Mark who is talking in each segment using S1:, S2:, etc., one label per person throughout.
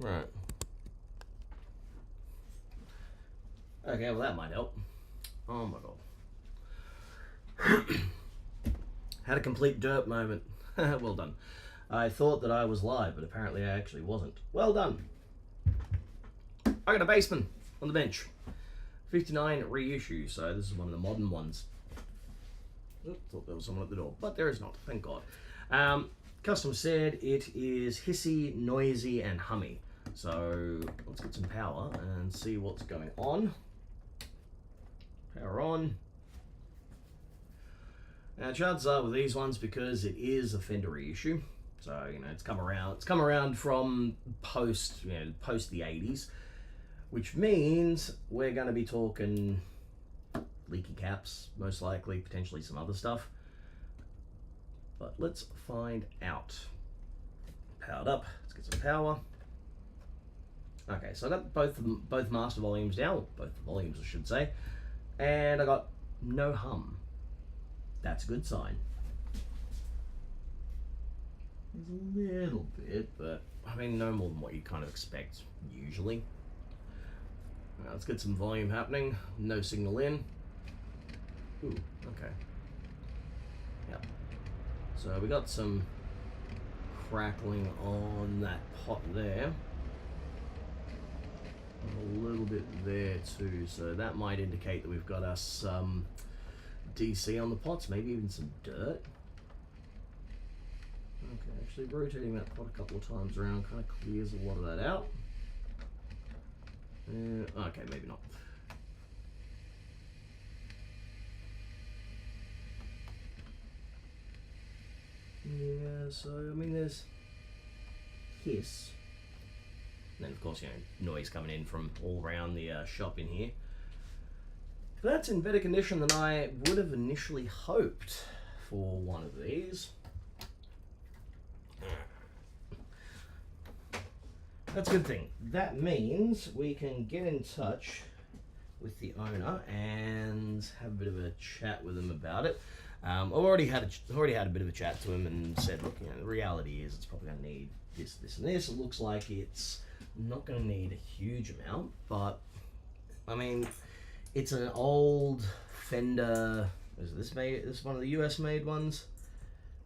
S1: Right. Okay, well that might help. Oh my god. Had a complete derp moment. Well done. I thought that I was live, but apparently I actually wasn't. Well done. I got a baseman on the bench. 59 reissue, so this is one of the modern ones. Oop, thought there was someone at the door, but there is not, thank God. Custom said it is hissy, noisy, and hummy. So let's get some power and see what's going on. Power on. Now chances are with these ones, because it is a Fender reissue, so you know it's come around from post the 80s, which means we're going to be talking leaky caps, most likely, potentially some other stuff. But let's find out. Powered up. Let's get some power. Okay, so I got both master volumes down, both the volumes I should say, and I got no hum. That's a good sign. There's a little bit, but I mean no more than what you kind of expect usually. Right, let's get some volume happening. No signal in. Ooh, okay. Yep. So we got some crackling on that pot there. A little bit there too, so that might indicate that we've got us some DC on the pots, maybe even some dirt. Okay, actually rotating that pot a couple of times around kind of clears a lot of that out. Okay, maybe not. Yeah, so I mean there's hiss. And then of course, noise coming in from all around the shop in here. But that's in better condition than I would have initially hoped for one of these. That's a good thing. That means we can get in touch with the owner and have a bit of a chat with him about it. I've already had a bit of a chat to him and said, look, the reality is it's probably going to need this, this, and this. It looks like it's not going to need a huge amount, but I mean, it's an old Fender. Is this made? This is one of the US made ones.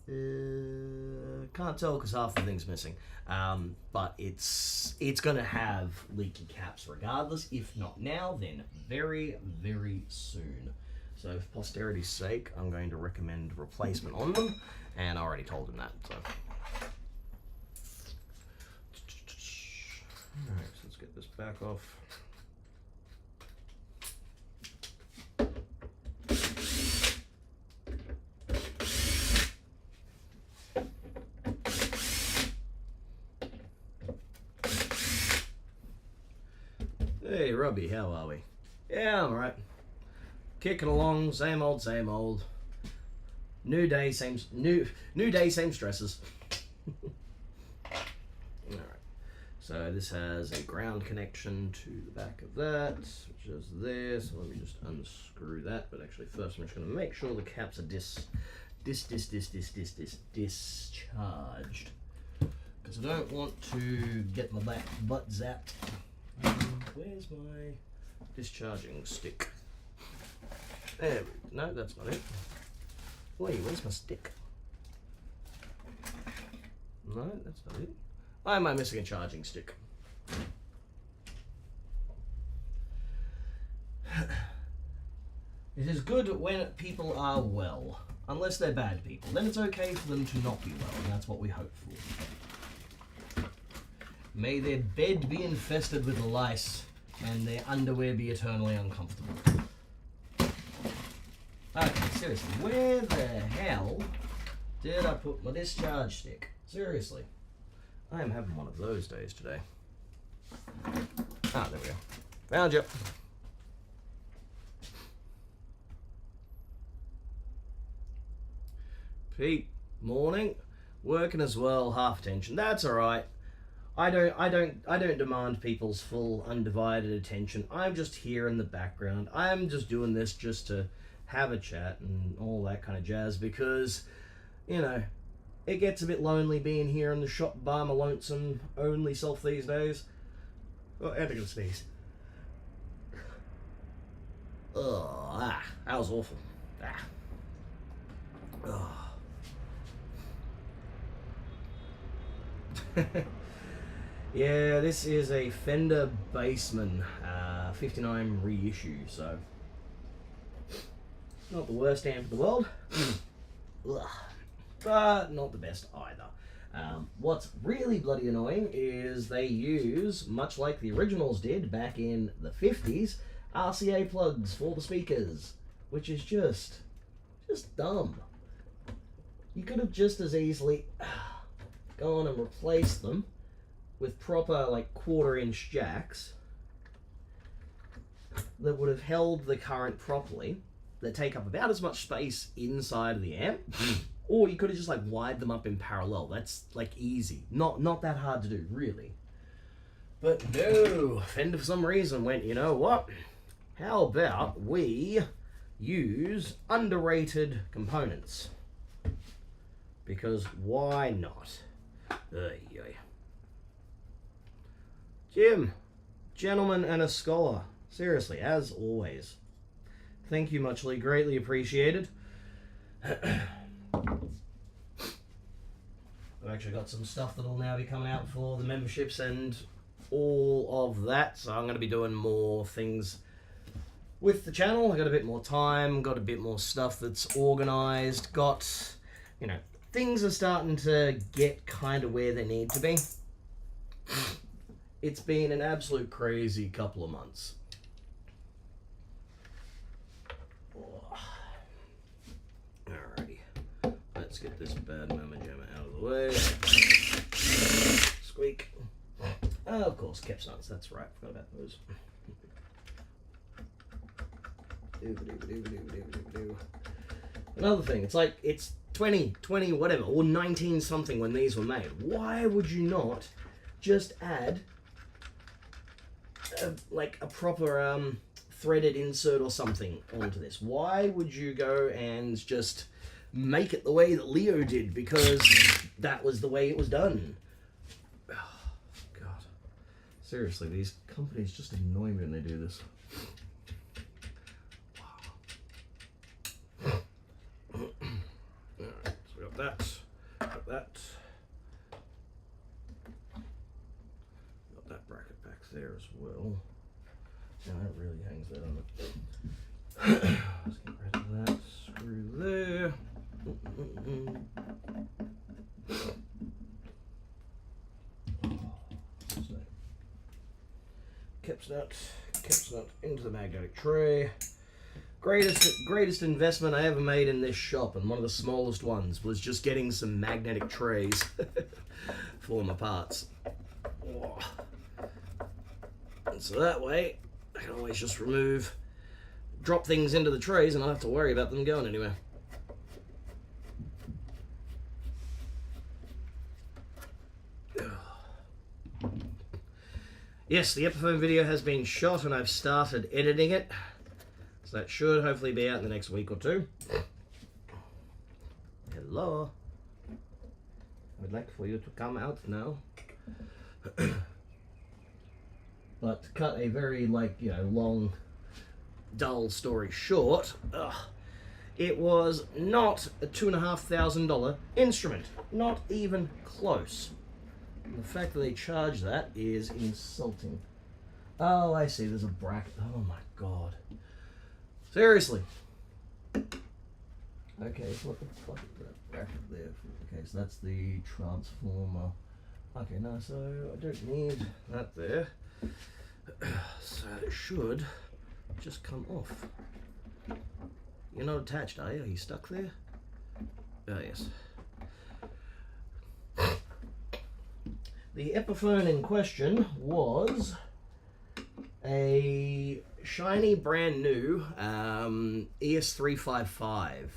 S1: Can't tell because half the thing's missing. But it's going to have leaky caps regardless. If not now, then very, very soon. So for posterity's sake, I'm going to recommend replacement on them, and I already told him that. So. Alright, so let's get this back off. Hey Robbie, how are we? Yeah, I'm alright. Kicking along, same old, same old. New day, same stresses. Alright. So this has a ground connection to the back of that, which is there. So let me just unscrew that. But actually first I'm just gonna make sure the caps are discharged. Because I don't want to get my butt zapped. Where's my discharging stick? There we go. No, that's not it. Wait, where's my stick? No, that's not it. Why am I missing a charging stick? It is good when people are well. Unless they're bad people. Then it's okay for them to not be well, and that's what we hope for. May their bed be infested with lice, and their underwear be eternally uncomfortable. Okay, seriously, where the hell did I put my discharge stick? Seriously. I am having one of those days today. Ah, there we go. Found you. Pete, morning. Working as well, half attention. That's alright. I don't demand people's full undivided attention. I'm just here in the background. I'm just doing this just to have a chat and all that kind of jazz because, It gets a bit lonely being here in the shop by my lonesome only self these days. Oh, and I'm gonna sneeze. That was awful. Yeah, this is a Fender Bassman 59 reissue, so not the worst amp in the world, but not the best either. What's really bloody annoying is they use, much like the originals did back in the 50s, RCA plugs for the speakers, which is just dumb. You could have just as easily gone and replaced them with proper, like, 1/4-inch jacks that would have held the current properly, that take up about as much space inside of the amp. Or you could have just, like, wired them up in parallel. That's, like, easy. Not that hard to do, really. But no, Fender for some reason went, you know what? How about we use underrated components? Because why not? Jim, gentleman and a scholar. Seriously, as always. Thank you muchly, greatly appreciated. I've actually got some stuff that'll now be coming out for the memberships and all of that, so I'm going to be doing more things with the channel. I got a bit more time, got a bit more stuff that's organized, got, you know, things are starting to get kind of where they need to be. It's been an absolute crazy couple of months. Alrighty, let's get this bad mama jamma out of the way. Squeak. Of course, caps nuts, that's right, forgot about those. Another thing, it's like, it's 20, whatever, or 19 something when these were made. Why would you not just add like a proper threaded insert or something onto this? Why would you go and just make it the way that Leo did? Because that was the way it was done. Oh, God. Seriously, these companies just annoy me when they do this. Alright, so we got that. Got that. Got that bracket back there as well. Now that really hangs that on it. Let's get rid of that screw there. So, caps nut into the magnetic tray. Greatest investment I ever made in this shop, and one of the smallest ones, was just getting some magnetic trays for my parts. And so that way, I can always just drop things into the trays and I don't have to worry about them going anywhere. Yes, the Epiphone video has been shot and I've started editing it. So that should hopefully be out in the next week or two. Hello. I'd like for you to come out now. But to cut a very, long, dull story short, it was not a $2,500 instrument. Not even close. And the fact that they charge that is insulting. Oh, I see, there's a bracket. Oh my God. Seriously. Okay, so what the fuck is that bracket there? Okay, so that's the transformer. Okay, no, so I don't need that there. So it should just come off. You're not attached, are you? Are you stuck there? Oh, yes. The Epiphone in question was a shiny brand new ES355,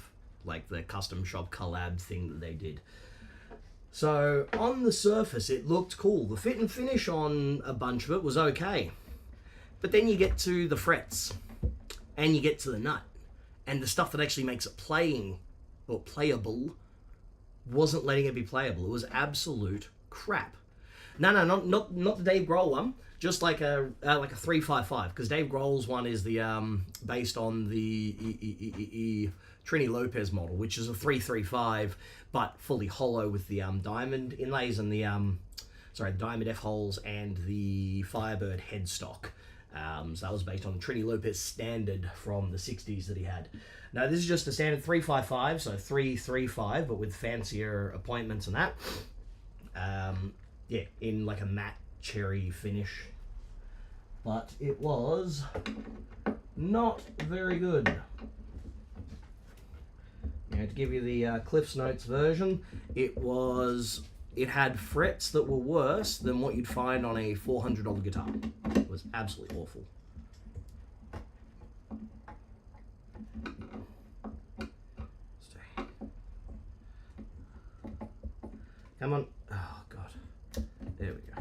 S1: like the custom shop collab thing that they did. So on the surface it looked cool. The fit and finish on a bunch of it was okay. But then you get to the frets and you get to the nut and the stuff that actually makes it playable wasn't letting it be playable. It was absolute crap. No, not the Dave Grohl one. Just like a 355, because Dave Grohl's one is the based on the Trini Lopez model, which is a 335, but fully hollow with the diamond inlays and the diamond F holes and the Firebird headstock. So that was based on the Trini Lopez standard from the 60s that he had. Now this is just a standard 355, so 335, but with fancier appointments and that. Yeah, in like a matte cherry finish, but it was not very good. You know, to give you the Cliff's Notes version, it had frets that were worse than what you'd find on a $400 guitar. It was absolutely awful. Come on. Oh, God. There we go.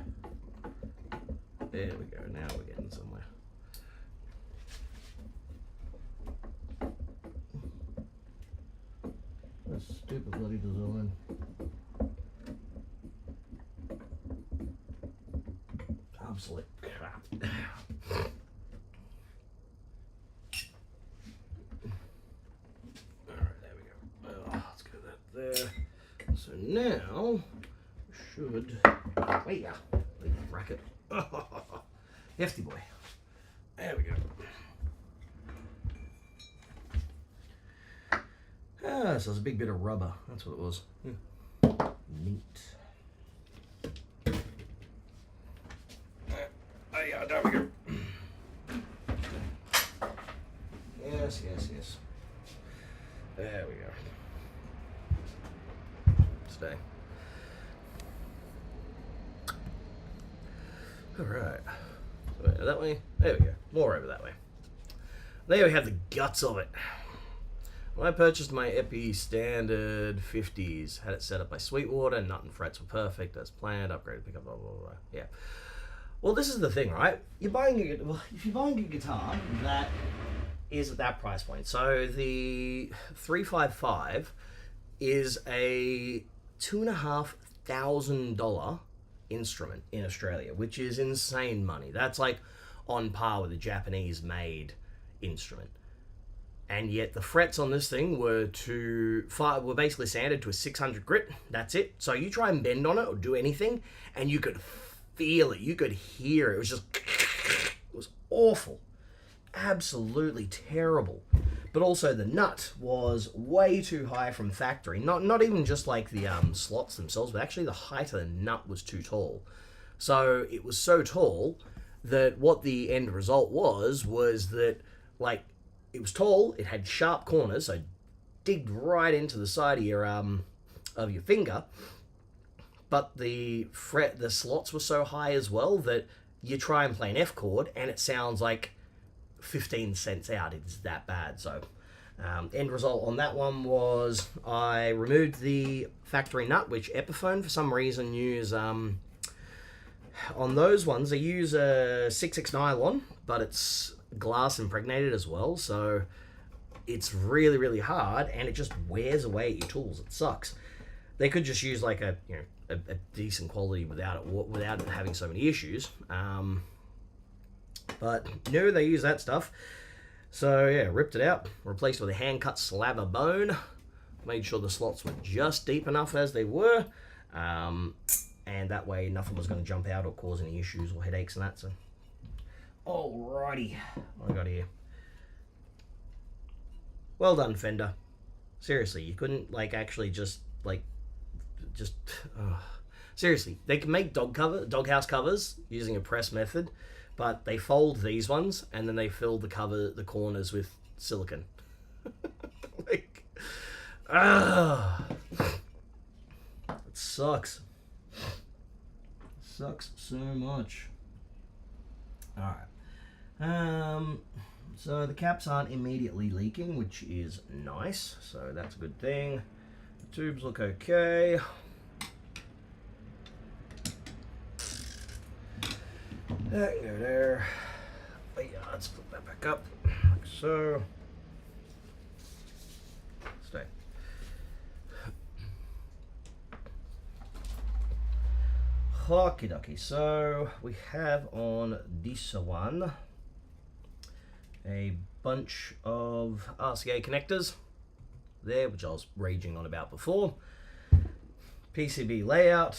S1: There we go. Now we're getting somewhere. That's stupid bloody design. Absolute crap. Alright, there we go. Oh, let's get that there. So now, should... Wait, yeah. Racket. Hefty boy. There we go. Ah, so it's a big bit of rubber. That's what it was. Neat. Oh yeah, there we go. Yes. There we go. Stay. Alright. So that way. There we go. More over that way. There we have the guts of it. When I purchased my Epi Standard 50s, had it set up by Sweetwater, nut and frets were perfect as planned, upgraded pickup, blah, blah, blah. Yeah. Well, this is the thing, right? If you're buying a guitar that is at that price point, so the 355 is a $2,500 instrument in Australia, which is insane money. That's like on par with a Japanese-made instrument. And yet the frets on this thing were basically sanded to a 600 grit. That's it. So you try and bend on it or do anything, and you could feel it. You could hear it. It was just... It was awful. Absolutely terrible. But also the nut was way too high from factory. Not even just like the slots themselves, but actually the height of the nut was too tall. So it was so tall that what the end result was that, like, it was tall, it had sharp corners, so digged right into the side of your finger, but the slots were so high as well that you try and play an F chord and it sounds like 15 cents out. It's that bad. So end result on that one was I removed the factory nut, which Epiphone for some reason use on those ones. They use a 6X nylon, but it's glass impregnated as well, so it's really, really hard, and it just wears away at your tools. It sucks. They could just use like a decent quality without it having so many issues. But no, they use that stuff. So yeah, ripped it out, replaced with a hand cut slab of bone, made sure the slots were just deep enough as they were, and that way nothing was going to jump out or cause any issues or headaches and that. So alrighty, what I got here? Well done, Fender. Seriously, you couldn't actually seriously, they can make doghouse covers using a press method, but they fold these ones and then they fill the corners with silicone. It sucks. It sucks so much. Alright. So the caps aren't immediately leaking, which is nice, so that's a good thing. The tubes look okay. That can go there. But yeah, let's put that back up, like so. Stay. Okie dokie. So we have on this one a bunch of RCA connectors there, which I was raging on about before. PCB layout,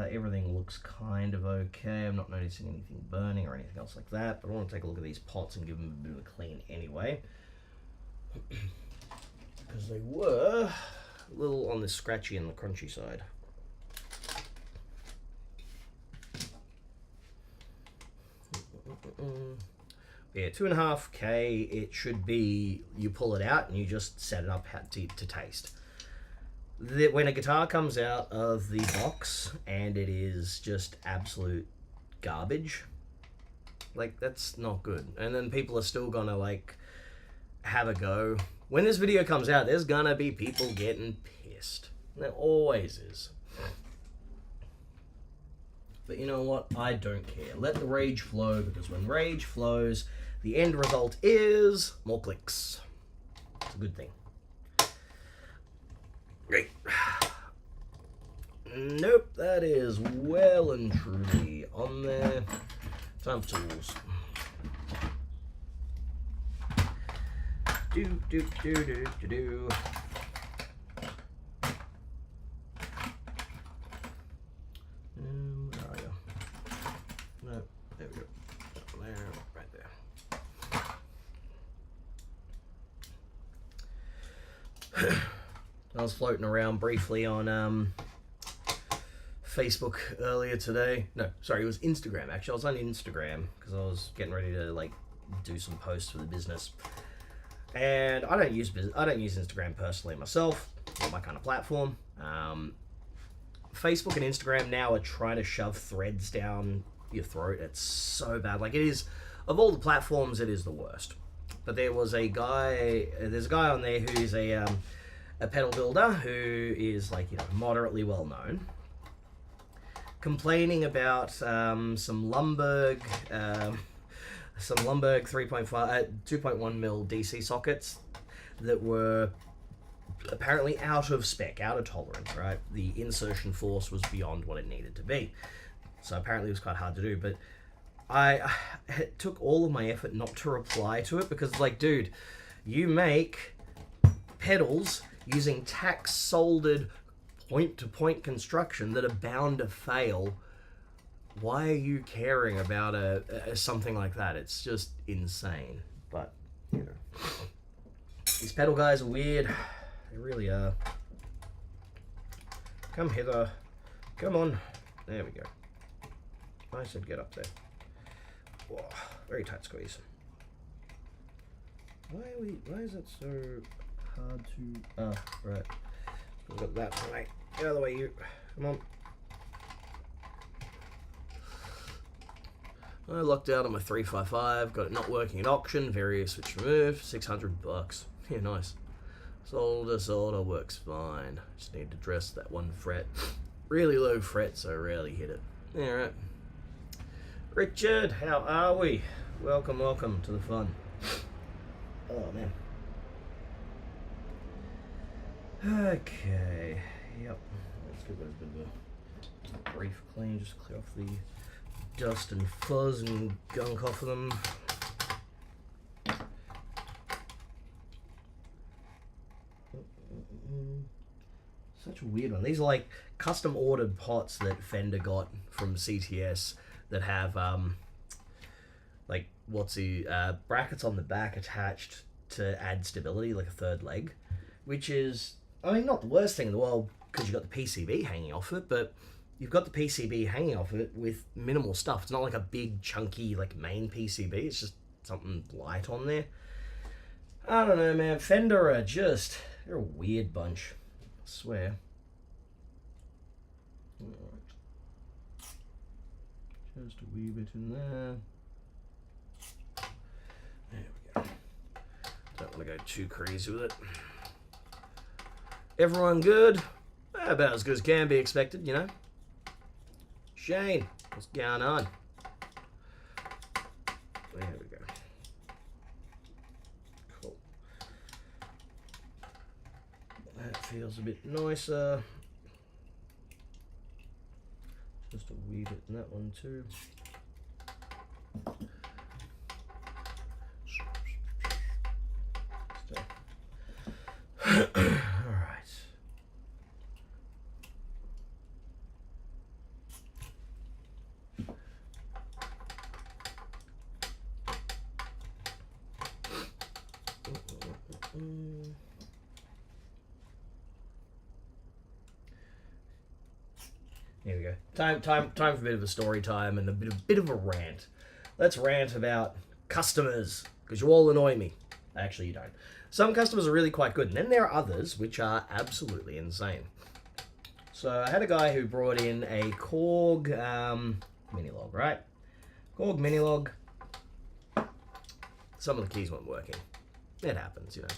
S1: everything looks kind of okay. I'm not noticing anything burning or anything else like that, but I want to take a look at these pots and give them a bit of a clean anyway, because they were a little on the scratchy and the crunchy side. Yeah, 2.5K, it should be, you pull it out and you just set it up to taste. When a guitar comes out of the box and it is just absolute garbage, like, that's not good. And then people are still gonna, like, have a go. When this video comes out, there's gonna be people getting pissed. There always is. But you know what? I don't care. Let the rage flow, because when rage flows, the end result is more clicks. It's a good thing. Great. Nope, that is well and truly on there. Time for tools. Do. Where are you? No, there we go. There, right there. I was floating around briefly on Facebook earlier today. No, sorry, it was Instagram actually. I was on Instagram because I was getting ready to like do some posts for the business. And I don't use Instagram personally myself. Not my kind of platform. Facebook and Instagram now are trying to shove threads down your throat. It's so bad. Like, it is, of all the platforms, it is the worst. But there's a guy on there who's a pedal builder who is, like, you know, moderately well known, complaining about some Lumberg 2.1 mil DC sockets that were apparently out of spec, out of tolerance, right? The insertion force was beyond what it needed to be. So apparently it was quite hard to do, but it took all of my effort not to reply to it, because, like, dude, you make pedals using tack soldered point-to-point construction that are bound to fail. Why are you caring about something like that? It's just insane. But, you know, these pedal guys are weird. They really are. Come hither. Come on. There we go. I said get up there. Whoa, very tight squeeze. Why is it so hard to... Oh, right. We've got that right. Get out of the way, you. Come on. I lucked out on my 355. Got it not working at auction. Various switch removed. $600. Yeah, nice. Solder works fine. Just need to dress that one fret. Really low fret, so I rarely hit it. Alright. Richard, how are we? Welcome to the fun. Oh, man. Okay. Yep. Let's give it a bit of a brief clean. Just clear off the dust and fuzz and gunk off of them. Such a weird one. These are like custom ordered pots that Fender got from CTS that have like brackets on the back attached to add stability, like a third leg, which is, I mean, not the worst thing in the world because you've got the PCB hanging off it, but you've got the PCB hanging off it with minimal stuff. It's not like a big chunky like main PCB. It's just something light on there. I don't know, man. Fender are just, they're a weird bunch. I swear. Just a wee bit in there. There we go. Don't want to go too crazy with it. Everyone good? About as good as can be expected, you know. Shane, what's going on? There we go. Cool. That feels a bit nicer. just a wee bit in that one too. Alright. Here we go. Time for a bit of a story time and a bit of a rant. Let's rant about customers, because you all annoy me. Actually, you don't. Some customers are really quite good, and then there are others which are absolutely insane. So I had a guy who brought in a Korg Minilog, right? Korg Minilog. Some of the keys weren't working. It happens, you know.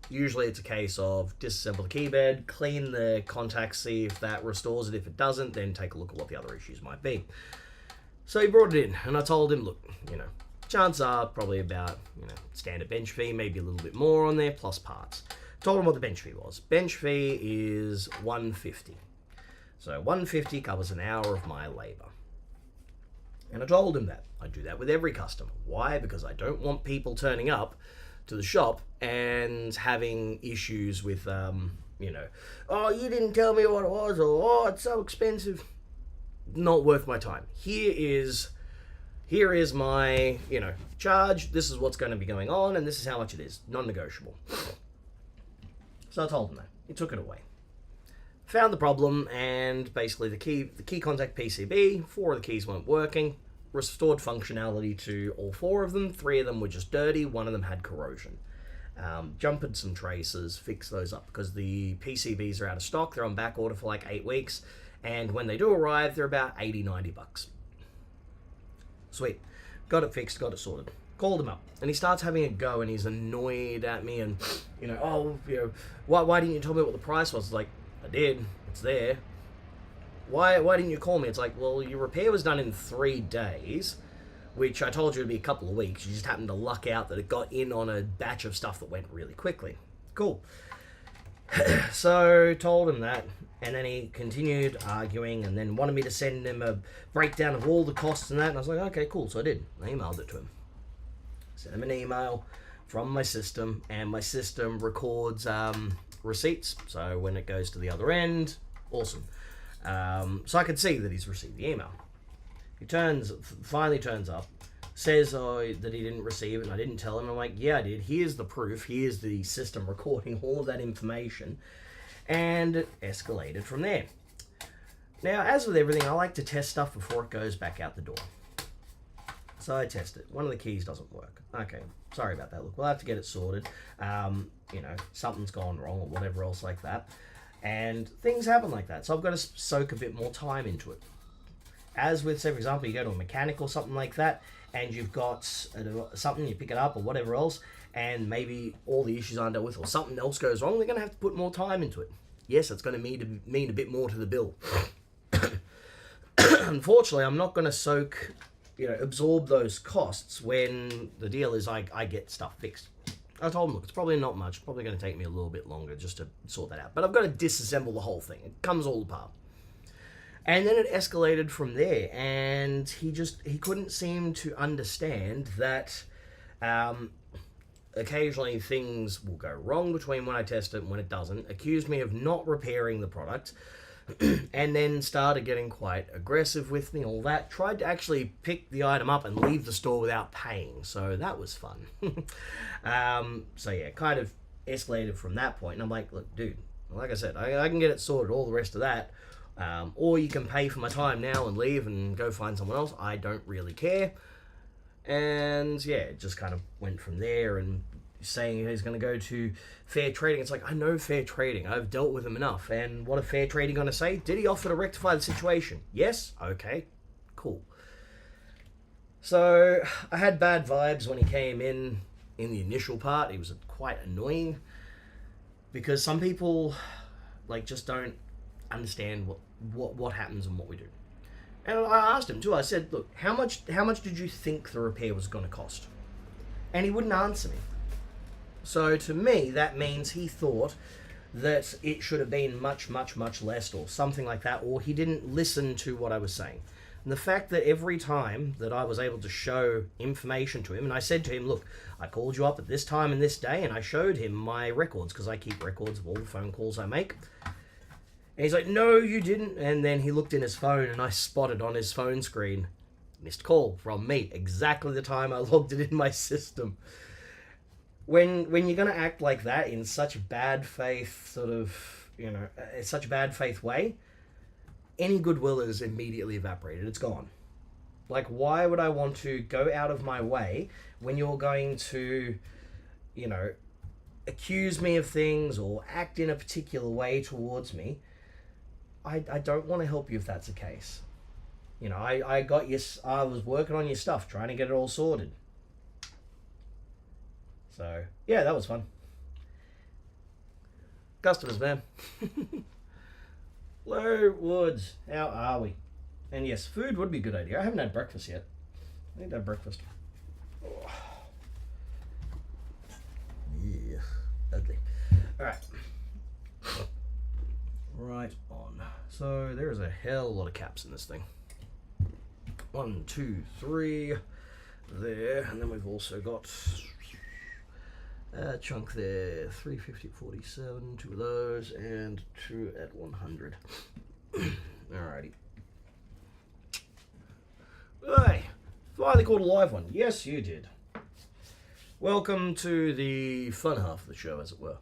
S1: Usually it's a case of disassemble the keyboard, clean the contacts, see if that restores it. If it doesn't, then take a look at what the other issues might be. So he brought it in, and I told him, look, you know, chances are probably about, you know, standard bench fee, maybe a little bit more on there, plus parts. Told him what the bench fee was. Bench fee is $150. So $150 covers an hour of my labor. And I told him that. I do that with every customer. Why? Because I don't want people turning up to the shop and having issues with, you know, oh, you didn't tell me what it was, or oh, it's so expensive. Not worth my time. Here is my, you know, charge. This is what's going to be going on, and this is how much it is. Non-negotiable. So I told him that. He took it away. Found the problem, and basically the key contact PCB, 4 of the keys weren't working. Restored functionality to all 4 of them. 3 of them were just dirty. 1 of them had corrosion. Jumped some traces, fixed those up, because the PCBs are out of stock. They're on back order for like 8 weeks. And when they do arrive, they're about $80-$90. Sweet. Got it fixed, got it sorted. Called him up, and he starts having a go, and he's annoyed at me, and, you know, oh, you know, why didn't you tell me what the price was? It's like, I did. It's there. Why didn't you call me? It's like, well, your repair was done in 3 days, which I told you would be a couple of weeks. You just happened to luck out that it got in on a batch of stuff that went really quickly. Cool. So, told him that, and then he continued arguing, and then wanted me to send him a breakdown of all the costs and that, and I was like, okay, cool. So I did. I emailed it to him. Sent him an email from my system, and my system records receipts. So when it goes to the other end, awesome. So I could see that he's received the email. He finally turns up, says that he didn't receive it, and I didn't tell him. I'm like, yeah, I did. Here's the proof. Here's the system recording all of that information. And it escalated from there. Now, as with everything, I like to test stuff before it goes back out the door. So I test it. One of the keys doesn't work. Okay, sorry about that. Look, we'll have to get it sorted. You know, something's gone wrong or whatever else like that. And things happen like that. So I've got to soak a bit more time into it. As with, say, for example, you go to a mechanic or something like that, and you've got something, you pick it up or whatever else, and maybe all the issues aren't dealt with or something else goes wrong, they're going to have to put more time into it. Yes, it's going to mean a bit more to the bill. Unfortunately, I'm not going to absorb those costs when the deal is I get stuff fixed. I told him, look, it's probably not much. Probably going to take me a little bit longer just to sort that out. But I've got to disassemble the whole thing. It comes all apart. And then it escalated from there. And he couldn't seem to understand that occasionally things will go wrong between when I test it and when it doesn't. Accused me of not repairing the product. And then started getting quite aggressive with me, all that. Tried to actually pick the item up and leave the store without paying, so that was fun. So yeah, kind of escalated from that point, and I'm like, look, dude, like I said, I can get it sorted, all the rest of that, or you can pay for my time now and leave and go find someone else. I don't really care. And yeah, it just kind of went from there, and saying he's going to go to fair trading. It's like, I know fair trading. I've dealt with him enough. And what are fair trading going to say? Did he offer to rectify the situation? Yes? Okay. Cool. So I had bad vibes when he came in the initial part. He was quite annoying because some people just don't understand what happens and what we do. And I asked him too. I said, look, how much did you think the repair was going to cost? And he wouldn't answer me. So to me, that means he thought that it should have been much, much, much less, or something like that, or he didn't listen to what I was saying. And the fact that every time that I was able to show information to him, and I said to him, look, I called you up at this time and this day, and I showed him my records, because I keep records of all the phone calls I make. And he's like, no, you didn't. And then he looked in his phone, and I spotted on his phone screen, missed call from me, exactly the time I logged it in my system. When you're going to act like that in such bad faith, sort of, such a bad faith way, any goodwill is immediately evaporated. It's gone. Like, why would I want to go out of my way when you're going to, accuse me of things or act in a particular way towards me? I don't want to help you if that's the case. I was working on your stuff, trying to get it all sorted. So, yeah, that was fun. Customers, man. Hello, Woods. How are we? And yes, food would be a good idea. I haven't had breakfast yet. I need to have breakfast. Oh. Yeah, ugly. Alright. Right on. So, there is a hell of a lot of caps in this thing. 1, 2, 3. There. And then we've also got a chunk there. 350, 47. 2 of those. And 2 at 100. Alrighty. Hey, finally caught a live one. Yes, you did. Welcome to the fun half of the show, as it were.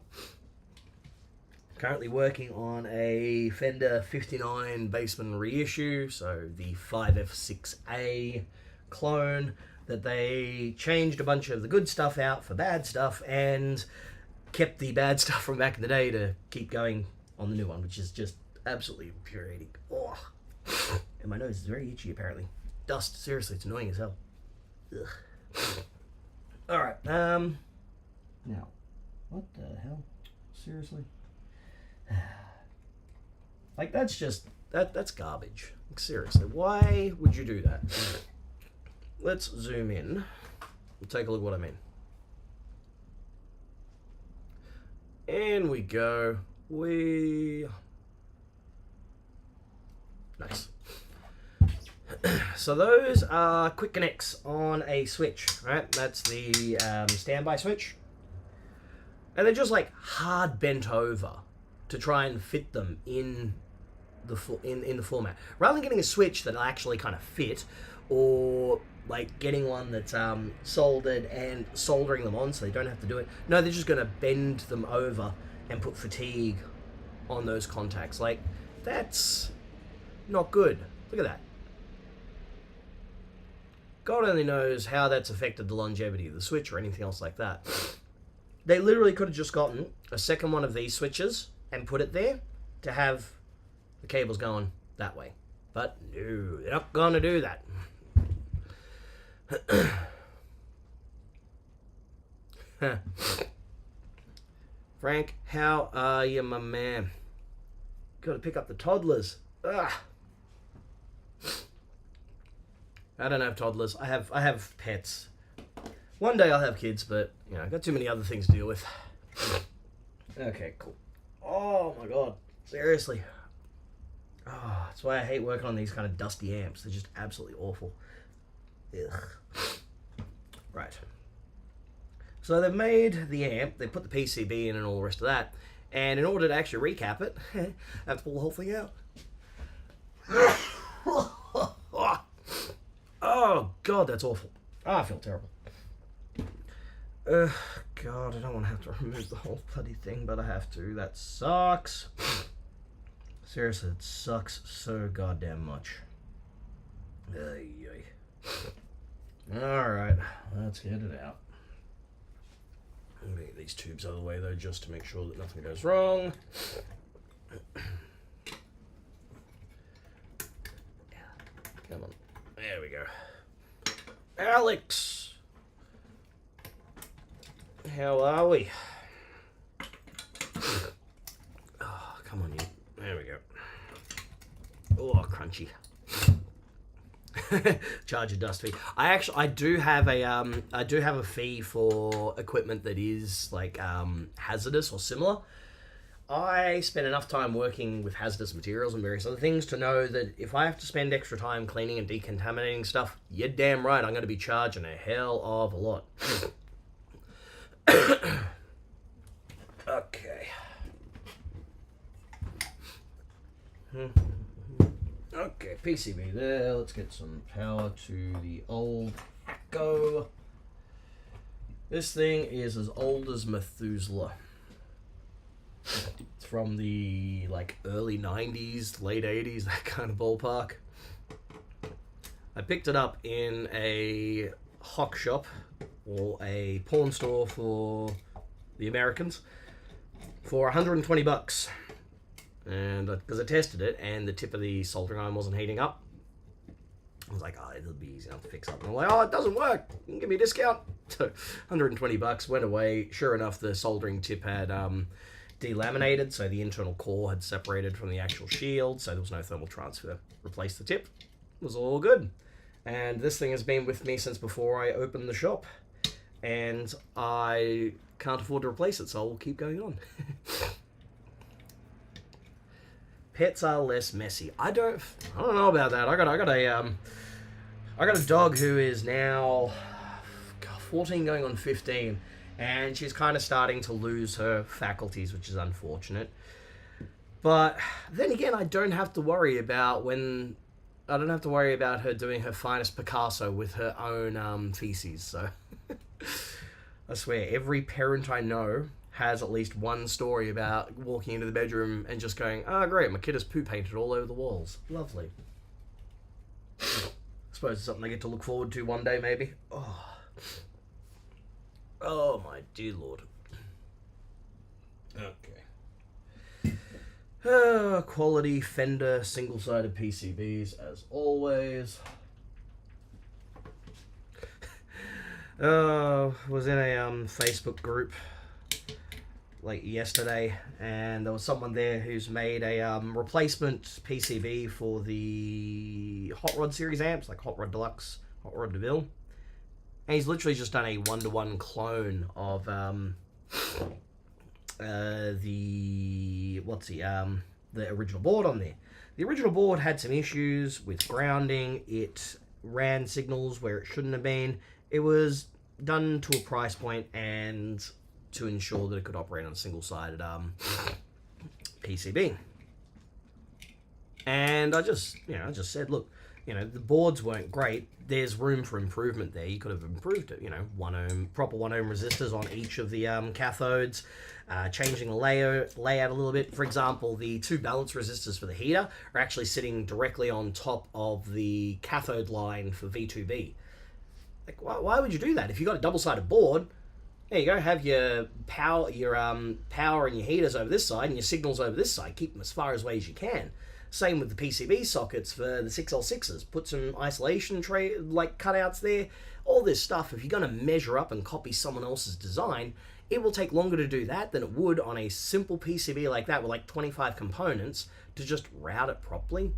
S1: Currently working on a Fender 59 Bassman reissue, so the 5F6A clone, that they changed a bunch of the good stuff out for bad stuff and kept the bad stuff from back in the day to keep going on the new one, which is just absolutely infuriating. Oh. And my nose is very itchy, apparently. Dust, seriously, it's annoying as hell. Ugh. Alright, now, what the hell? Seriously? Like, that's just, that's garbage. Like, seriously, why would you do that? Let's zoom in and take a look at what I mean. And we go. Nice. So those are quick connects on a switch, right? That's the standby switch. And they're just like hard bent over to try and fit them in the in the format. Rather than getting a switch that'll actually kind of fit, or like getting one that's soldered and soldering them on so they don't have to do it. No, they're just going to bend them over and put fatigue on those contacts. Like, that's not good. Look at that. God only knows how that's affected the longevity of the switch or anything else like that. They literally could have just gotten a second one of these switches and put it there to have the cables going that way. But no, they're not going to do that. Frank, how are you, my man? Got to pick up the toddlers. Ugh. I don't have toddlers. I have pets. One day I'll have kids, but I've got too many other things to deal with. Okay, cool. Oh my god, seriously. Oh, that's why I hate working on these kind of dusty amps. They're just absolutely awful. Ugh. Right. So they've made the amp, they put the PCB in and all the rest of that, and in order to actually recap it, I have to pull the whole thing out. Oh god, that's awful. Oh, I feel terrible. God, I don't want to have to remove the whole bloody thing, but I have to. That sucks. Seriously, it sucks so goddamn much. Alright, let's get it out. I'm going to get these tubes out of the way, though, just to make sure that nothing goes wrong. Come on. There we go. Alex! How are we? Oh, come on, you. There we go. Oh, crunchy. Charge a dust fee. I do have a fee for equipment that is like hazardous or similar. I spend enough time working with hazardous materials and various other things to know that if I have to spend extra time cleaning and decontaminating stuff, you're damn right I'm going to be charging a hell of a lot. Okay. Okay, PCB there. Let's get some power to the old Echo. This thing is as old as Methuselah. It's from the early 90s, late 80s, that kind of ballpark. I picked it up in a hock shop or a pawn store for the Americans for $120. And because I tested it and the tip of the soldering iron wasn't heating up, I was like, oh, it'll be easy enough to fix up. And I'm like, oh, it doesn't work. You can give me a discount. So $120 went away. Sure enough, the soldering tip had delaminated, so the internal core had separated from the actual shield, so there was no thermal transfer. Replaced the tip. It was all good. And this thing has been with me since before I opened the shop. And I can't afford to replace it, so I'll keep going on. Pets are less messy. I don't know about that. I got a dog who is now 14 going on 15, and she's kind of starting to lose her faculties, which is unfortunate. But then again, I don't have to worry about her doing her finest Picasso with her own feces. So I swear, every parent I know has at least one story about walking into the bedroom and just going, oh great, my kid has poo painted all over the walls. Lovely. I suppose it's something I get to look forward to one day, maybe. Oh my dear Lord. Okay. Quality Fender single-sided PCBs as always. Was in a Facebook group yesterday, and there was someone there who's made a replacement PCB for the Hot Rod series amps, like Hot Rod Deluxe, Hot Rod DeVille, and he's literally just done a one-to-one clone of the original board on there. The original board had some issues with grounding. It ran signals where it shouldn't have been. It was done to a price point and to ensure that it could operate on a single-sided PCB. And I just said, look, the boards weren't great. There's room for improvement there. You could have improved it. 1 ohm, proper 1 ohm resistors on each of the cathodes, changing the layout a little bit. For example, the 2 balance resistors for the heater are actually sitting directly on top of the cathode line for V2B. Why would you do that? If you've got a double-sided board, there you go, have your power and your heaters over this side and your signals over this side. Keep them as far away as you can. Same with the PCB sockets for the 6L6s. Put some isolation tray cutouts there. All this stuff, if you're going to measure up and copy someone else's design, it will take longer to do that than it would on a simple PCB like that with 25 components to just route it properly.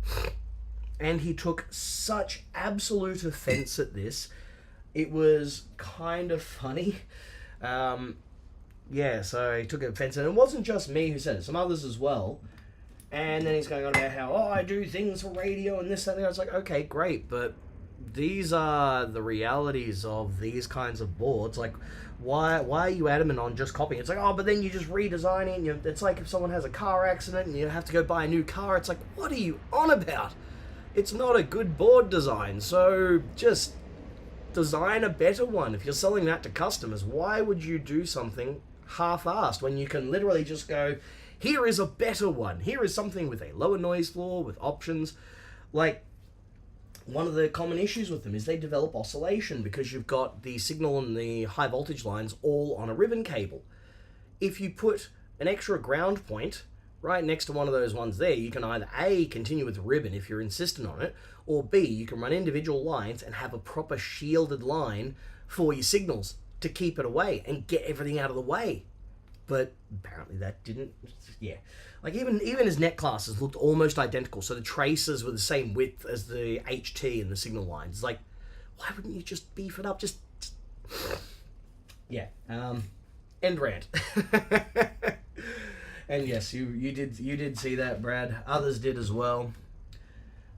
S1: And he took such absolute offense at this. It was kind of funny. So he took offense, and it wasn't just me who said it, some others as well. And then he's going on about how, I do things for radio and this, that, and the other. It's like, okay, great, but these are the realities of these kinds of boards. Why are you adamant on just copying? It's like, but then you just redesign it. It's like if someone has a car accident and you have to go buy a new car. It's like, what are you on about? It's not a good board design, so just design a better one. If you're selling that to customers, why would you do something half-assed when you can literally just go, here is a better one. Here is something with a lower noise floor, with options. One of the common issues with them is they develop oscillation because you've got the signal and the high voltage lines all on a ribbon cable. If you put an extra ground point right next to one of those ones there, you can either A, continue with the ribbon if you're insistent on it, or B, you can run individual lines and have a proper shielded line for your signals to keep it away and get everything out of the way. But apparently that didn't, even his net classes looked almost identical, so the traces were the same width as the HT and the signal lines. Why wouldn't you just beef it up? End rant. And yes, you did see that, Brad. Others did as well.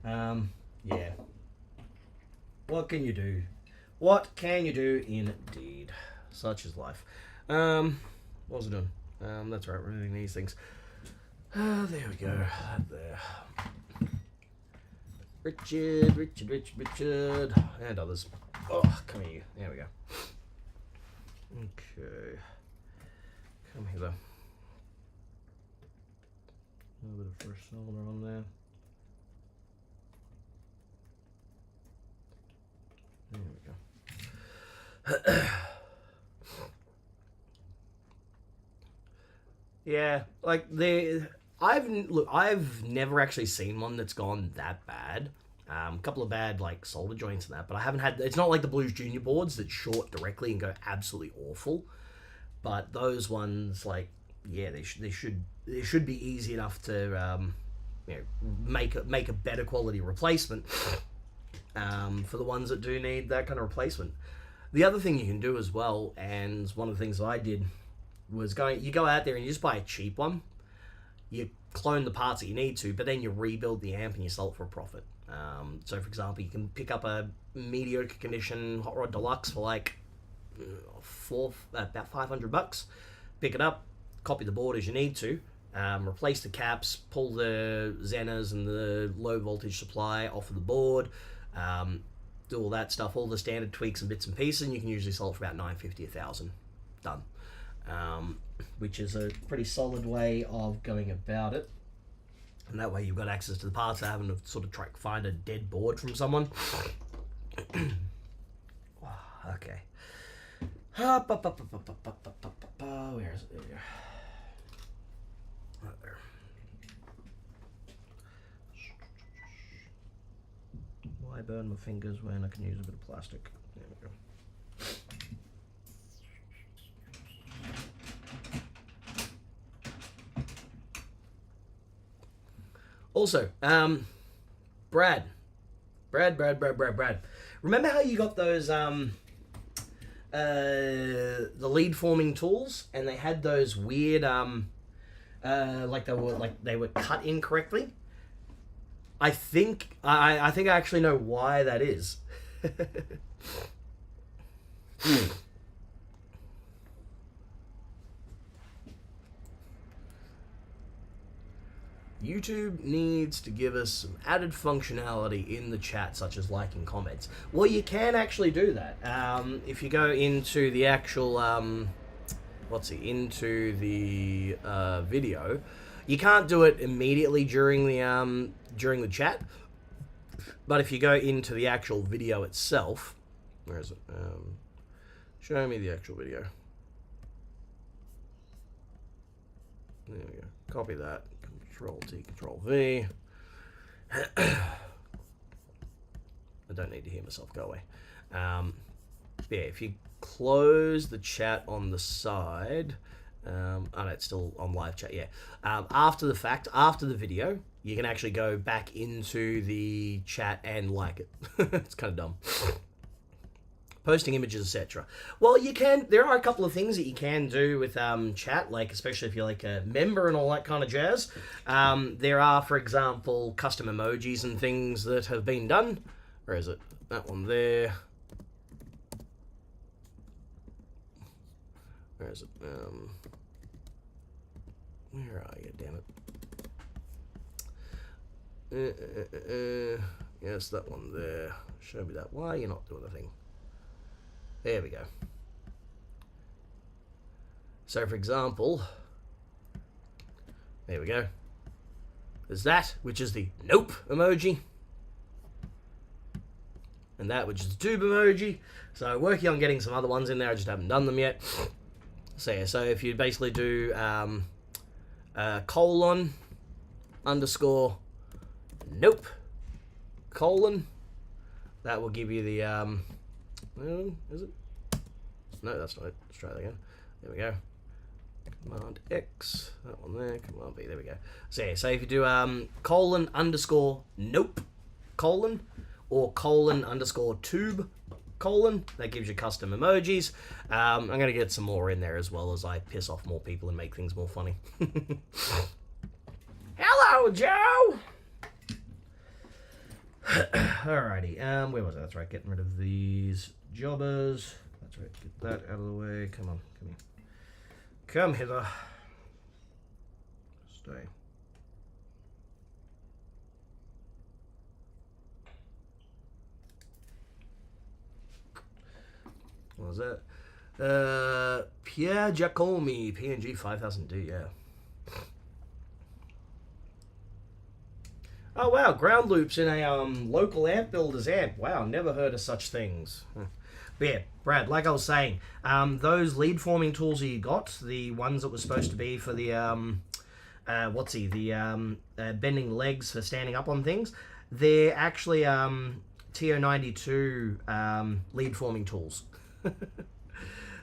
S1: Yeah. What can you do? What can you do indeed? Such is life. What was I doing? That's right, reading these things. There we go. There. Richard. And others. Oh, come here. There we go. Okay. Come here, though. A little bit of fresh solder on there. There we go. Yeah, like I've never actually seen one that's gone that bad. A couple of bad like solder joints and that, but I haven't had. It's not like the Blues Junior boards that short directly and go absolutely awful. But those ones, like, yeah, they should be easy enough to make a better quality replacement for the ones that do need that kind of replacement. The other thing you can do as well, and one of the things I did was you go out there and you just buy a cheap one. You clone the parts that you need to, but then you rebuild the amp and you sell it for a profit. So, for example, you can pick up a mediocre condition Hot Rod Deluxe for like about $500. Pick it up, copy the board as you need to, replace the caps, pull the Zenas and the low voltage supply off of the board, do all that stuff, all the standard tweaks and bits and pieces, and you can usually sell it for about $950, $1,000. Done. Which is a pretty solid way of going about it. And that way you've got access to the parts without having to sort of try to find a dead board from someone. Okay. Where is it? There we go. Right there. Why burn my fingers when I can use a bit of plastic? There we go. Also, Brad. Remember how you got those the lead forming tools, and they had those weird like they were cut incorrectly? I think I actually know why that is. YouTube needs to give us some added functionality in the chat, such as liking comments. Well, you can actually do that. If you go into the actual, video, you can't do it immediately during the chat. But if you go into the actual video itself, where is it? Show me the actual video. There we go. Copy that. Control T, Control V. I don't need to hear myself go away. Yeah, if you close the chat on the side, oh no, it's still on live chat, yeah. After the fact, after the video, you can actually go back into the chat and like it. It's kind of dumb. Posting images, etc. Well, you can. There are a couple of things that you can do with chat, like especially if you're like a member and all that kind of jazz. There are, for example, custom emojis and things that have been done. Where is it? That one there. Where is it? Where are you? Damn it. Yes, that one there. Show me that. Why are you not doing the thing? There we go. So, for example, there we go. There's that, which is the nope emoji. And that, which is the tube emoji. So, working on getting some other ones in there. I just haven't done them yet. So, yeah, so if you basically do colon underscore nope colon, that will give you the is it? No, that's not it. Let's try that again. There we go. Command X, that one there, Command B, there we go. So yeah, so if you do colon underscore nope colon or colon underscore tube semicolon. That gives you custom emojis. I'm going to get some more in there as well as I piss off more people and make things more funny. Hello, Joe! Alrighty, where was I? That's right, getting rid of these jobbers. That's right, get that out of the way. Come on, come here. Come hither. Stay. What was that? Pierre Giacomi, PNG 5000D, yeah. Oh wow, ground loops in a local amp builder's amp. Wow, never heard of such things. But yeah, Brad, like I was saying, those lead forming tools that you got, the ones that were supposed to be for the bending legs for standing up on things, they're actually TO92 lead forming tools.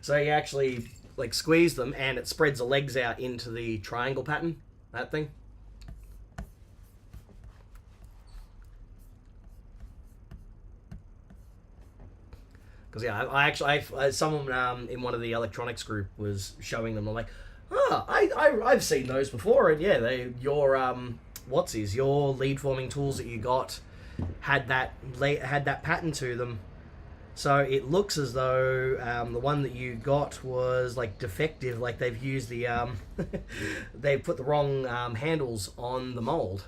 S1: So you actually like squeeze them and it spreads the legs out into the triangle pattern, that thing. Because yeah, I someone in one of the electronics group was showing them. I'm like, oh, I've seen those before, and yeah, your lead forming tools that you got had that pattern to them. So it looks as though the one that you got was like defective, like they've used the they've put the wrong handles on the mold.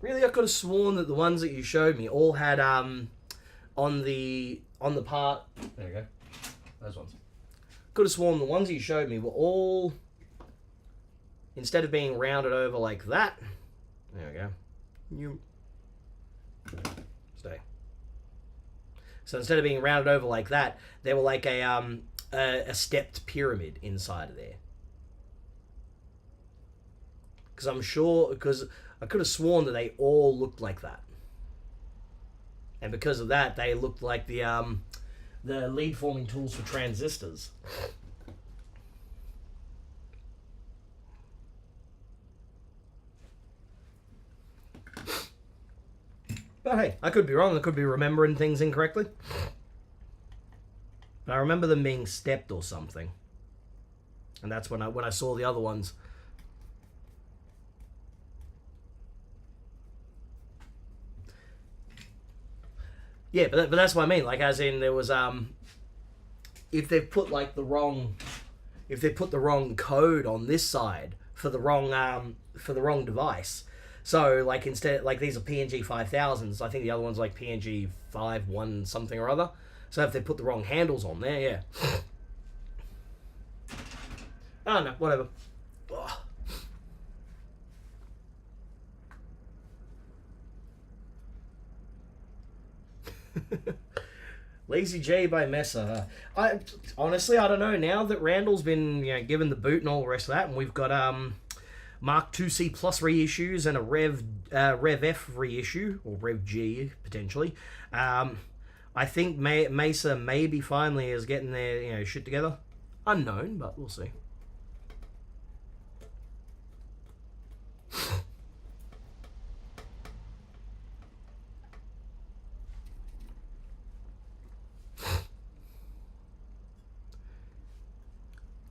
S1: Really, I could have sworn that the ones that you showed me all had on the part. There you go. Those ones. Could have sworn the ones you showed me were all, instead of being rounded over like that. There we go. You stay. So instead of being rounded over like that, they were like a stepped pyramid inside of there. Because I'm sure, because I could have sworn that they all looked like that. And because of that, they looked like the lead forming tools for transistors. But hey, I could be wrong. I could be remembering things incorrectly. But I remember them being stepped or something. And that's when I saw the other ones. Yeah, but that's what I mean. Like, as in, there was if they put like the wrong code on this side for the wrong device. So like instead, like these are PNG 5000s. I think the other one's like PNG 51 something or other. So if they put the wrong handles on there, yeah. Oh no, whatever. Ugh. Lazy J by Mesa. I don't know. Now that Randall's been given the boot and all the rest of that, and we've got Mark IIc Plus reissues and a Rev F reissue or Rev G potentially. I think Mesa maybe finally is getting their shit together. Unknown, but we'll see.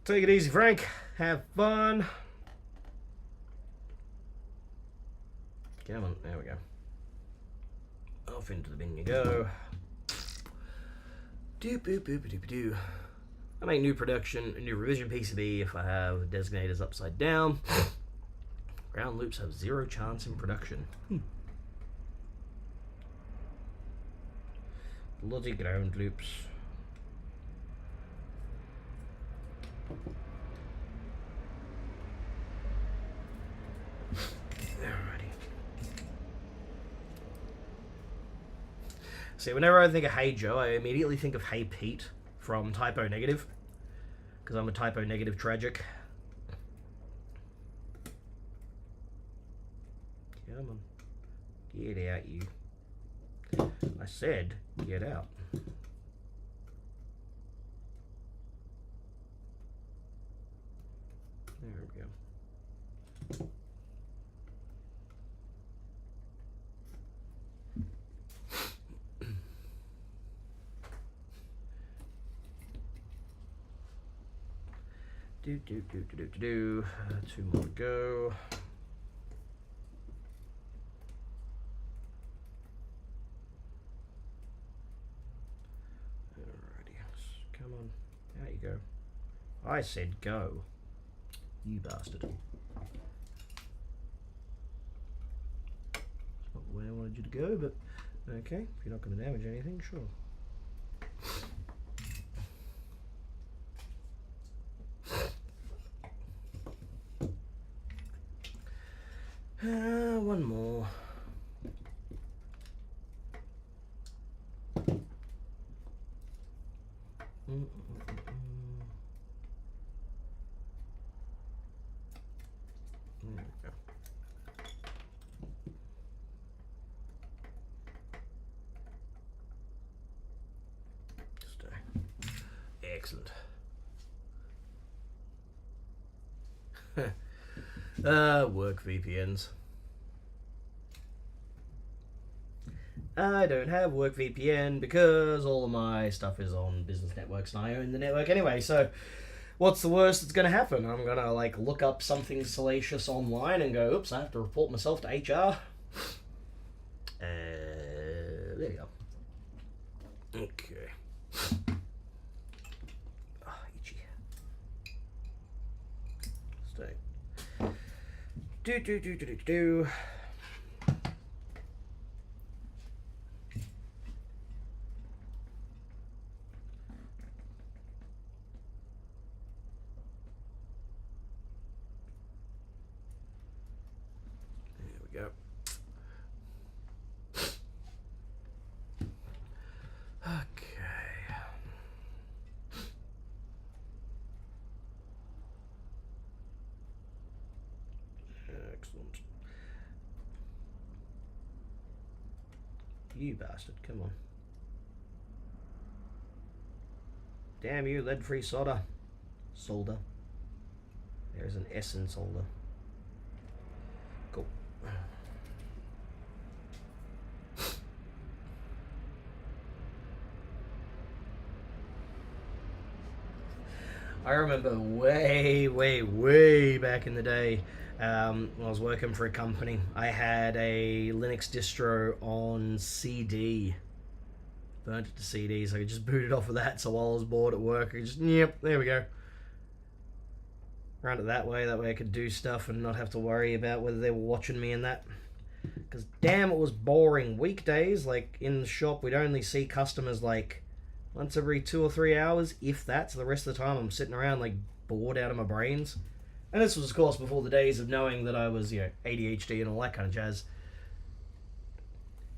S1: Take it easy, Frank. Have fun. Come on, there we go. Off into the bin you go. Doop. I make new production, a new revision PCB if I have designators upside down. Ground loops have 0 chance in production. Bloody ground loops. Alrighty. See, whenever I think of Hey Joe, I immediately think of Hey Pete from Typo Negative, because I'm a Typo Negative tragic. Come on. Get out, you. I said, get out. There we go. Two more to go. Alrighty, come on, out you go. I said go, you bastard. It's not the way I wanted you to go, but okay, if you're not going to damage anything, sure. One more. There we go. Stay. Excellent. Work VPNs. I don't have work VPN because all of my stuff is on business networks and I own the network anyway, so what's the worst that's going to happen? I'm going to like look up something salacious online and go, oops, I have to report myself to HR. There you go. Okay. Oh, itchy. Stay. Do. Go. Okay. Excellent. You bastard, come on. Damn you, lead-free solder. Solder. There's an S in solder. Cool. I remember way back in the day when I was working for a company, I had a Linux distro on CD. Burnt it to CD, so I could just boot it off of that, so while I was bored at work, I could just, yep, there we go. Run it that way I could do stuff and not have to worry about whether they were watching me and that. Because damn, it was boring. Weekdays, like in the shop, we'd only see customers like once every 2 or 3 hours, if that. So the rest of the time I'm sitting around like bored out of my brains. And this was of course before the days of knowing that I was, ADHD and all that kind of jazz.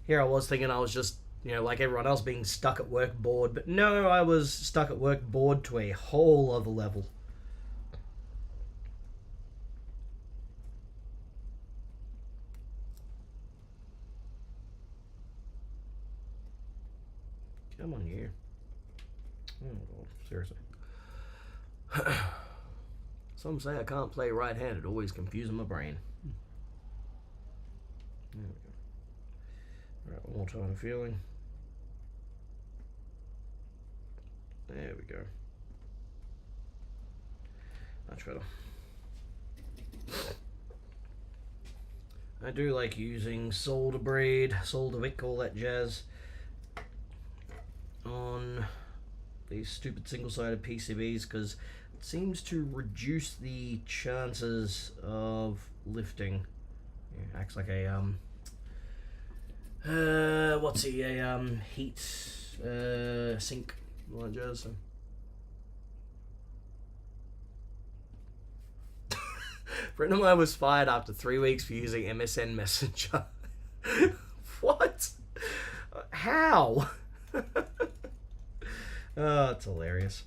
S1: Here I was thinking I was just, like everyone else being stuck at work bored. But no, I was stuck at work bored to a whole other level. Come on, you. Oh, God, seriously. Some say I can't play right-handed, always confusing my brain. There we go. Alright, one more time of feeling. There we go. Much better. I do like using solder braid, solder wick, all that jazz on these stupid single-sided PCBs because it seems to reduce the chances of lifting. Yeah, acts like a heat sink, all that jazz. So. Friend of mine was fired after 3 weeks for using MSN Messenger. What? How? Oh, it's hilarious.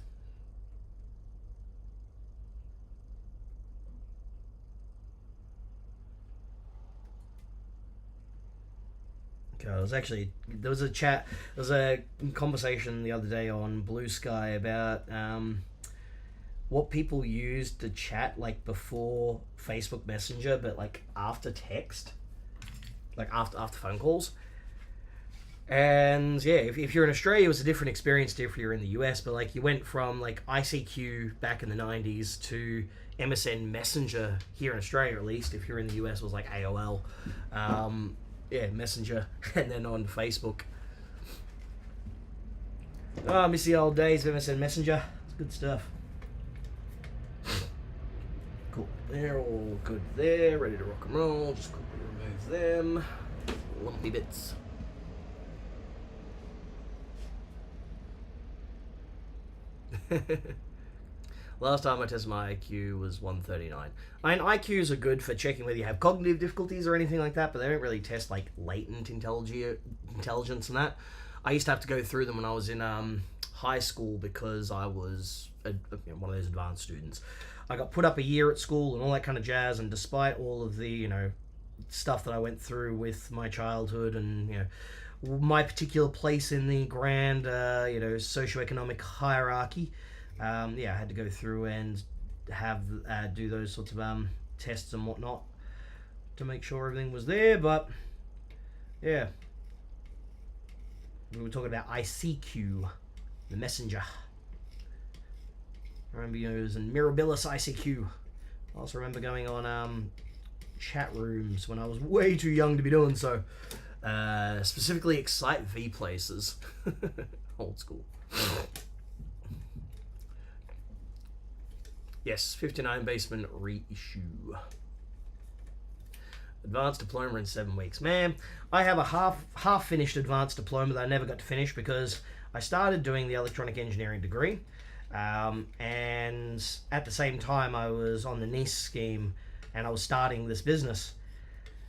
S1: God, there was a conversation the other day on Blue Sky about what people used to chat like before Facebook Messenger, but like after text, like after phone calls. And yeah, if you're in Australia, it was a different experience to if you're in the US. But like, you went from like ICQ back in the '90s to MSN Messenger here in Australia, at least. If you're in the US, it was like AOL, yeah, Messenger, and then on Facebook. Oh, I miss the old days of MSN Messenger. It's good stuff. Cool. They're all good there, ready to rock and roll. Just quickly remove them. Lumpy bits. Last time I tested my IQ was 139. I mean, IQs are good for checking whether you have cognitive difficulties or anything like that, but they don't really test like latent intelligence and that. I used to have to go through them when I was in high school because I was one of those advanced students. I got put up a year at school and all that kind of jazz, and despite all of the stuff that I went through with my childhood and my particular place in the grand socioeconomic hierarchy, I had to go through and have do those sorts of tests and whatnot to make sure everything was there. But yeah, we were talking about ICQ, the messenger. I remember using Mirabilis ICQ. I also remember going on chat rooms when I was way too young to be doing so. Specifically Excite V places. Old school. Yes, 59 basement reissue. Advanced diploma in 7 weeks. Man, I have a half finished advanced diploma that I never got to finish because I started doing the electronic engineering degree, and at the same time I was on the NICE scheme and I was starting this business,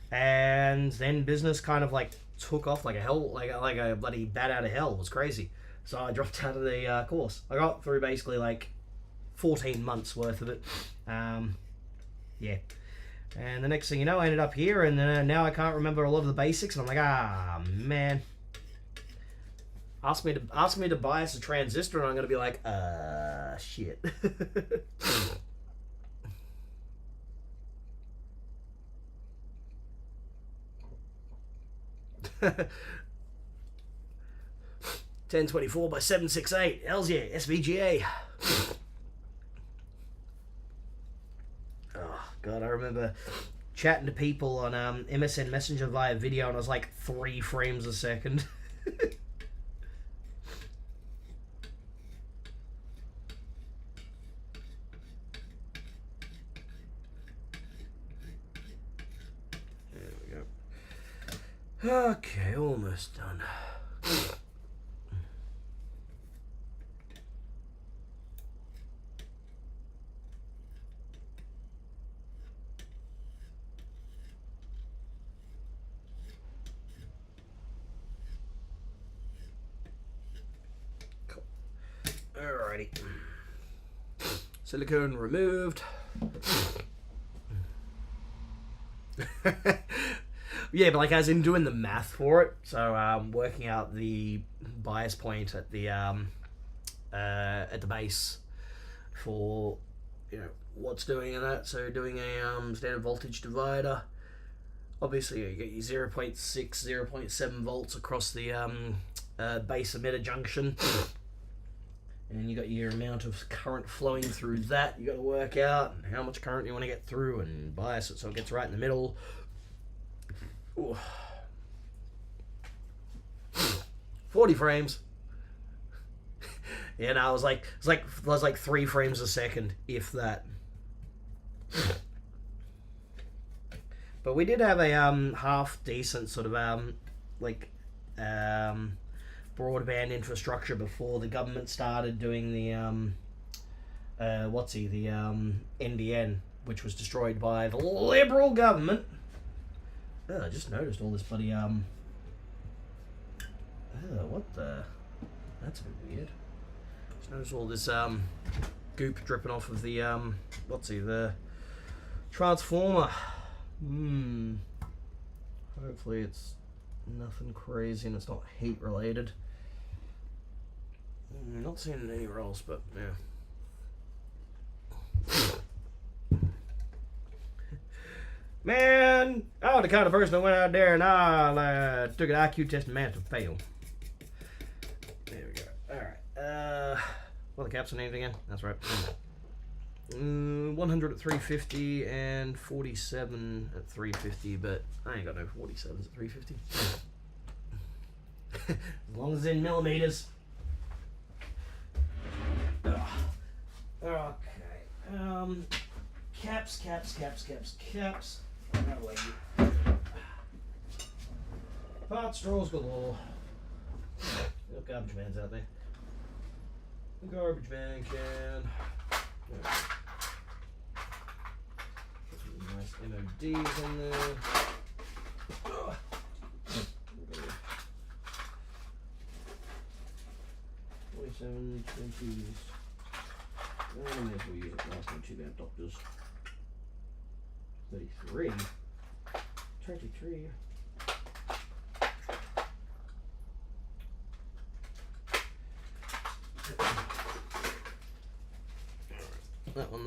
S1: and then business kind of like took off like a bloody bat out of hell. It was crazy. So I dropped out of the course. I got through basically like 14 months worth of it. Yeah. And the next thing you know, I ended up here, and now I can't remember a lot of the basics, and I'm like, man. Ask me to bias a transistor, and I'm gonna be like, shit. 1024 by 768. Hells yeah, SVGA. Oh god, I remember chatting to people on MSN Messenger via video, and I was like 3 frames a second. There we go. Okay, almost done. Alrighty. Silicone removed. Yeah, but like as in doing the math for it. So working out the bias point at the base for what's doing in that. So doing a standard voltage divider. Obviously you get your 0.6, 0.7 volts across the base emitter junction. And you got your amount of current flowing through that. You got to work out how much current you want to get through and bias it so it gets right in the middle. Ooh. 40 frames. Yeah, no, it was like 3 frames a second, if that. But we did have a half decent sort of broadband infrastructure before the government started doing the NBN, which was destroyed by the Liberal government. Oh, I just noticed all this bloody what the? That's a bit weird. Just noticed all this goop dripping off of the the transformer. Hopefully it's nothing crazy and it's not heat related. Not seeing it anywhere else, but yeah. Man, I'm the kind of person that went out there and I took an IQ test and managed to fail. There we go. Alright. What are the caps on anything again? That's right. 100 at 350 and 47 at 350, but I ain't got no 47s at 350. As long as it's in millimeters. Ugh. Okay. Caps. How do I get? Pot straws galore. No garbage man's out there. The garbage man can. Yeah. Put some nice MODs in there. Ugh. 47, 20s. I may as well use it last one, too bad, doctors. 33. 23. That one.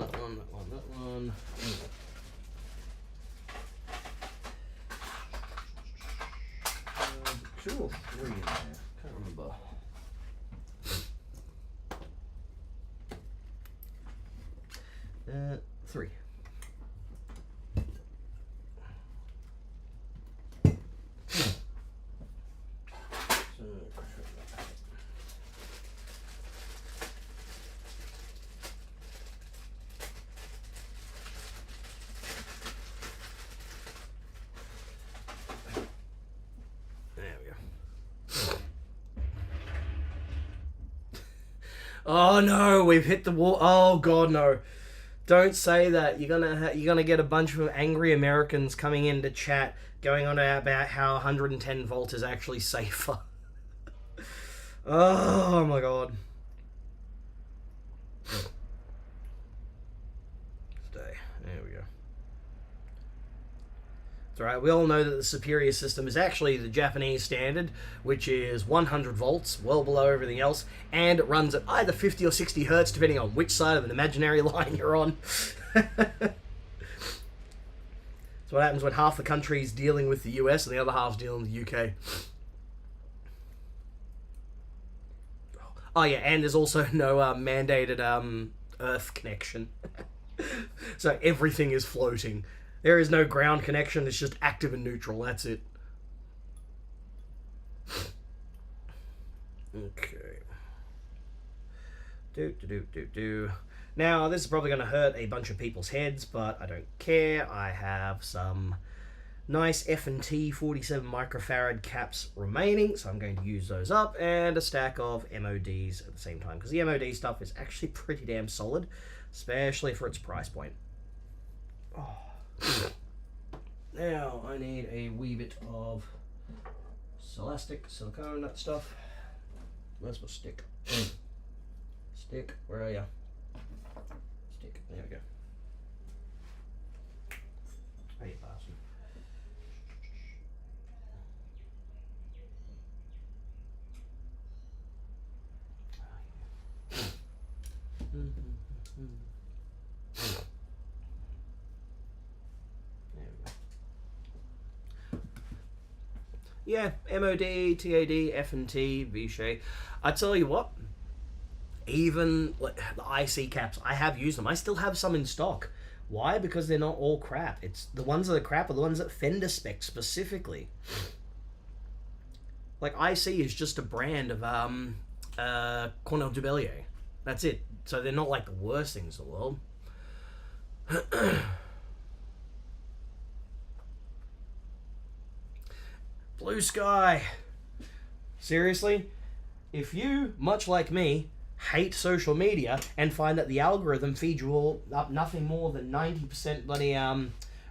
S1: 2 or 3 in there. Can't remember. Three. Oh no, we've hit the wall. Oh god, no. Don't say that. You're gonna get a bunch of angry Americans coming into chat going on about how 110 volt is actually safer. Oh my god. Stay. There we go. It's alright, we all know that the superior system is actually the Japanese standard, which is 100 volts, well below everything else, and it runs at either 50 or 60 hertz, depending on which side of an imaginary line you're on. That's what happens when half the country is dealing with the US and the other half's dealing with the UK. Oh yeah, and there's also no mandated Earth connection. So everything is floating. There is no ground connection, it's just active and neutral, that's it. Okay. Now, this is probably going to hurt a bunch of people's heads, but I don't care. I have some nice F&T 47 microfarad caps remaining, so I'm going to use those up, and a stack of MODs at the same time, because the MOD stuff is actually pretty damn solid, especially for its price point. Oh. Now I need a wee bit of elastic, silicone, that stuff. Where's my stick? Stick, where are you? Stick, there we go. Hey, you bastard. Yeah, MOD, TAD, F&T, V-Shay. I tell you what, even like, the IC caps, I have used them. I still have some in stock. Why? Because they're not all crap. It's the ones that are crap are the ones that Fender spec specifically. Like, IC is just a brand of Cornell Dubelier. That's it. So they're not like the worst things in the world. Blue Sky. Seriously? If you, much like me, hate social media and find that the algorithm feeds you all up nothing more than 90% bloody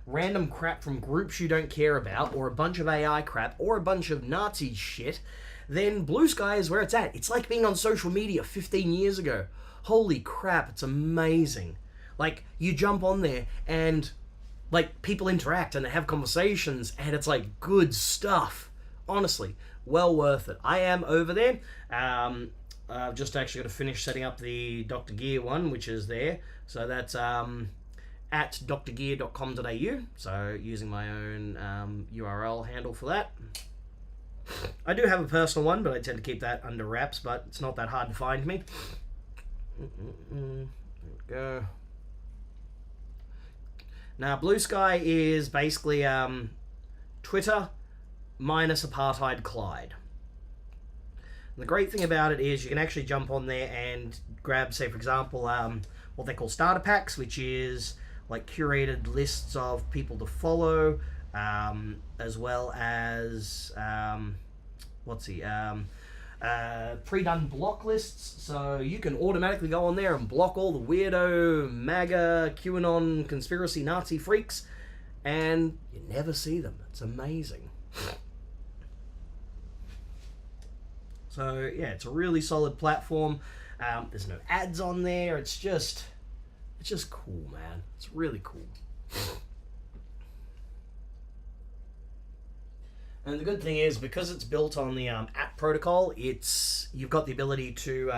S1: random crap from groups you don't care about, or a bunch of AI crap, or a bunch of Nazi shit, then Blue Sky is where it's at. It's like being on social media 15 years ago. Holy crap, it's amazing. Like, you jump on there and like, people interact and they have conversations, and it's like good stuff. Honestly, well worth it. I am over there. I've just actually got to finish setting up the Dr. Gear one, which is there. So that's at drgear.com.au, so using my own URL handle for that. I do have a personal one, but I tend to keep that under wraps, but it's not that hard to find me. There we go. Now, Blue Sky is basically Twitter minus Apartheid Clyde. And the great thing about it is you can actually jump on there and grab, say, for example, what they call starter packs, which is like curated lists of people to follow, as well as pre-done block lists, so you can automatically go on there and block all the weirdo, MAGA, QAnon, conspiracy Nazi freaks, and you never see them. It's amazing. So yeah, it's a really solid platform. There's no ads on there. It's just cool, man. It's really cool. And the good thing is, because it's built on the app protocol, you've got the ability to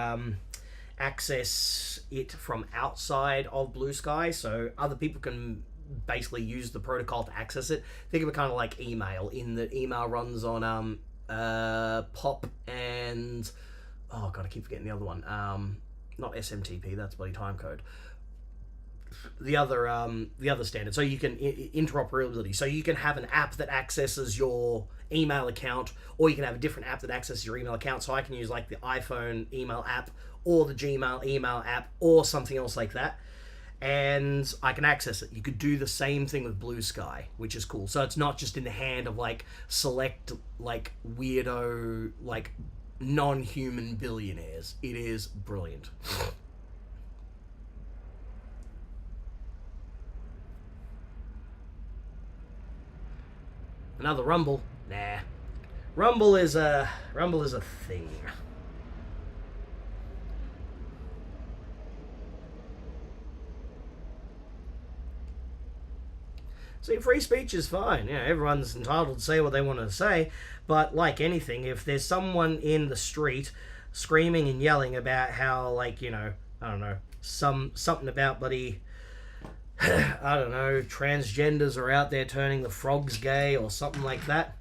S1: access it from outside of Blue Sky, so other people can basically use the protocol to access it. Think of it kind of like email, in that email runs on POP and oh god, I keep forgetting the other one. Not SMTP, that's bloody timecode. The other standard. So you can interoperability. So you can have an app that accesses your email account, or you can have a different app that accesses your email account. So I can use like the iPhone email app, or the Gmail email app, or something else like that, and I can access it. You could do the same thing with Blue Sky, which is cool. So it's not just in the hand of like select like weirdo like non-human billionaires. It is brilliant. Another Rumble? Nah. Rumble is a thing. See, free speech is fine. Yeah, everyone's entitled to say what they want to say, but like anything, if there's someone in the street screaming and yelling about how, like, you know, I don't know, something about bloody, I don't know, transgenders are out there turning the frogs gay or something like that,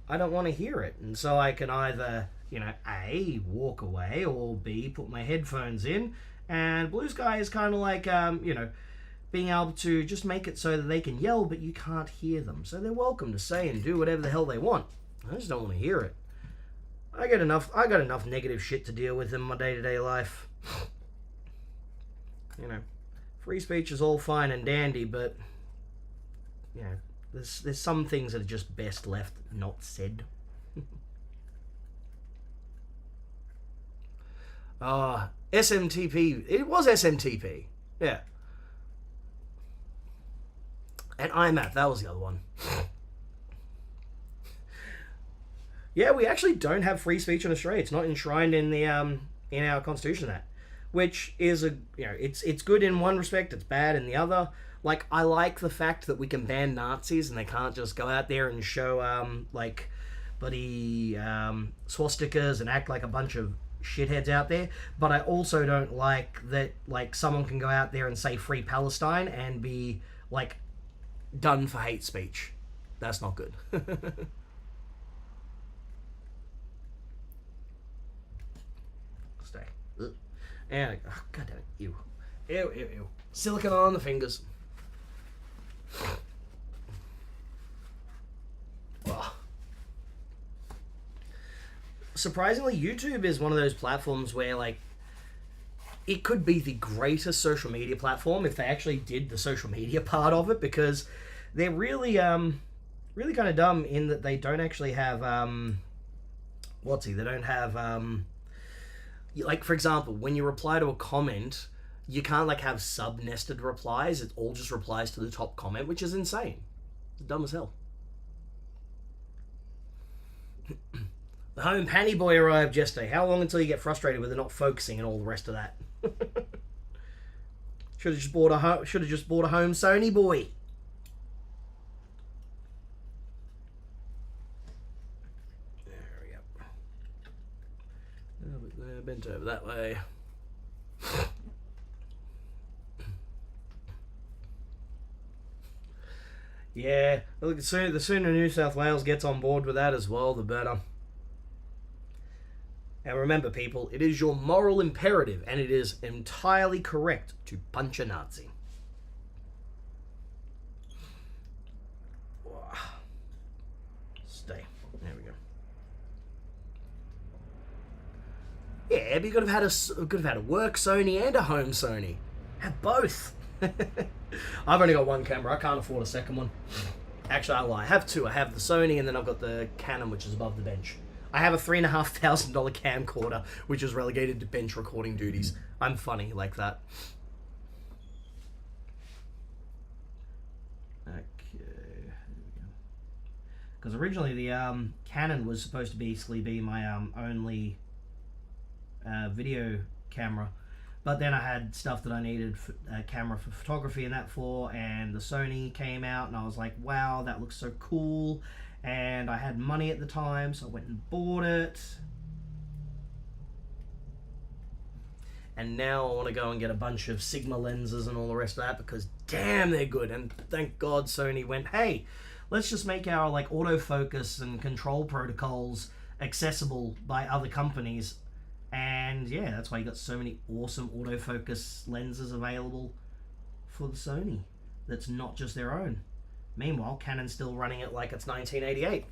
S1: I don't want to hear it. And so I can either, you know, A, walk away, or B, put my headphones in. And Blue Sky is kind of like, you know, being able to just make it so that they can yell, but you can't hear them. So they're welcome to say and do whatever the hell they want. I just don't want to hear it. I got enough negative shit to deal with in my day-to-day life. You know, free speech is all fine and dandy, but, you know, there's some things that are just best left not said. SMTP. It was SMTP. Yeah. And IMAP, that was the other one. Yeah, we actually don't have free speech in Australia. It's not enshrined in the in our constitution, that, which is it's good in one respect, it's bad in the other. Like, I like the fact that we can ban Nazis and they can't just go out there and show like bloody swastikas and act like a bunch of shitheads out there. But I also don't like that, like, someone can go out there and say free Palestine and be like done for hate speech. That's not good. Stay. And oh, god damn it. Ew. Ew, ew, ew. Silicone on the fingers. Oh. Surprisingly, YouTube is one of those platforms where, like, it could be the greatest social media platform if they actually did the social media part of it, because they're really really kind of dumb in that they don't actually have they don't have like, for example, when you reply to a comment, you can't like have sub-nested replies. It all just replies to the top comment, which is insane. It's dumb as hell. The home panty boy arrived yesterday. How long until you get frustrated with it not focusing and all the rest of that? Should have just bought a home Sony boy. There we go. A little bit there, bent over that way. Yeah, look, the sooner New South Wales gets on board with that as well, the better. And remember, people, it is your moral imperative, and it is entirely correct to punch a Nazi. Stay. There we go. Yeah, but you could have had a work Sony and a home Sony. Have both. I've only got one camera. I can't afford a second one. Actually, I lie. I have two. I have the Sony, and then I've got the Canon, which is above the bench. I have a $3,500 camcorder, which is relegated to bench recording duties. I'm funny like that. Okay, because originally the Canon was supposed to basically be my only video camera, but then I had stuff that I needed a camera for photography and that for, and the Sony came out, and I was like, wow, that looks so cool. And I had money at the time, so I went and bought it. And now I want to go and get a bunch of Sigma lenses and all the rest of that, because damn, they're good. And thank God Sony went, hey, let's just make our like autofocus and control protocols accessible by other companies. And yeah, that's why you got so many awesome autofocus lenses available for the Sony. That's not just their own. Meanwhile, Canon's still running it like it's 1988.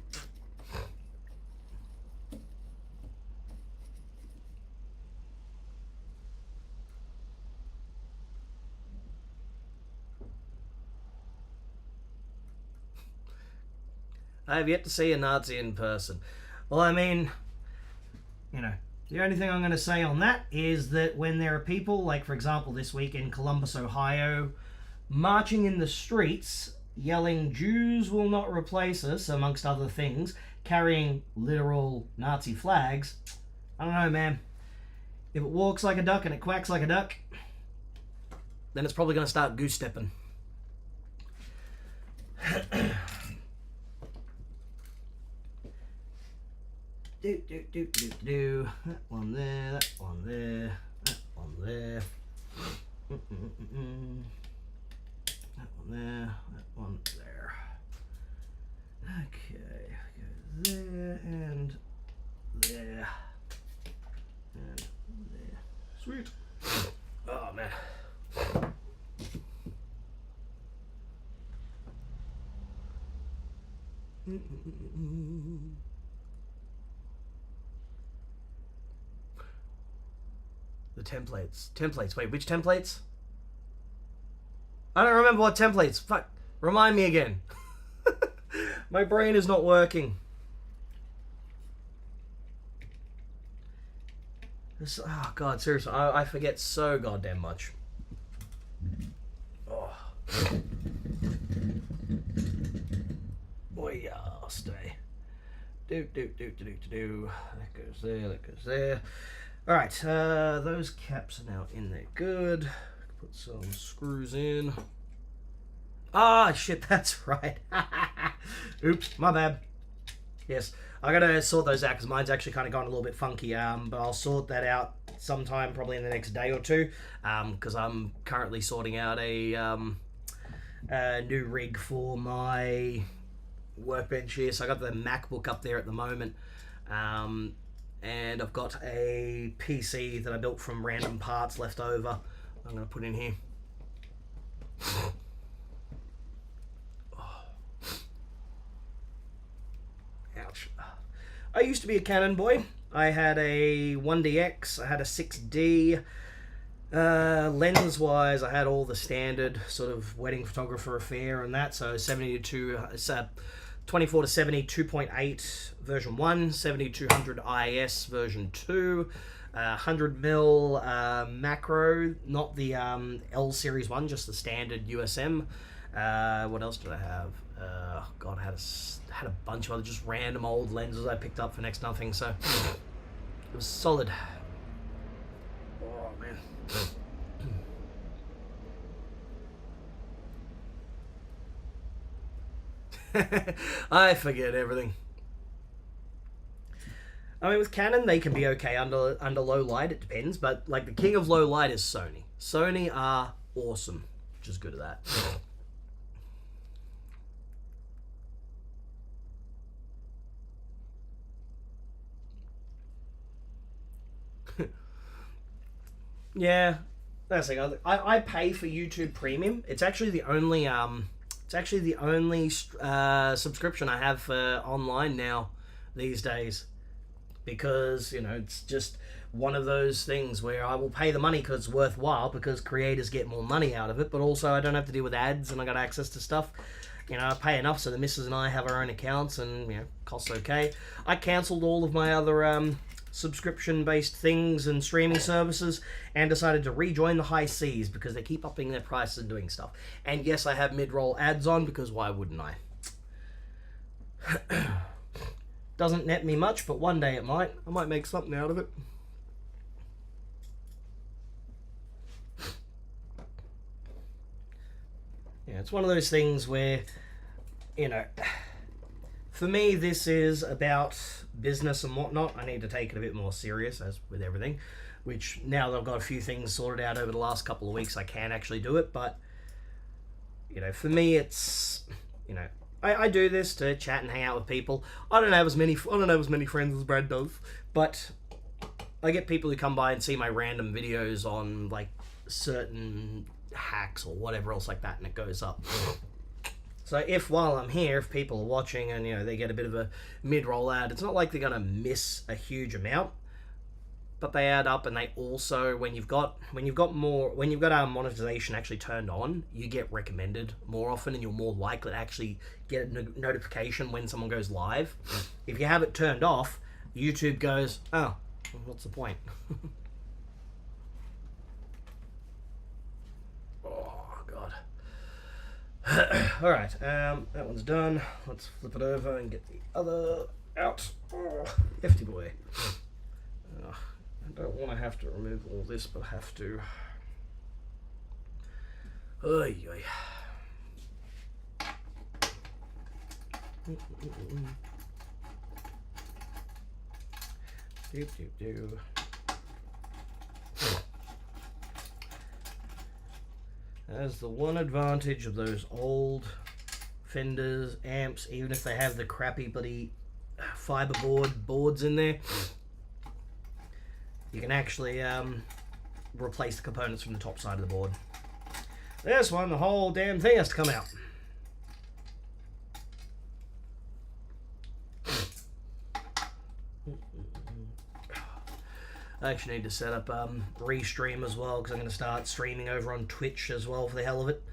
S1: I have yet to see a Nazi in person. Well, I mean, you know, the only thing I'm going to say on that is that when there are people, like for example this week in Columbus, Ohio, marching in the streets, yelling, Jews will not replace us, amongst other things, carrying literal Nazi flags, I don't know, man. If it walks like a duck and it quacks like a duck, then it's probably going to start goose-stepping. Do. That one there, that one there, that one there. That one there, that one there. Okay, go there and there and there. Sweet. Oh man. The templates. Wait, which templates? I don't remember what templates. Fuck. Remind me again. My brain is not working. Oh god, seriously, I forget so goddamn much. Oh. Boy, yeah, I'll stay. Do. That goes there, that goes there. Alright, those caps are now in there. Good. Put some screws in. Ah, shit, that's right. Oops, my bad. Yes, I gotta sort those out because mine's actually kind of gone a little bit funky. But I'll sort that out sometime, probably in the next day or two. Because I'm currently sorting out a new rig for my workbench here. So I got the MacBook up there at the moment. And I've got a PC that I built from random parts left over. I'm going to put in here. Oh. Ouch. I used to be a Canon boy. I had a 1DX, I had a 6D. Lens-wise, I had all the standard sort of wedding photographer affair and that. So 24 to 70 2.8 version 1, 7200 IS version 2, 100mm macro, not the L series one, just the standard USM. What else did I have? God, I had a bunch of other just random old lenses I picked up for next to nothing, so it was solid. Oh man. I forget everything. I mean, with Canon, they can be okay under low light. It depends, but like the king of low light is Sony. Sony are awesome, which is good at that. Yeah, that's the thing. I pay for YouTube Premium. It's actually the only subscription I have for online now these days, because it's just one of those things where I will pay the money because it's worthwhile, because creators get more money out of it, but also I don't have to deal with ads and I got access to stuff. I pay enough so the missus and I have our own accounts, and costs okay. I cancelled all of my other subscription-based things and streaming services and decided to rejoin the high seas because they keep upping their prices and doing stuff. And yes, I have mid-roll ads on, because why wouldn't I? Doesn't net me much, but one day it might. I might make something out of it. Yeah, it's one of those things where, for me, this is about business and whatnot. I need to take it a bit more serious, as with everything, which now that I've got a few things sorted out over the last couple of weeks, I can actually do it. But, for me, it's, I do this to chat and hang out with people. I don't have as many friends as Brad does, but I get people who come by and see my random videos on, like, certain hacks or whatever else like that, and it goes up. So while I'm here, if people are watching and they get a bit of a mid-roll ad, it's not like they're gonna miss a huge amount, but they add up. And they also, when you've got our monetization actually turned on, you get recommended more often, and you're more likely to actually get a notification when someone goes live. If you have it turned off, YouTube goes, oh, what's the point? Alright, that one's done. Let's flip it over and get the other out. Oh, hefty boy. I don't want to have to remove all this, but I have to. Oy, oy. Doop, doop, doop. That's the one advantage of those old Fenders amps, even if they have the crappy bloody fiberboard boards in there. You can actually replace the components from the top side of the board. This one, the whole damn thing has to come out. I actually need to set up Restream as well, because I'm going to start streaming over on Twitch as well for the hell of it.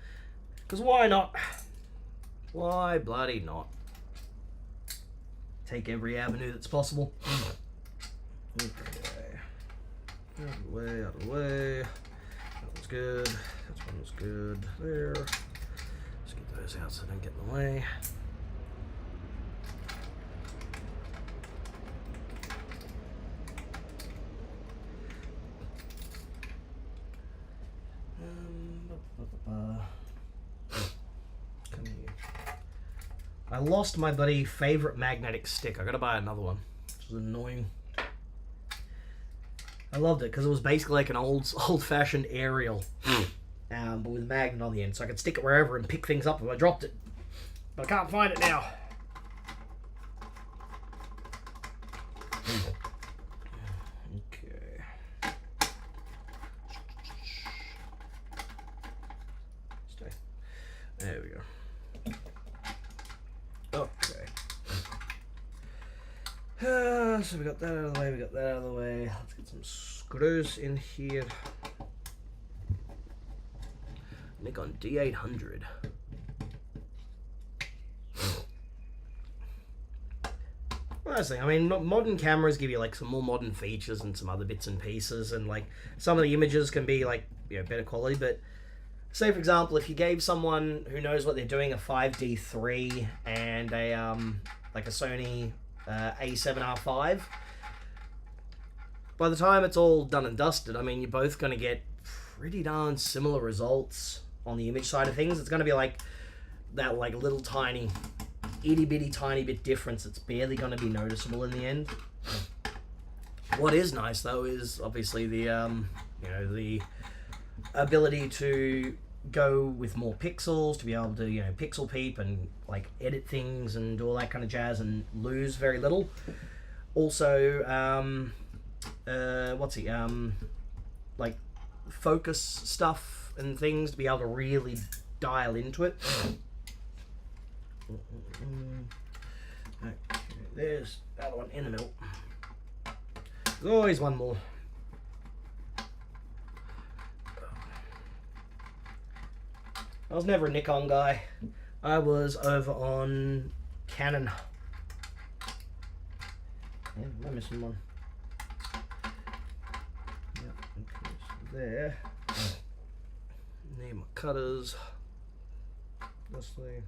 S1: Because why not? Why bloody not? Take every avenue that's possible. Okay. Out of the way, out of the way. That one's good. That one was good. There. Let's get those out so they don't get in the way. I lost my bloody favorite magnetic stick. I gotta buy another one, which is annoying. I loved it because it was basically like an old-fashioned aerial, but with a magnet on the end, so I could stick it wherever and pick things up if I dropped it. But I can't find it now. Okay. Stay. There we go. Okay. So we got that out of the way, we got that out of the way. Let's get some screws in here. Nikon D800. Well, that's the thing. I mean, modern cameras give you like some more modern features and some other bits and pieces, and like some of the images can be like better quality, but say, for example, if you gave someone who knows what they're doing a 5D3 and a like a Sony A7R5, by the time it's all done and dusted, I mean, you're both going to get pretty darn similar results on the image side of things. It's going to be like that like little tiny, itty-bitty tiny bit difference that's barely going to be noticeable in the end. What is nice, though, is obviously the, the ability to go with more pixels, to be able to pixel peep and like edit things and do all that kind of jazz and lose very little. Also like focus stuff and things to be able to really dial into it. Okay, there's the other one in the middle. There's always one more. I was never a Nikon guy. I was over on Canon. Yeah, am I missing one? Yep, okay, so there. Need my cutters. This thing.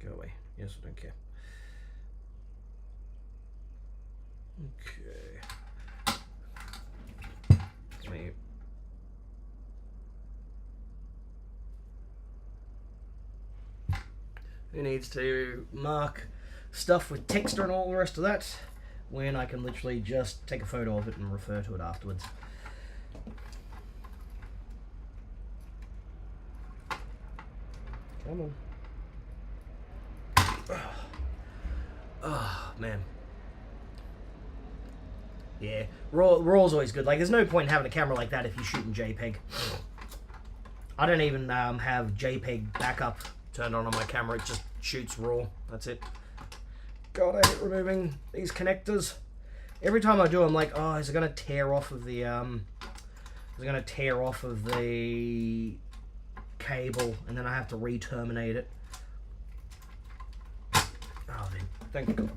S1: Go away. Yes, I don't care. Okay. Wait. Who needs to mark stuff with texture and all the rest of that when I can literally just take a photo of it and refer to it afterwards? Come on. Oh, man. Yeah, RAW's always good. Like, there's no point in having a camera like that if you're shooting JPEG. I don't even have JPEG backup turned on my camera. It just shoots RAW. That's it. God, I hate removing these connectors. Every time I do, I'm like, oh, is it going to tear off of the cable, and then I have to re-terminate it. Oh, then, thank God.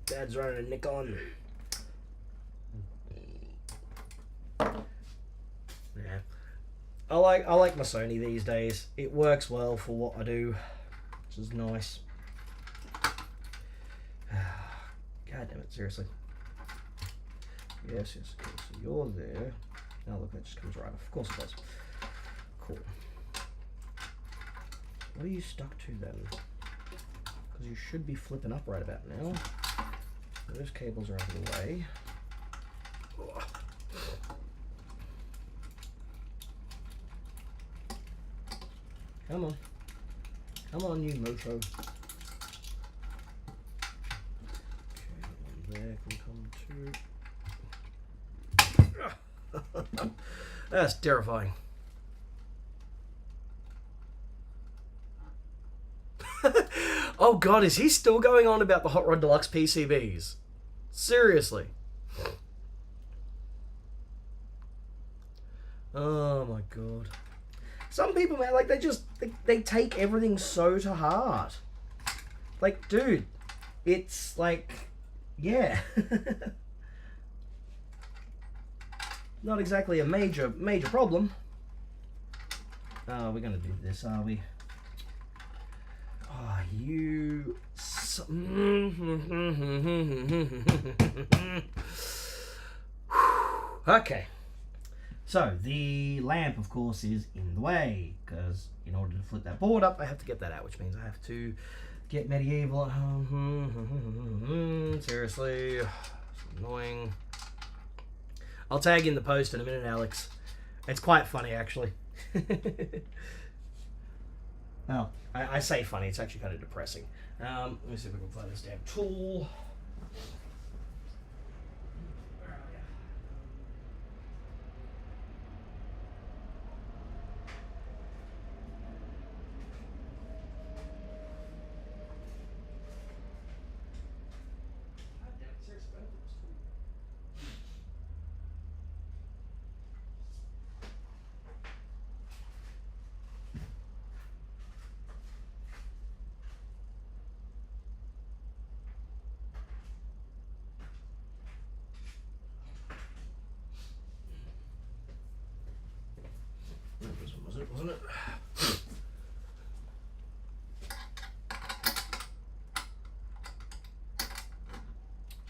S1: Dad's running a Nikon. Yeah, I like my Sony these days. It works well for what I do, which is nice. God damn it, seriously. Yes, okay, so you're there. Now look, that just comes right off. Of course it does. Cool. What are you stuck to then? Because you should be flipping up right about now. Those cables are out of the way. Come on. Come on, you moto. Okay, one there can come too. That's terrifying. Oh God, is he still going on about the Hot Rod Deluxe PCBs? Seriously. Oh my God. Some people, man, like they take everything so to heart. Like, dude, it's like, yeah. Not exactly a major problem. Oh, we're gonna do this, are we? Oh, you... Okay. So, the lamp, of course, is in the way, because in order to flip that board up, I have to get that out, which means I have to get medieval at home. Seriously. It's annoying. I'll tag in the post in a minute, Alex. It's quite funny, actually. Oh, I say funny, it's actually kind of depressing. Let me see if we can find this damn tool. Wasn't it?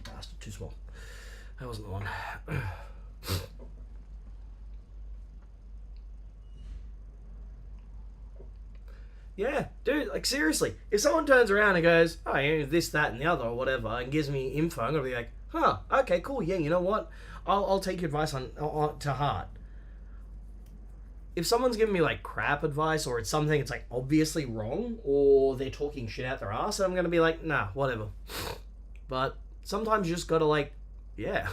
S1: Bastard, too small. That wasn't the one. Yeah, dude, like seriously, if someone turns around and goes, oh, yeah, this, that, and the other, or whatever, and gives me info, I'm gonna be like, huh, okay, cool, yeah, you know what? I'll take your advice on to heart. If someone's giving me like crap advice, or it's something it's like obviously wrong, or they're talking shit out their ass, I'm gonna be like, nah, whatever. But sometimes you just gotta like, yeah.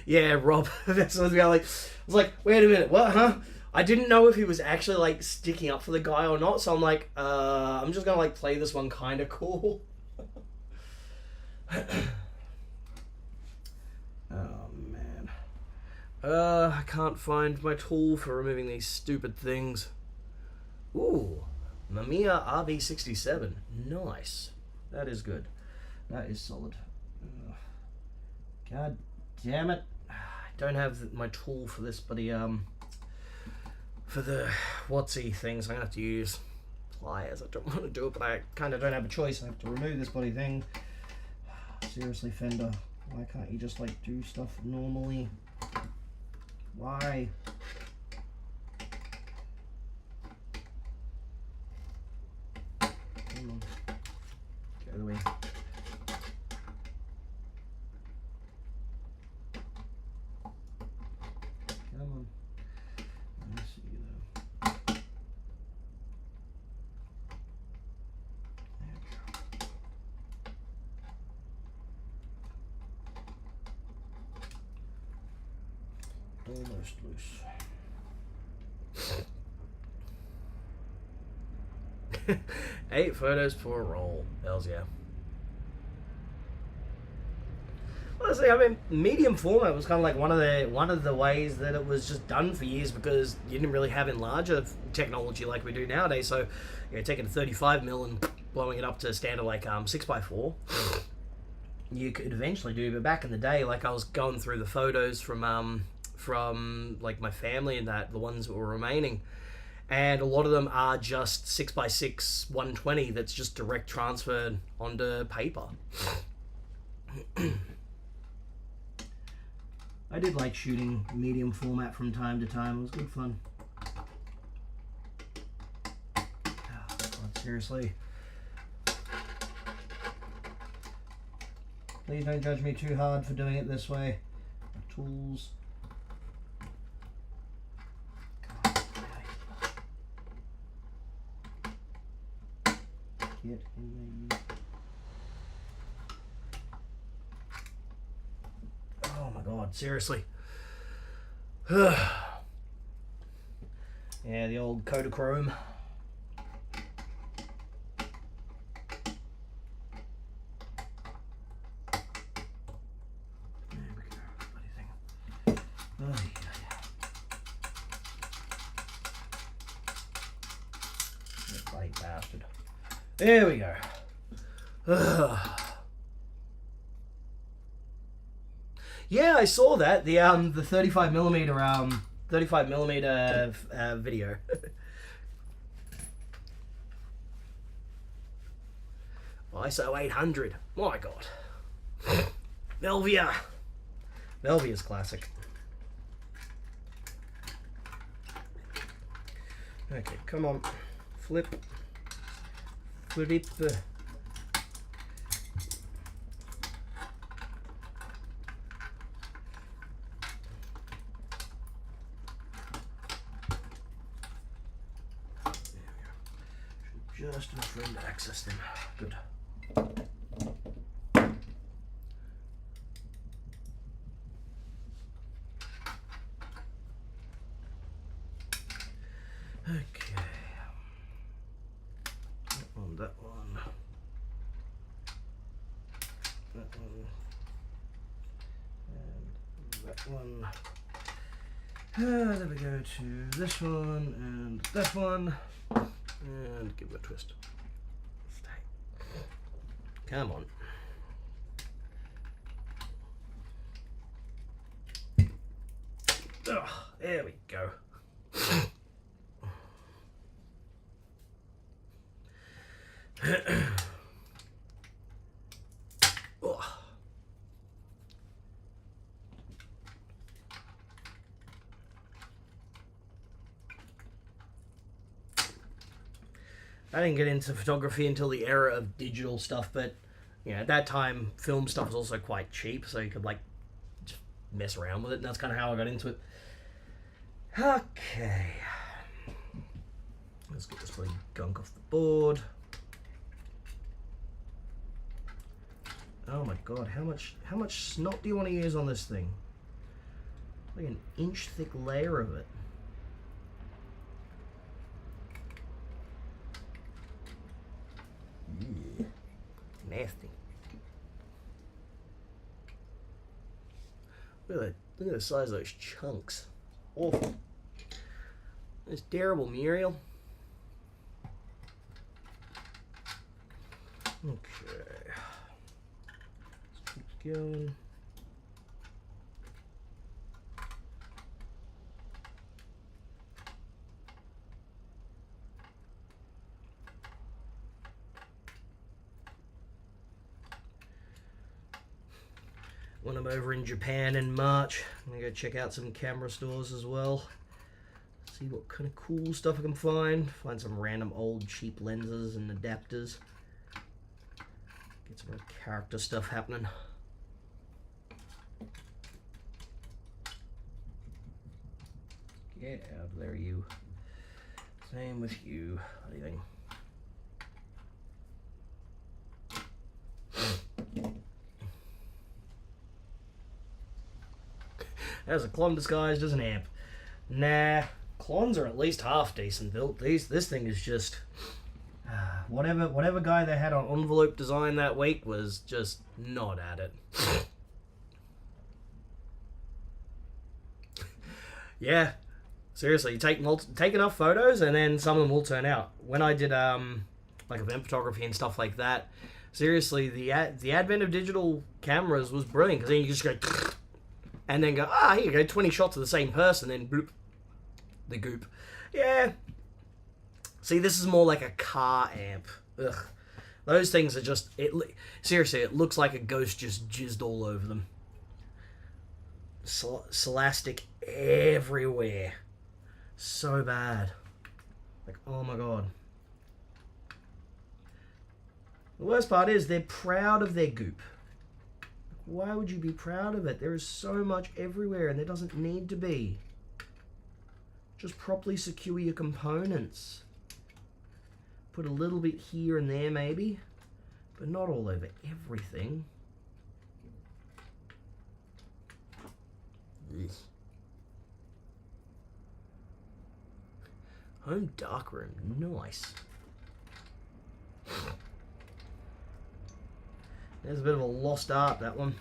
S1: Yeah, Rob. That's what I was like, wait a minute, what, huh? I didn't know if he was actually like sticking up for the guy or not, so I'm like, I'm just gonna like play this one kind of cool. Oh man. I can't find my tool for removing these stupid things. Ooh, Mamiya RV67. Nice. That is good. That is solid. God damn it. I don't have my tool for this bloody, for the whatsy things. I'm gonna have to use pliers. I don't want to do it, but I kind of don't have a choice. I have to remove this bloody thing. Seriously, Fender, why can't you just like do stuff normally? Why? Come on. Get out of the way. Come on. Let me see though. There we go. Almost loose. 8 photos for a roll. Hells yeah. Honestly, I mean, medium format was kind of like one of the ways that it was just done for years, because you didn't really have enlarger technology like we do nowadays. So, you know, taking a 35mm and blowing it up to standard like 6x4, you could eventually do. But back in the day, like I was going through the photos from like my family and that, the ones that were remaining, and a lot of them are just 6x6 120 that's just direct transferred onto paper. I did like shooting medium format from time to time. It was good fun. Oh, God, seriously. Please don't judge me too hard for doing it this way. Tools. Get in there. Oh my God, seriously. Yeah, the old Kodachrome. There we go, bloody thing. Oh, yeah. That bloody bastard. There we go. Yeah, I saw that, the 35mm video. ISO 800. My God. Melvia's classic. Okay, come on. Flip it. Just enough room to access them. Good. Okay. That one. And that one. Then we go to this one and that one. And give it a twist. Stay. Come on. Ugh, there we go. Oh. I didn't get into photography until the era of digital stuff, but at that time, film stuff was also quite cheap, so you could like just mess around with it, and that's kind of how I got into it. Okay, let's get this bloody gunk off the board. Oh my god, how much snot do you want to use on this thing? Like an inch thick layer of it. Yeah. Nasty. Look at the size of those chunks. Awful. It's terrible, Muriel. Okay. Let's keep going. When I'm over in Japan in March, I'm gonna go check out some camera stores as well. See what kind of cool stuff I can find. Find some random old cheap lenses and adapters. Get some character stuff happening. Get out of there, you. Same with you. What do you think? As a clone disguised as an amp. Nah, clones are at least half decent built. This thing is just whatever guy they had on envelope design that week was just not at it. Yeah, seriously, you take enough photos and then some of them will turn out. When I did like event photography and stuff like that, seriously, the advent of digital cameras was brilliant, because then you just go and then go, here you go, 20 shots of the same person, then bloop, the goop. Yeah. See, this is more like a car amp. Ugh. Those things are just, seriously, it looks like a ghost just jizzed all over them. Scholastic everywhere. So bad. Like, oh my god. The worst part is they're proud of their goop. Why would you be proud of it? There is so much everywhere and there doesn't need to be. Just properly secure your components. Put a little bit here and there maybe, but not all over everything. Yes. Home darkroom, nice. There's a bit of a lost art, that one.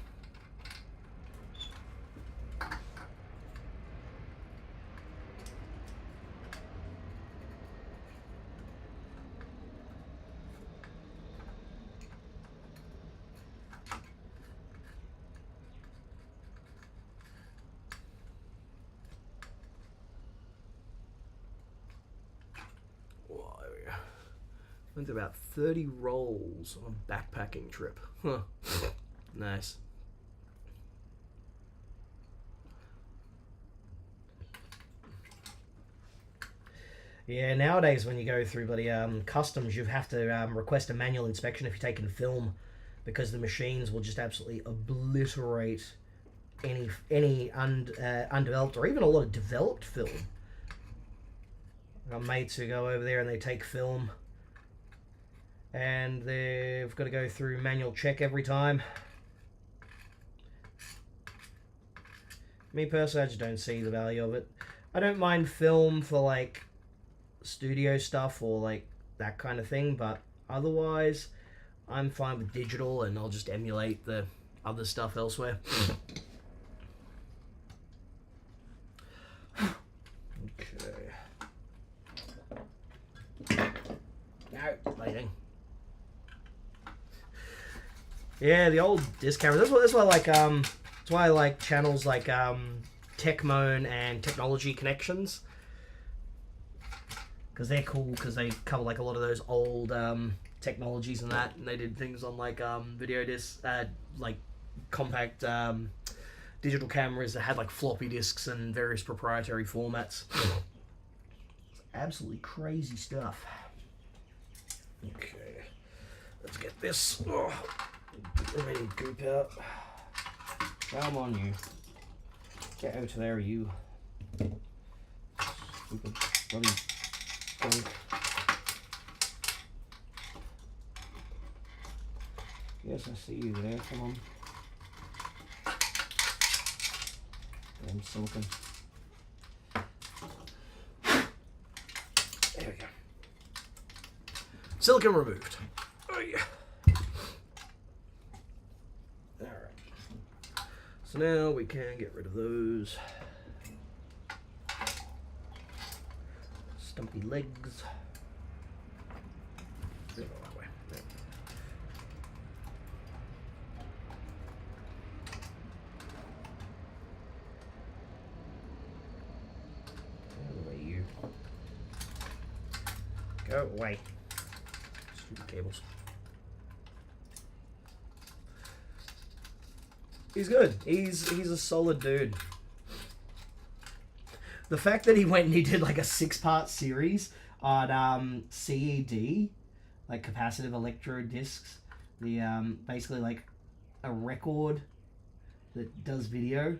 S1: Went to about 30 rolls on a backpacking trip. Huh. Nice. Yeah, nowadays when you go through bloody customs, you have to request a manual inspection if you're taking film, because the machines will just absolutely obliterate any undeveloped or even a lot of developed film. I've got mates who go over there and they take film, and they've got to go through manual check every time. Me personally, I just don't see the value of it. I don't mind film for like studio stuff or like that kind of thing, but otherwise I'm fine with digital, and I'll just emulate the other stuff elsewhere. Okay. No, lighting. Yeah, the old disc cameras. That's why I like that's why I like channels like Techmoan and Technology Connections, because they're cool, because they cover like a lot of those old technologies and that, and they did things on like video discs, like compact digital cameras that had like floppy disks and various proprietary formats. Absolutely crazy stuff. Okay, let's get this remaining goop out. Come on, you. Get out of there, you. Stupid bloody gunk. Yes, I see you there. Come on. Damn silicon. There we go. Silicon removed. Oh yeah. Alright. So now we can get rid of those stumpy legs. Go that way. There. Go away, you. Go away. Stupid cables. He's good. He's a solid dude. The fact that he went and he did like a 6-part series on CED, like capacitive electrode discs, the basically like a record that does video,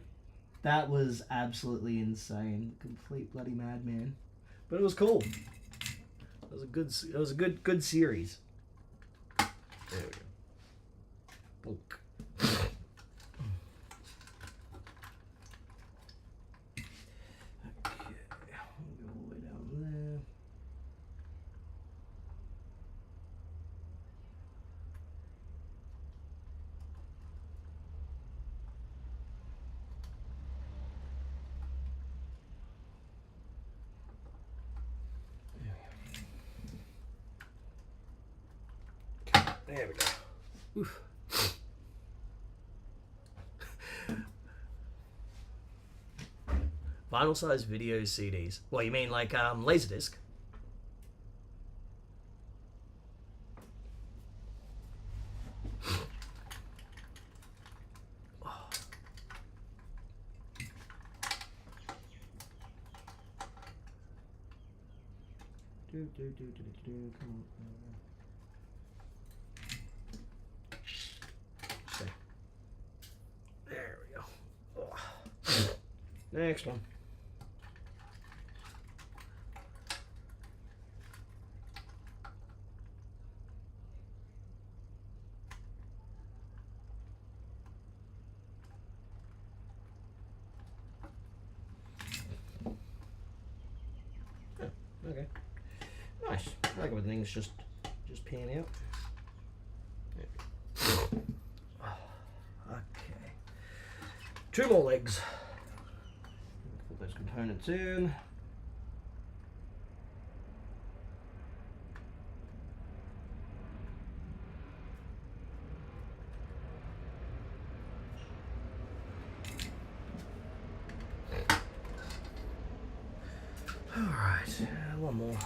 S1: that was absolutely insane. Complete bloody madman. But it was cool. It was a good series. There we go. Bulk. There we go. Oof. Vinyl size video CDs. What, you mean like Laserdisc? Come on. There we go. Oh. Next one. Oh, okay. Nice. I like everything's just pan out. Okay. 2 more legs. Put those components in. All right, one more.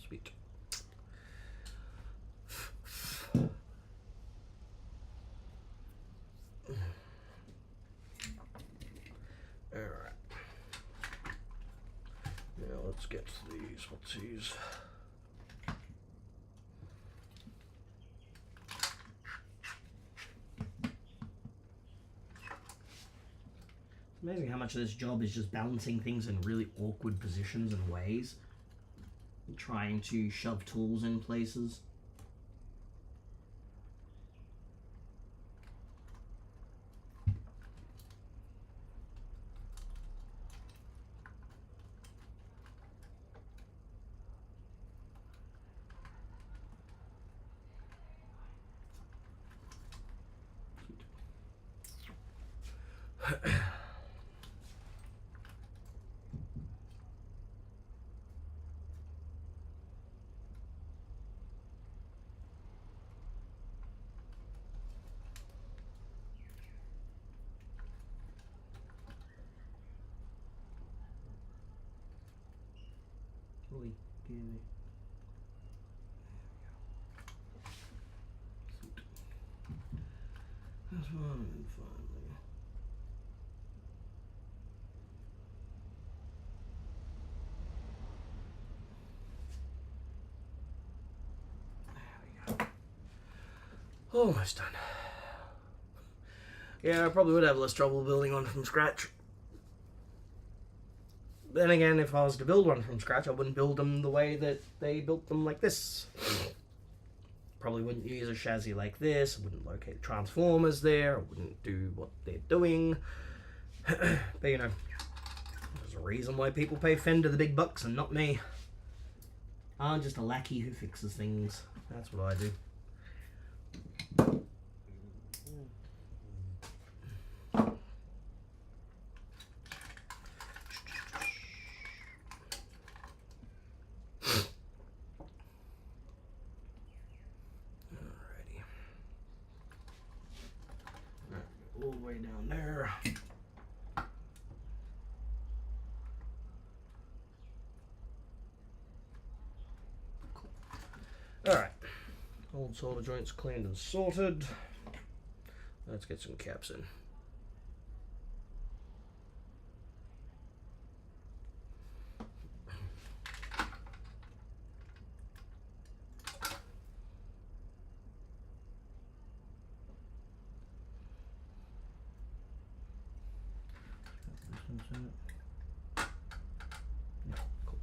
S1: Sweet. All right. Now let's get these. What's these? It's amazing how much of this job is just balancing things in really awkward positions and ways. Trying to shove tools in places. Really, And finally. There we go. Almost done. Yeah, I probably would have less trouble building one from scratch. Then again, if I was to build one from scratch, I wouldn't build them the way that they built them, like this. Probably wouldn't use a chassis like this, wouldn't locate transformers there, wouldn't do what they're doing. But you know, there's a reason why people pay Fender the big bucks and not me. I'm just a lackey who fixes things. That's what I do. All the way down there. Alright, old solder joints cleaned and sorted. Let's get some caps in. Yeah, cool.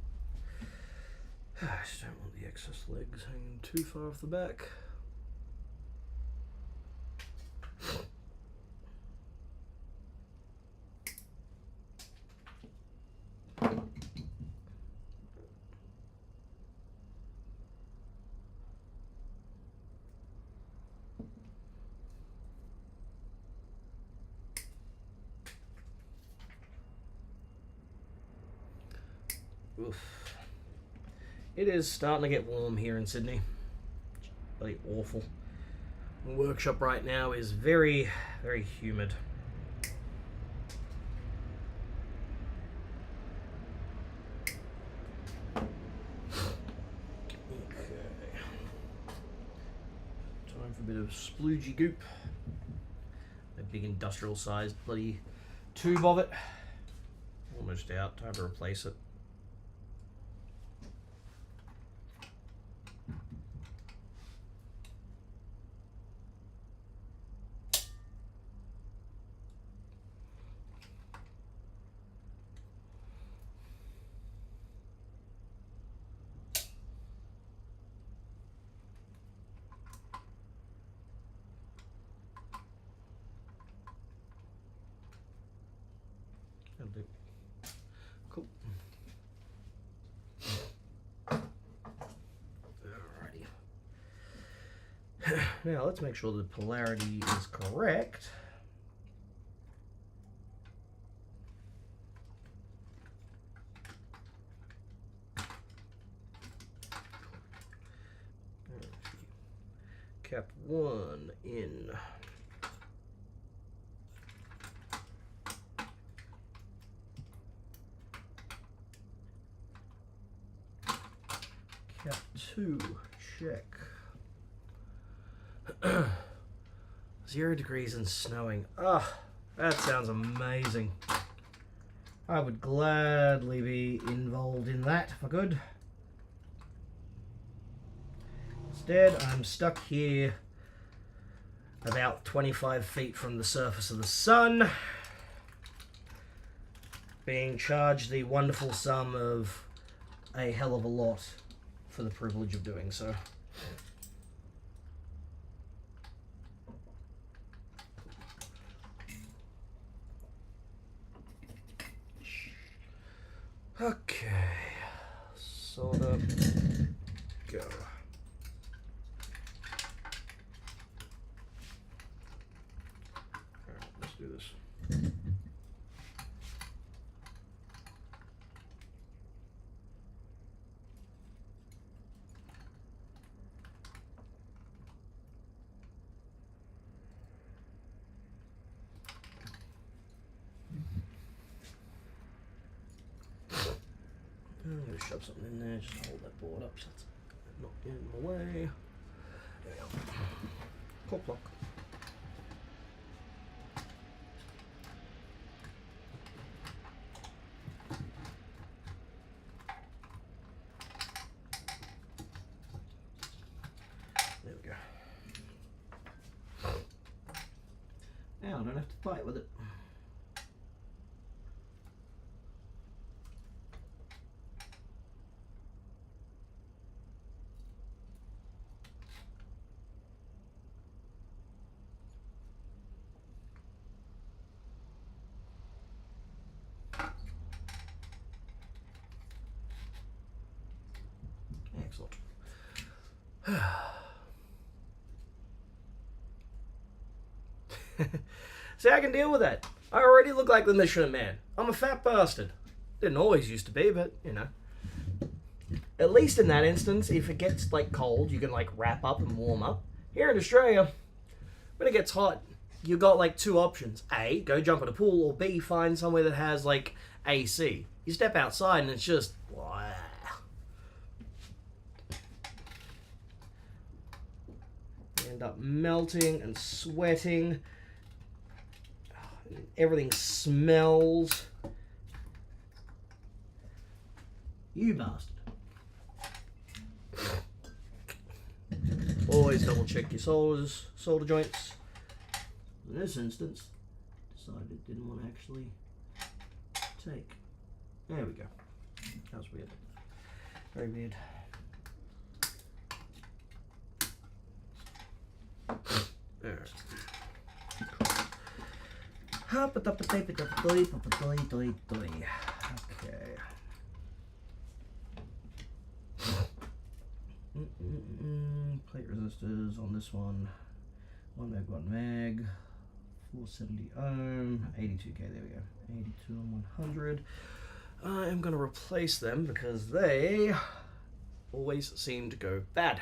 S1: I just don't want the excess legs hanging too far off the back. Oof. It is starting to get warm here in Sydney. It's bloody awful. The workshop right now is very, very humid. Okay. Time for a bit of sploogey goop. A big industrial sized bloody tube of it. Almost out. Time to replace it. That'll do. Cool. Alrighty. Now let's make sure the polarity is correct. Cap 1 in. Cap 2, check. 0 degrees and snowing. Ah, that sounds amazing. I would gladly be involved in that if I could. Instead, I'm stuck here about 25 feet from the surface of the sun, being charged the wonderful sum of a hell of a lot for the privilege of doing so. Okay, soda, go. Alright, let's do this. I'm going to shove something in there, just hold that board up so it's not in the way. There we go. Cork block. fight with it. Excellent. See, I can deal with that. I already look like the Michelin Man. I'm a fat bastard. Didn't always used to be, but, you know. At least in that instance, if it gets, like, cold, you can, like, wrap up and warm up. Here in Australia, when it gets hot, you've got, like, two options. A, go jump in a pool, or B, find somewhere that has, like, AC. You step outside and it's just... You end up melting and sweating. Everything smells. You bastard. Always double check your solder joints. In this instance, decided it didn't want to actually take. There we go. That was weird. Very weird. Alright. Okay. Plate resistors on this one. 1 meg, 1 meg. 470 ohm. 82k, there we go. 82 and 100. I am going to replace them because they always seem to go bad.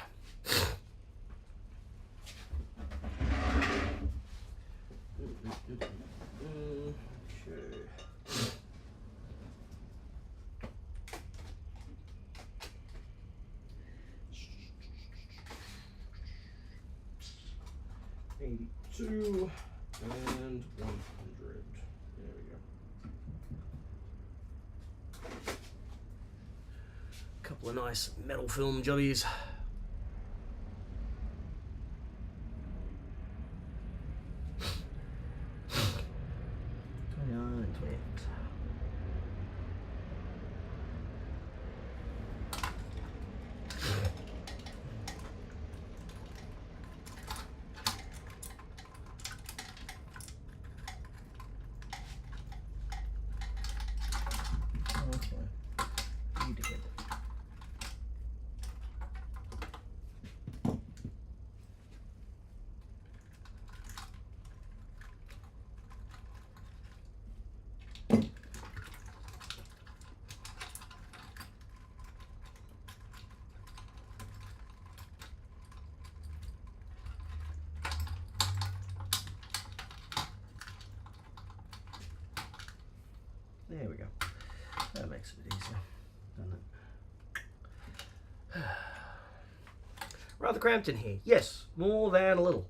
S1: Two and 100. There we go. Couple of nice metal film jobbies. There we go. That makes it easier, doesn't it? Rather cramped in here. Yes, more than a little.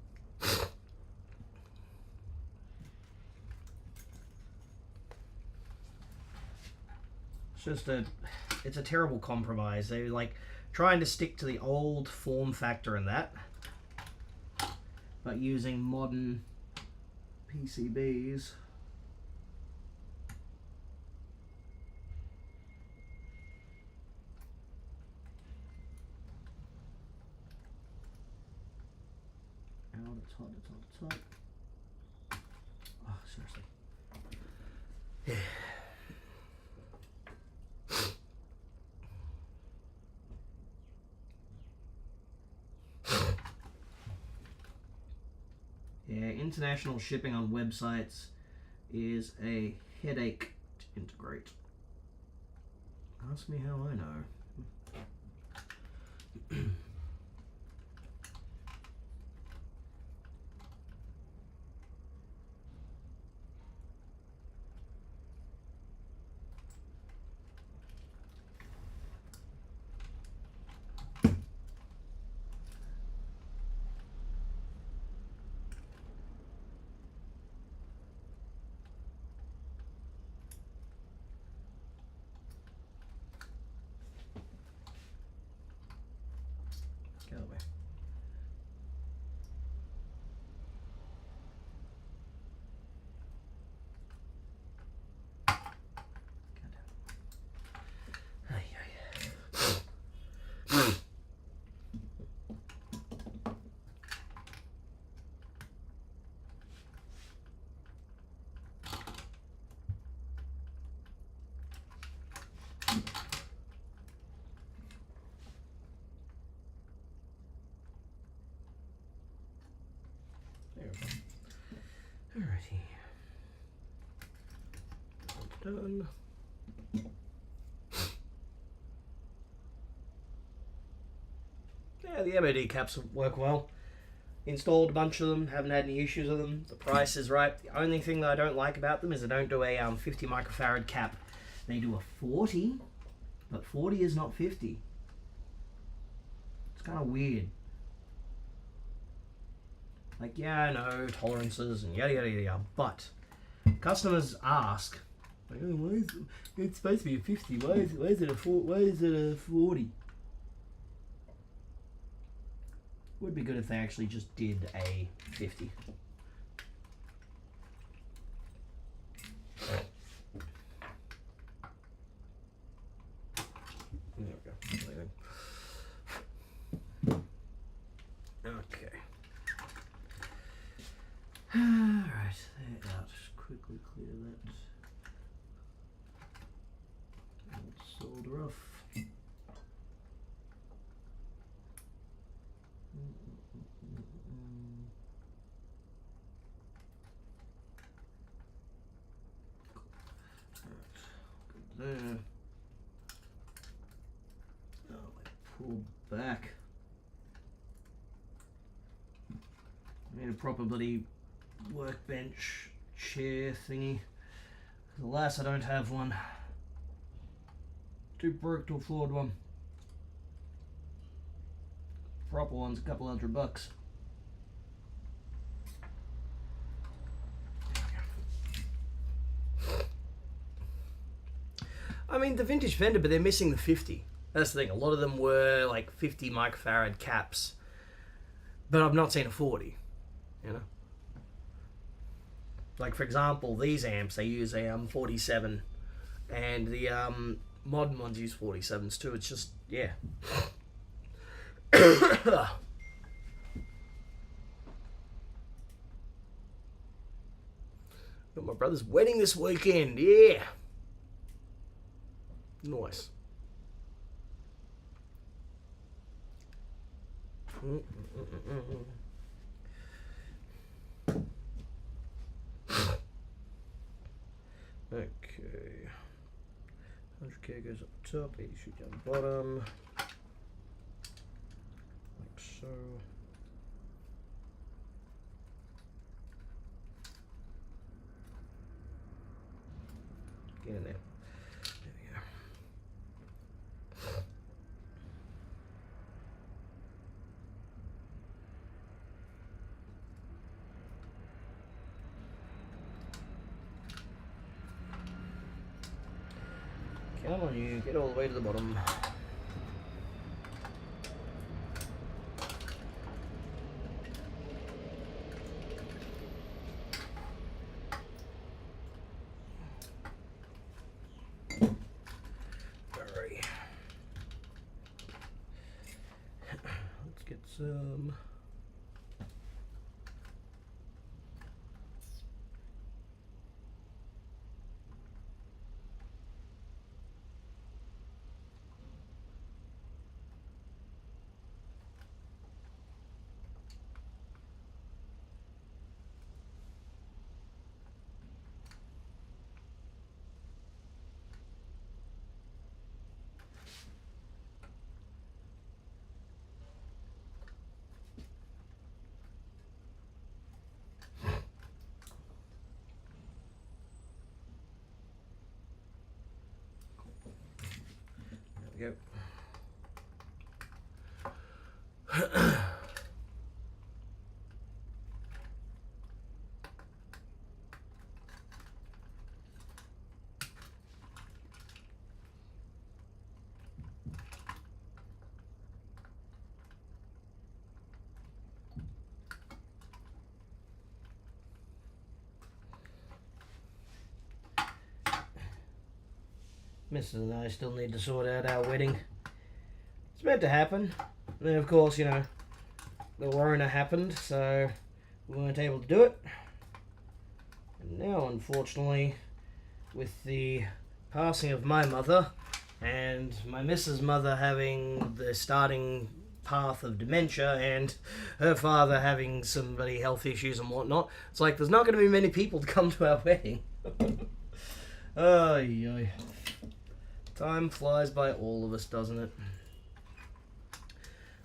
S1: It's a terrible compromise. They're like trying to stick to the old form factor in that, but using modern PCBs. It's hot, it's hot, it's hot. Oh, seriously. Yeah. Yeah, international shipping on websites is a headache to integrate. Ask me how I know. done. Yeah, the MOD caps work well. Installed a bunch of them, haven't had any issues with them. The price is right. The only thing that I don't like about them is they don't do a 50 microfarad cap. They do a 40, but 40 is not 50. It's kind of weird. Like, yeah, I know, tolerances and yada yada yada, but customers ask, like, oh, why is it's supposed to be a 50? Why is it a 40? Would be good if they actually just did a 50. There we go. Okay. Alright, there we go. Just quickly clear that. Solder off. There. Oh, I pull back. I need a proper bloody workbench chair thingy. Alas, I don't have one. Too broke to afford one. Proper one's a couple $100. I mean, the vintage Fender, but they're missing the 50. That's the thing. A lot of them were like 50 microfarad caps, but I've not seen a 40. You know, like for example, these amps they use a 47, and the modern ones use 47s too. It's just yeah. Got my brother's wedding this weekend. Yeah. Nice. Okay. 100k goes up top, 80 shoot down the bottom. Like so. Get in there. Come on, you get all the way to the bottom. Alright. Let's get some. There we go. Mrs. and I still need to sort out our wedding. It's meant to happen. And then, of course, you know, the Rona happened, so we weren't able to do it. And now, unfortunately, with the passing of my mother and my Mrs. mother having the starting path of dementia and her father having some bloody health issues and whatnot, it's like there's not going to be many people to come to our wedding. Ay, ay. Time flies by all of us, doesn't it?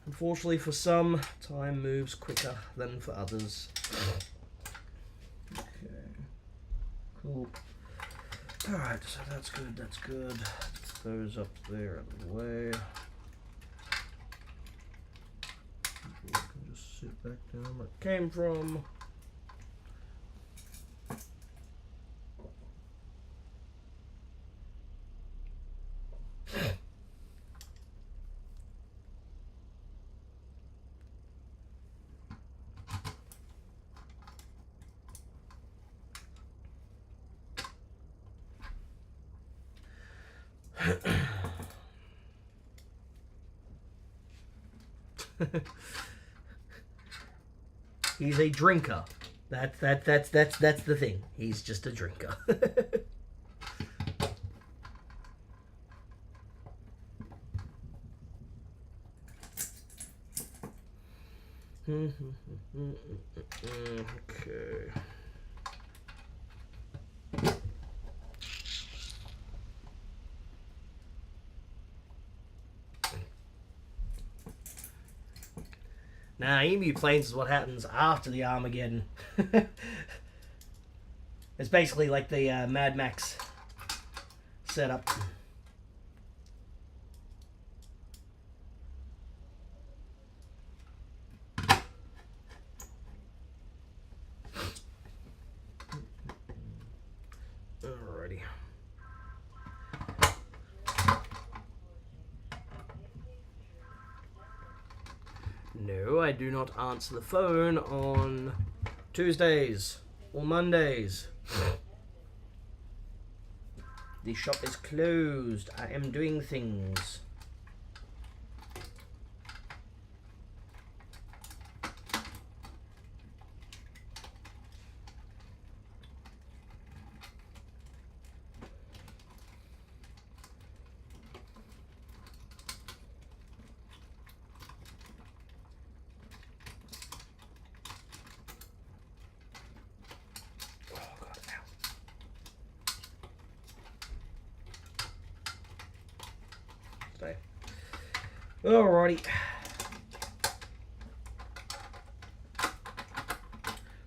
S1: Unfortunately for some, time moves quicker than for others. Okay. Cool. Alright, so that's good, that's good. Put those up there out of the way. I can just sit back down where it came from. He's a drinker. That's the thing. He's just a drinker. Okay. Now, Emu Plains is what happens after the Armageddon. It's basically like the Mad Max setup. Alrighty. No, I do not answer the phone on Tuesdays or Mondays. The shop is closed. I am doing things. Alrighty.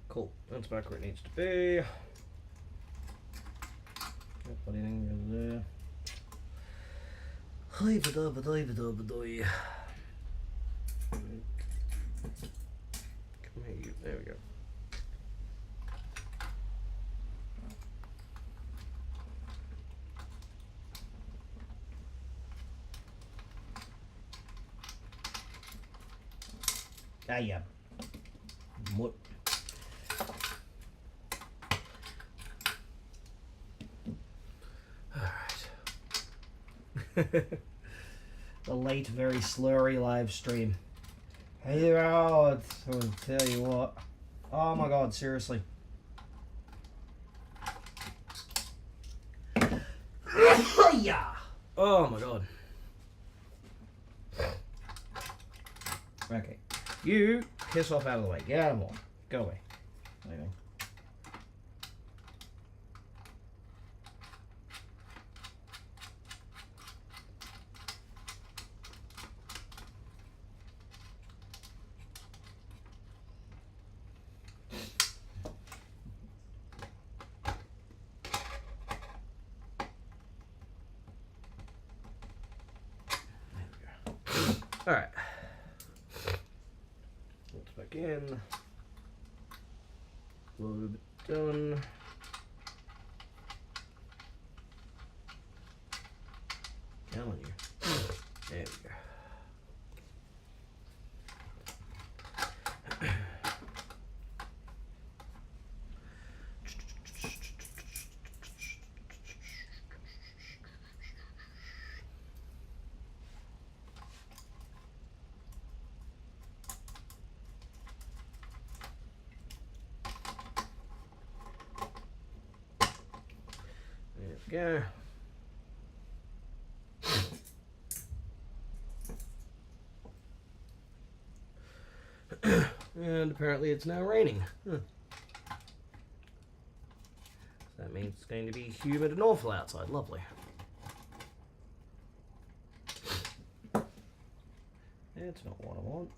S1: Cool. That's back where it needs to be. Anything goes there. Come here, you. There we go. Ah, yeah. What? Alright. The late, very slurry live stream. Hey, I'll tell you what. Oh my god, seriously. Yeah. Oh my god. Okay. You piss off out of the way. Get out of the way. Go away. Anything. All right. Let's back in. A little bit done. Telling you. There we go. There we go. And apparently it's now raining. Huh. That means It's going to be humid and awful outside. Lovely. That's not what I want.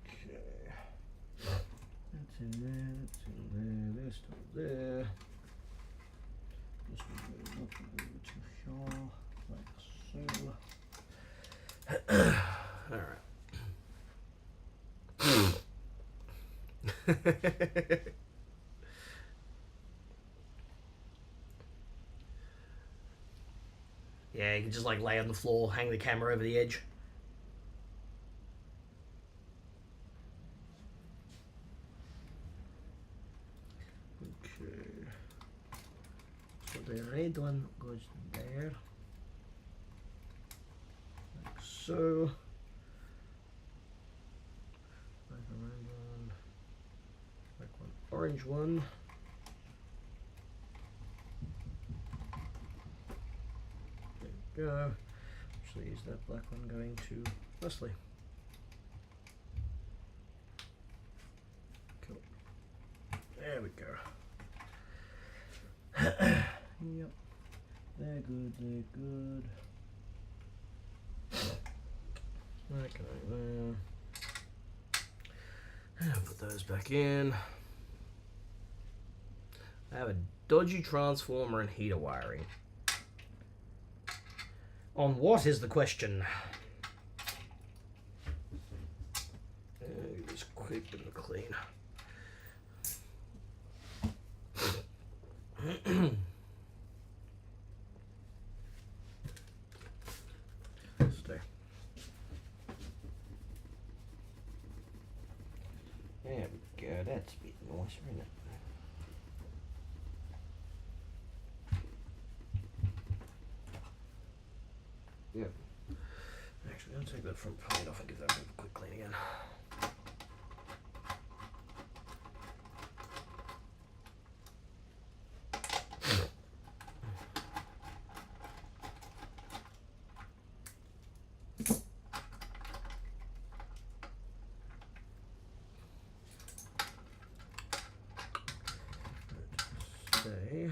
S1: Okay. That's in there, that's in there, there's still there. Just move up a little to shore, like so. Alright. Yeah, you can just like lay on the floor, hang the camera over the edge. Okay. So the red one goes there. Like so. Like a red one. Like one orange one. Go. Actually, is that black one going to Leslie? Cool. There we go. Yep. They're good, they're good. Okay, there. And put those back in. I have a dodgy transformer and heater wiring. On what is the question? Just quick and clean. Stay. There we go. That's a bit nicer, isn't it? Yep. Actually, I'll take that front plate off and give that a quick clean again. Stay.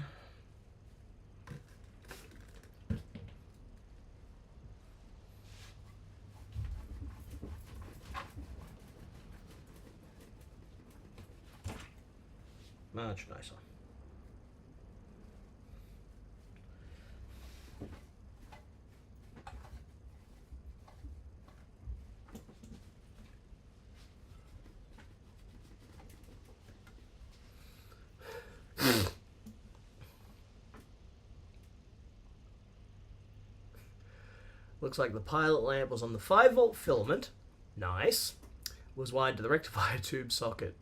S1: Much nicer. Looks like the pilot lamp was on the 5-volt filament. Nice. Was wired to the rectifier tube socket.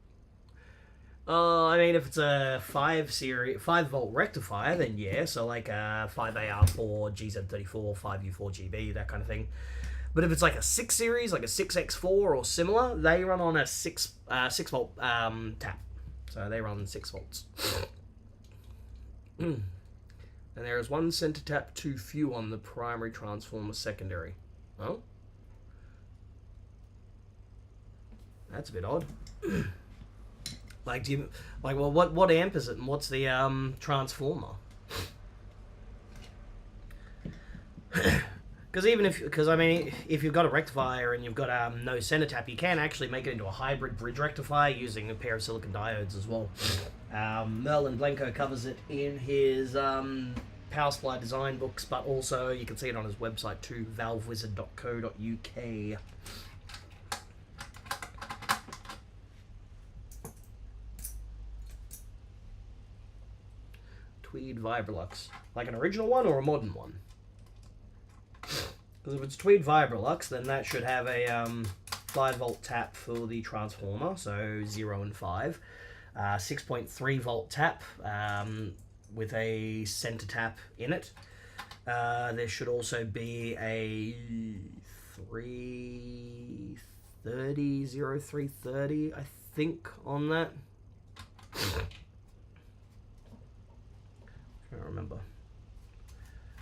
S1: I mean, if it's a 5-volt rectifier, then yeah, so like a 5AR4, GZ34, 5U4GB, that kind of thing. But if it's like a 6 series, like a 6X4 or similar, they run on a 6-volt tap. So they run 6 volts. And there is one center tap too few on the primary transformer secondary. Oh? That's a bit odd. Like, do you like? Well, what amp is it, and what's the transformer? Because I mean, if you've got a rectifier and you've got no center tap, you can actually make it into a hybrid bridge rectifier using a pair of silicon diodes as well. Merlin Blanco covers it in his power supply design books, but also you can see it on his website too, valvewizard.co.uk. Tweed Vibrolux. Like an original one or a modern one? Because if it's Tweed Vibrolux, then that should have a 5-volt tap for the transformer, so 0 and 5. 6.3-volt tap with a center tap in it. There should also be a 0330, I think, on that. I don't remember.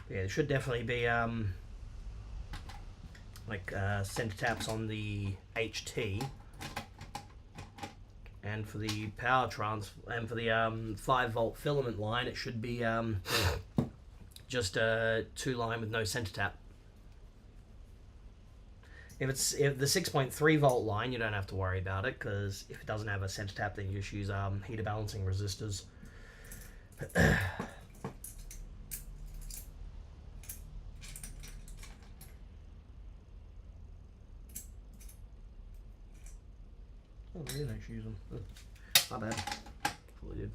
S1: Yeah, there should definitely be a like center taps on the HT, and for the power and for the 5-volt filament line, it should be just a 2-line with no center tap. If the 6.3 volt line, you don't have to worry about it, because if it doesn't have a center tap, then you just use heater balancing resistors. Oh, I didn't actually use them. My bad. Probably did.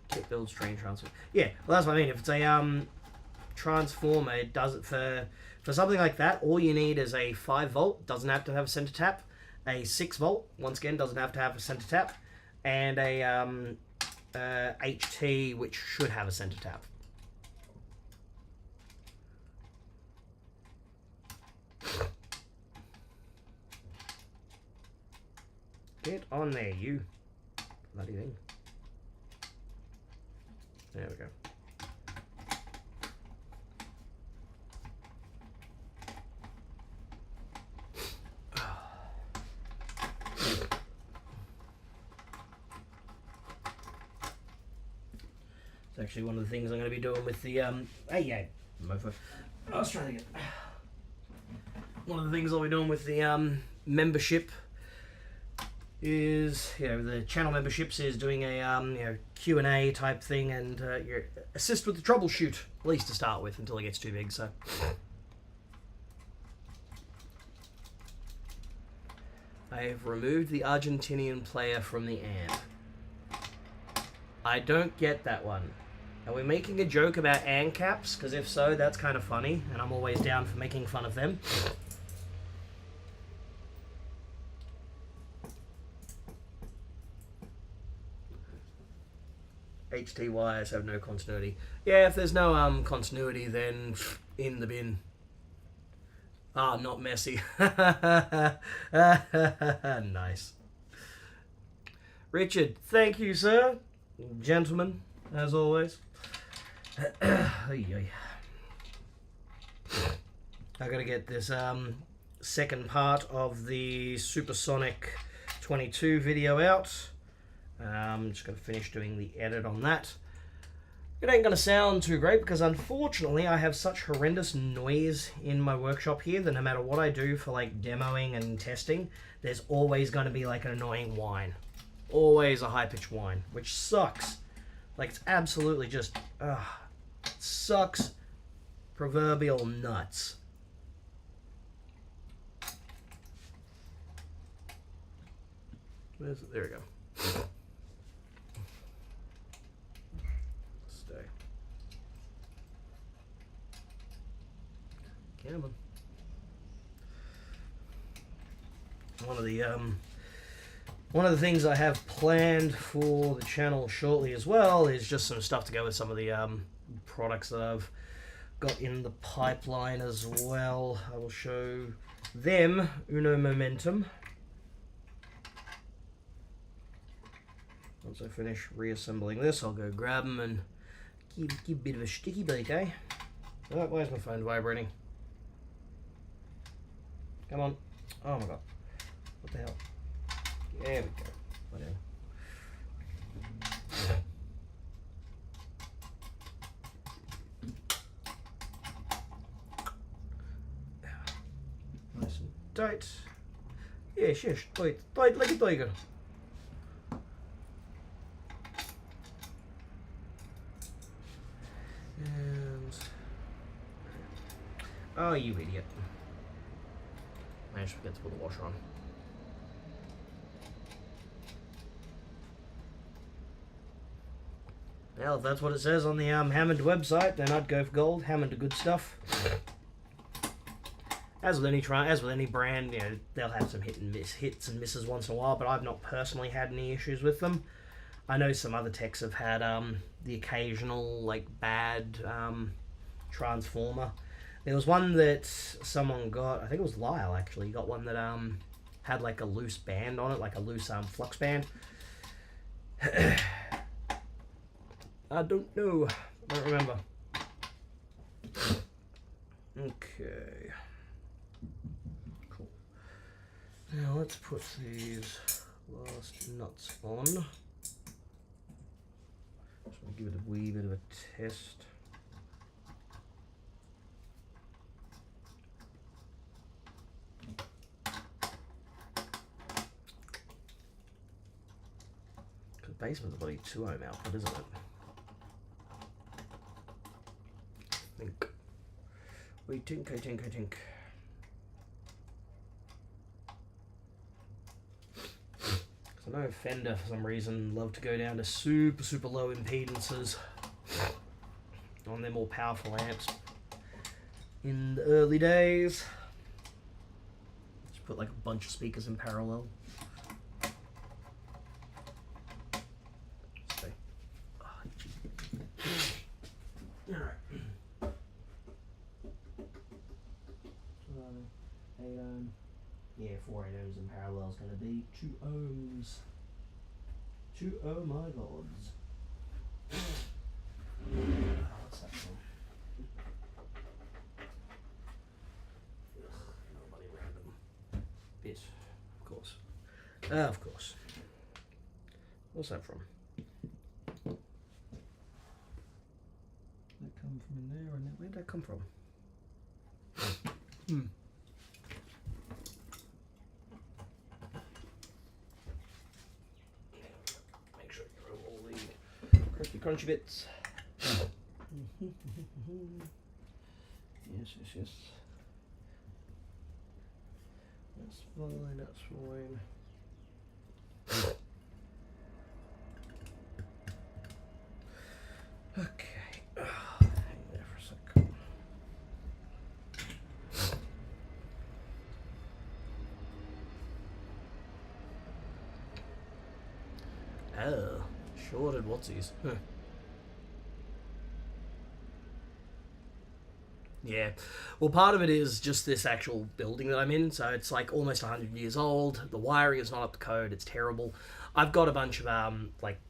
S1: Kit builds train transfer. Yeah, well, that's what I mean. If it's a transformer, it does it for something like that. All you need is a 5 volt. Doesn't have to have a center tap. A 6 volt. Once again, doesn't have to have a center tap. And a HT, which should have a center tap. Get on there, you bloody thing. There we go. It's actually one of the things I'm going to be doing with the hey, mofo. I was trying to get one of the things I'll be doing with the membership is, you know, the channel memberships is doing a you know, Q&A type thing, and your assist with the troubleshoot, at least to start with, until it gets too big. So I have removed the Argentinian player from the amp. I don't get that one. Are we making a joke about AND caps? Because if so, that's kind of funny, and I'm always down for making fun of them. HT wires have no continuity. Yeah, if there's no continuity, then in the bin. Ah, not messy. Nice. Richard, thank you, sir. Gentlemen, as always. I gotta get this second part of the Supersonic 22 video out. I'm just going to finish doing the edit on that. It ain't going to sound too great because unfortunately I have such horrendous noise in my workshop here that no matter what I do for like demoing and testing, there's always going to be like an annoying whine. Always a high-pitched whine, which sucks. Like, it's absolutely just, it sucks proverbial nuts. Where's it? There we go. Come on. One of the things I have planned for the channel shortly as well is just some stuff to go with some of the products that I've got in the pipeline as well. I will show them uno momentum once I finish reassembling this. I'll go grab them and give a bit of a sticky beak, eh? Oh, why is my phone vibrating? Come on. Oh my god. What the hell? There we go. Whatever. Nice and tight. Yes, yes, tight. Tight like a tiger. And... oh, you idiot. I just forget to put the washer on. Well, if that's what it says on the Hammond website, then I'd go for gold. Hammond are good stuff. As with any brand, you know, they'll have some hits and misses once in a while, but I've not personally had any issues with them. I know some other techs have had the occasional like bad transformer. There was one that someone got, I think it was Lyle actually, got one that had like a loose band on it, like a loose flux band. I don't know. I don't remember. Okay. Now let's put these last nuts on. Just want to give it a wee bit of a test. The basement's a bloody 2 ohm output, isn't it? I think. We tink, I tink. I know Fender, for some reason, love to go down to super low impedances on their more powerful amps in the early days. Just put like a bunch of speakers in parallel. So, alright. 8 ohm. Yeah, 4 8 ohms in parallel is going to be 2 ohms. 2 oh my lords. What's that from? Nobody random. Bit, of course. Of course. What's that from? Did that come from in there or where did that come from? Crunchy bits. Yes. That's fine. Okay. Hang there for a sec. Oh, shorted whatsies. Huh. Yeah, well, part of it is just this actual building that I'm in, so it's like almost 100 years old. The wiring is not up to code, it's terrible. I've got a bunch of like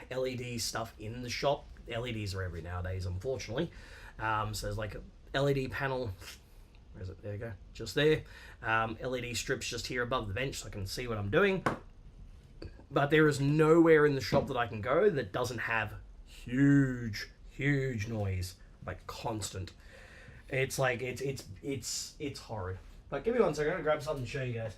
S1: LED stuff in the shop. LEDs are every nowadays, unfortunately. So there's like a LED panel. Where is it? There you go, just there. LED strips just here above the bench so I can see what I'm doing. But there is nowhere in the shop that I can go that doesn't have huge noise, like constant. It's like it's horrid. But give me 1 second. I'm gonna grab something to show you guys.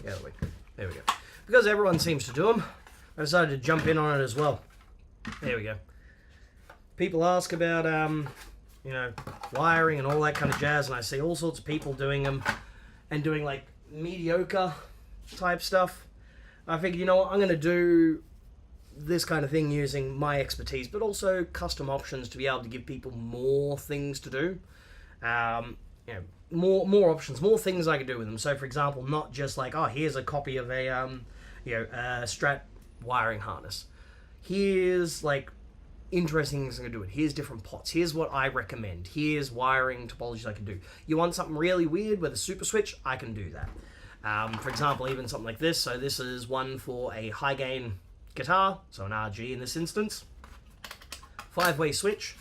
S1: Yeah, there we go. Because everyone seems to do them, I decided to jump in on it as well. There we go. People ask about, wiring and all that kind of jazz, and I see all sorts of people doing them and doing like mediocre type stuff. I figured, you know what, I'm going to do this kind of thing using my expertise, but also custom options to be able to give people more things to do. More options, more things I can do with them. So, for example, not just like, oh, here's a copy of a Strat wiring harness. Here's like interesting things I can do it. Here's different pots. Here's what I recommend. Here's wiring topologies I can do. You want something really weird with a super switch? I can do that. For example, even something like this. So this is one for a high gain guitar, so an RG in this instance. 5-way switch,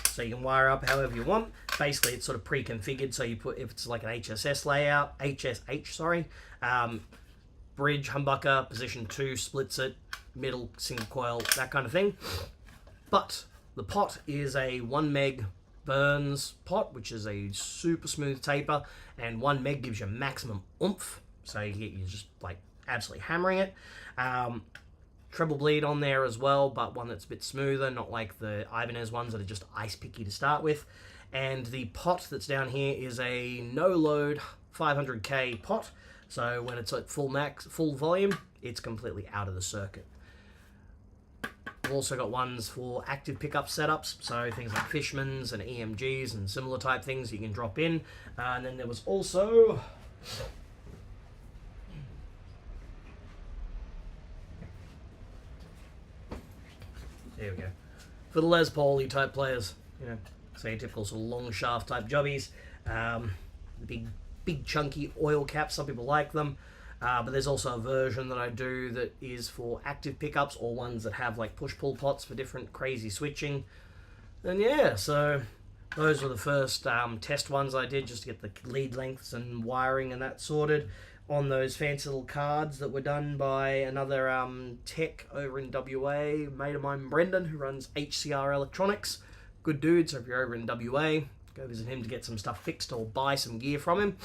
S1: so you can wire up however you want. Basically, it's sort of pre-configured. So you put, if it's like an HSS layout, bridge, humbucker, position 2, splits it, middle, single coil, that kind of thing. But the pot is a 1 meg Burns pot, which is a super smooth taper, and 1 meg gives you maximum oomph, so you're just like absolutely hammering it. Treble bleed on there as well, but one that's a bit smoother, not like the Ibanez ones that are just ice picky to start with. And the pot that's down here is a no load 500k pot, so when it's at full volume, it's completely out of the circuit. I've also got ones for active pickup setups, so things like Fishmans and EMGs and similar type things you can drop in. And then there was also there we go, for the Les Paul type players, say typical sort of long shaft type jobbies, the big big chunky oil caps. Some people like them. But there's also a version that I do that is for active pickups or ones that have like push-pull pots for different crazy switching. And yeah, so those were the first test ones I did just to get the lead lengths and wiring and that sorted on those fancy little cards that were done by another tech over in WA, mate of mine, Brendan, who runs HCR Electronics. Good dude, so if you're over in WA, go visit him to get some stuff fixed or buy some gear from him.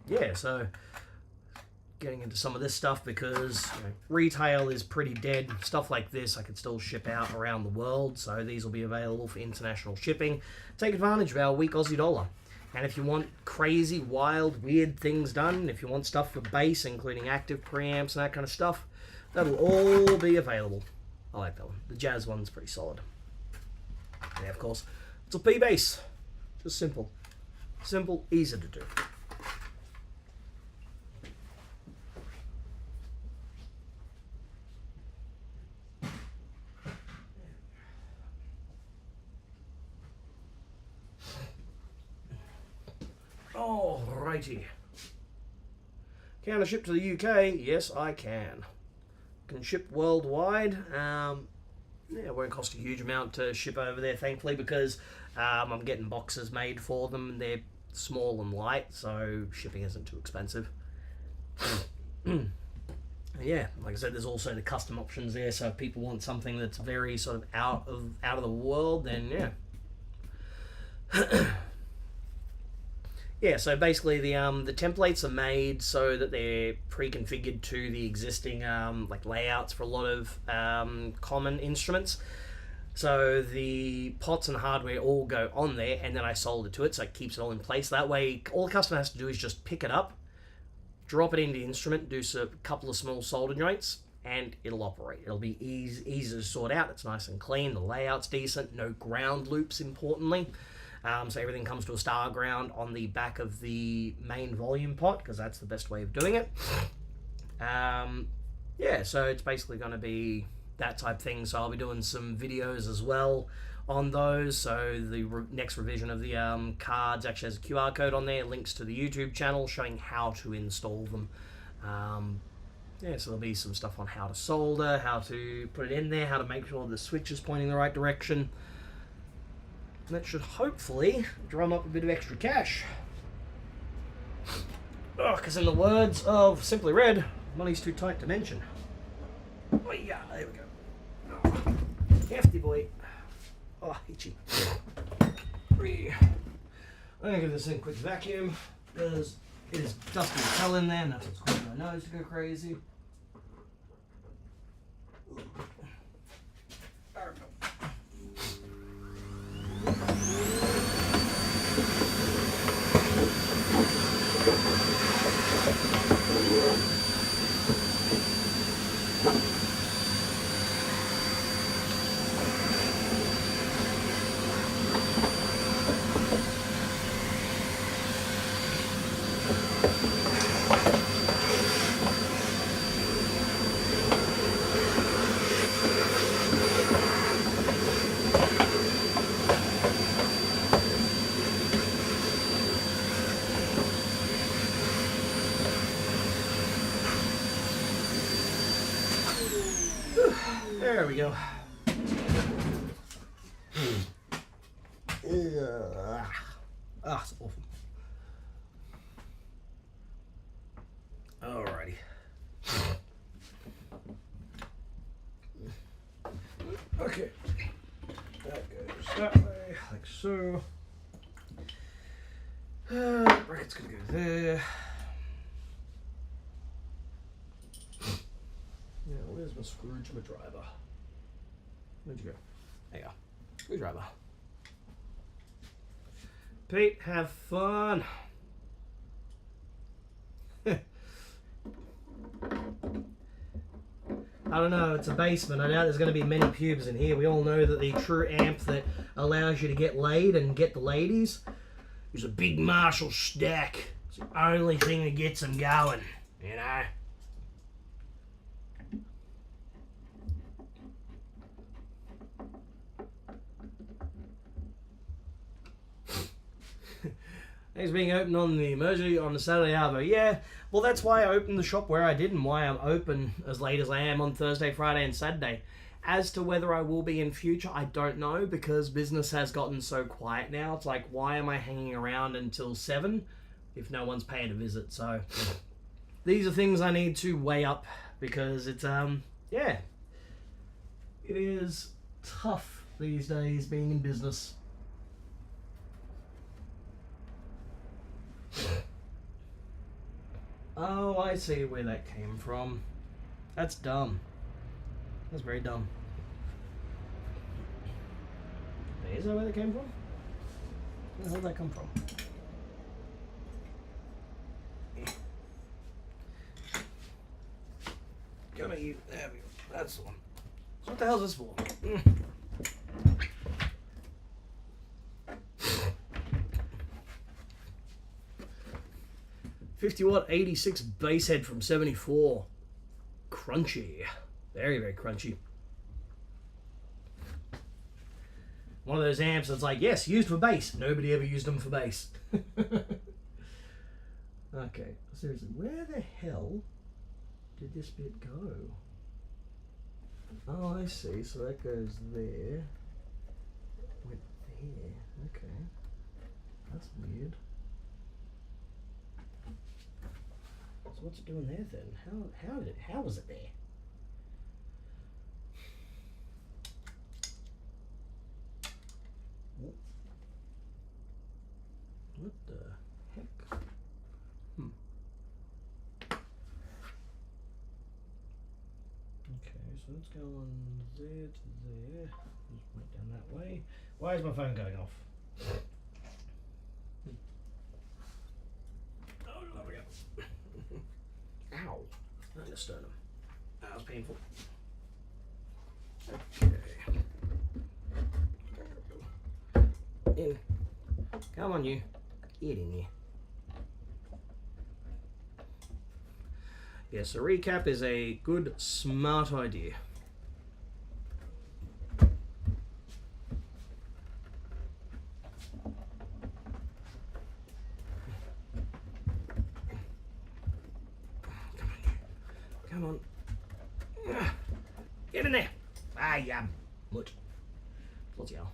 S1: Yeah, so getting into some of this stuff because retail is pretty dead. Stuff like this I could still ship out around the world, so these will be available for international shipping. Take advantage of our weak Aussie dollar. And if you want crazy, wild, weird things done, if you want stuff for bass, including active preamps and that kind of stuff, that'll all be available. I like that one. The Jazz one's pretty solid. Yeah, of course, it's a P-bass. Just simple. Simple, easy to do. Alrighty. Can I ship to the UK? Yes, I can. Can ship worldwide. Yeah, it won't cost a huge amount to ship over there, thankfully, because I'm getting boxes made for them. They're small and light, so shipping isn't too expensive. Yeah, like I said, there's also the custom options there, so if people want something that's very sort of out of the world, then yeah. Yeah, so basically the templates are made so that they're pre-configured to the existing like layouts for a lot of common instruments. So the pots and hardware all go on there, and then I solder to it, so it keeps it all in place. That way, all the customer has to do is just pick it up, drop it into the instrument, do a couple of small solder joints, and it'll operate. It'll be easy to sort out. It's nice and clean. The layout's decent. No ground loops, importantly. So everything comes to a star ground on the back of the main volume pot, because that's the best way of doing it. Yeah, so it's basically going to be that type thing. So I'll be doing some videos as well on those. So the next revision of the cards actually has a QR code on there, links to the YouTube channel showing how to install them. Yeah, so there'll be some stuff on how to solder, how to put it in there, how to make sure the switch is pointing the right direction. That should hopefully drum up a bit of extra cash. Oh, because in the words of Simply Red, money's too tight to mention. Oh yeah, there we go. Oh, hefty boy. Oh, itchy. I'm going to give this thing a quick vacuum, because it is dusty as hell in there, and that's what's causing my nose to go crazy. There we go. Ah, it's awful. Alrighty. Okay. That goes that way, like so. Bracket's gonna go there. Now, where's my screwdriver? Where'd you go? There you go. Screwdriver. Pete, have fun. I don't know, it's a basement. I doubt there's going to be many pubes in here. We all know that the true amp that allows you to get laid and get the ladies is a big Marshall stack. It's the only thing that gets them going, you know? It's being opened on the emergency on the Saturday Arvo. Yeah, well, that's why I opened the shop where I did and why I'm open as late as I am on Thursday, Friday, and Saturday. As to whether I will be in future, I don't know, because business has gotten so quiet now. It's like, why am I hanging around until 7 if no one's paying a visit? So these are things I need to weigh up, because it's, yeah, it is tough these days being in business. Oh, I see where that came from. That's dumb. That's very dumb. Is that where that came from? Where the hell did that come from? Come at you. There we go. That's the one. So what the hell is this for? 50-watt 86 bass head from 74. Crunchy. Very, very crunchy. One of those amps that's like, yes, used for bass. Nobody ever used them for bass. Okay, seriously, where the hell did this bit go? Oh, I see. So that goes there. Went there. Okay. That's weird. So what's it doing there then? How was it there? What the heck? Okay, so let's go on there to there. Just went down that way. Why is my phone going off? Oh, there we go. Ow. Not in the sternum. That was painful. Okay. In. Come on, you. Get in here. Yes, a recap is a good, smart idea. Come on. Get in there. I am. Mutt. Bloody hell.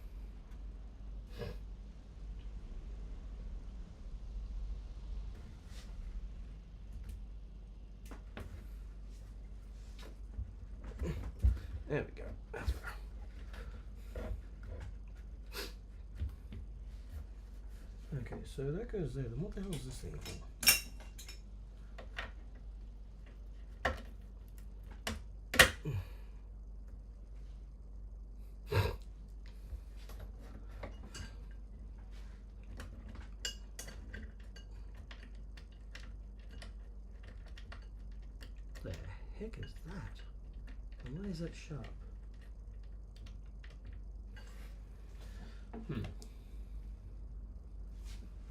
S1: There we go. That's better. Okay, so that goes there. Then what the hell is this thing for? The heck is that? And why is that sharp?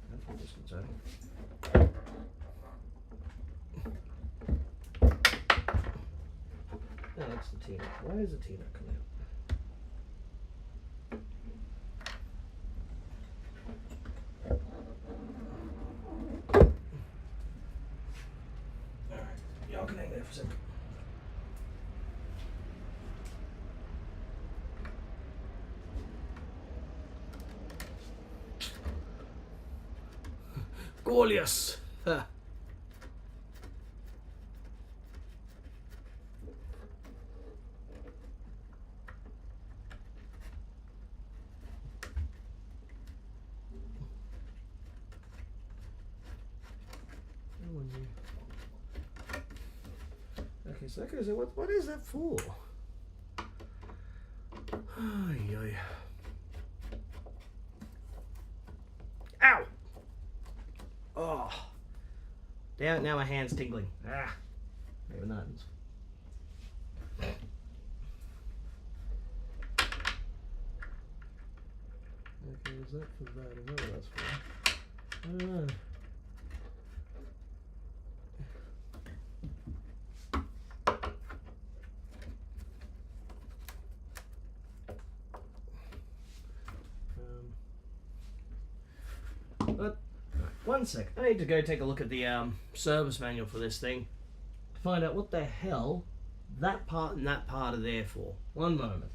S1: That's what this one's at. No, that's the T-nut. Why is the T-nut coming out? Alright, y'all can hang there for a second. Gorgeous! Ha. Okay, so that goes there. What is that for? Ay, ay. Ow! Oh. Damn it, now my hand's tingling. Ah. Maybe not. Okay, is that for that? I know what that's for. I don't know. But One sec. I need to go take a look at the service manual for this thing to find out what the hell that part and that part are there for. One moment.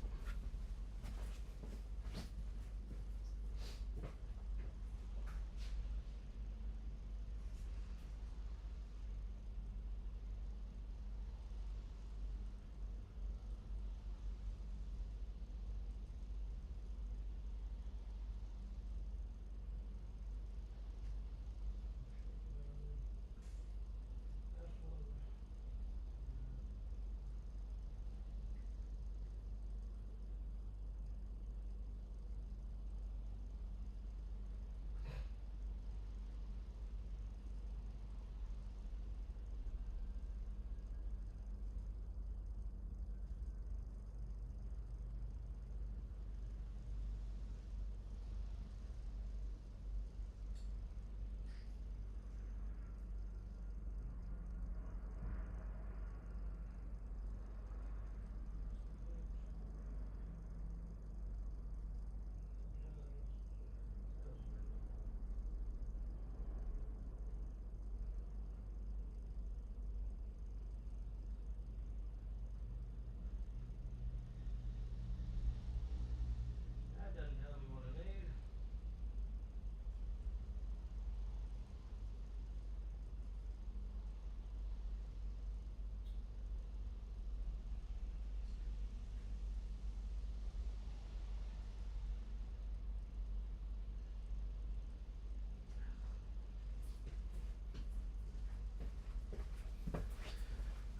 S1: That doesn't tell me what I need.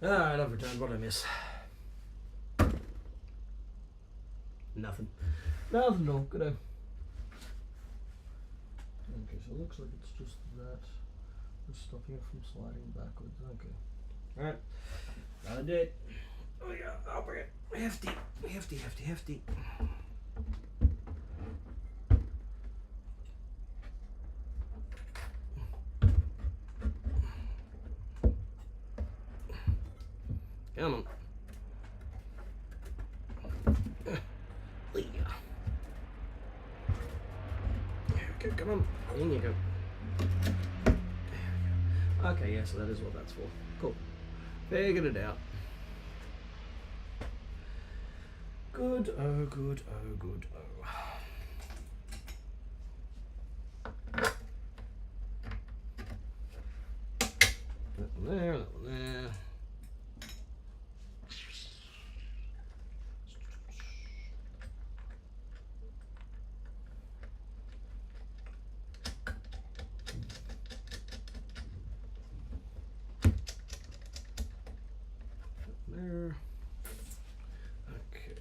S1: Alright, I've returned. What did I miss? Nothing. Nothing, no. Good. Okay, so it looks like it's just that. It's stopping it from sliding backwards. Okay. Alright. Gotta do it. Oh yeah, I'll bring it. Hefty. Hefty, hefty, hefty. Come on. There we go, come on. In you go. There we go. Okay, yeah, so that is what that's for. Cool. Figured it out. Good, oh, good, oh, good, oh. That one there, that one there. There. Okay.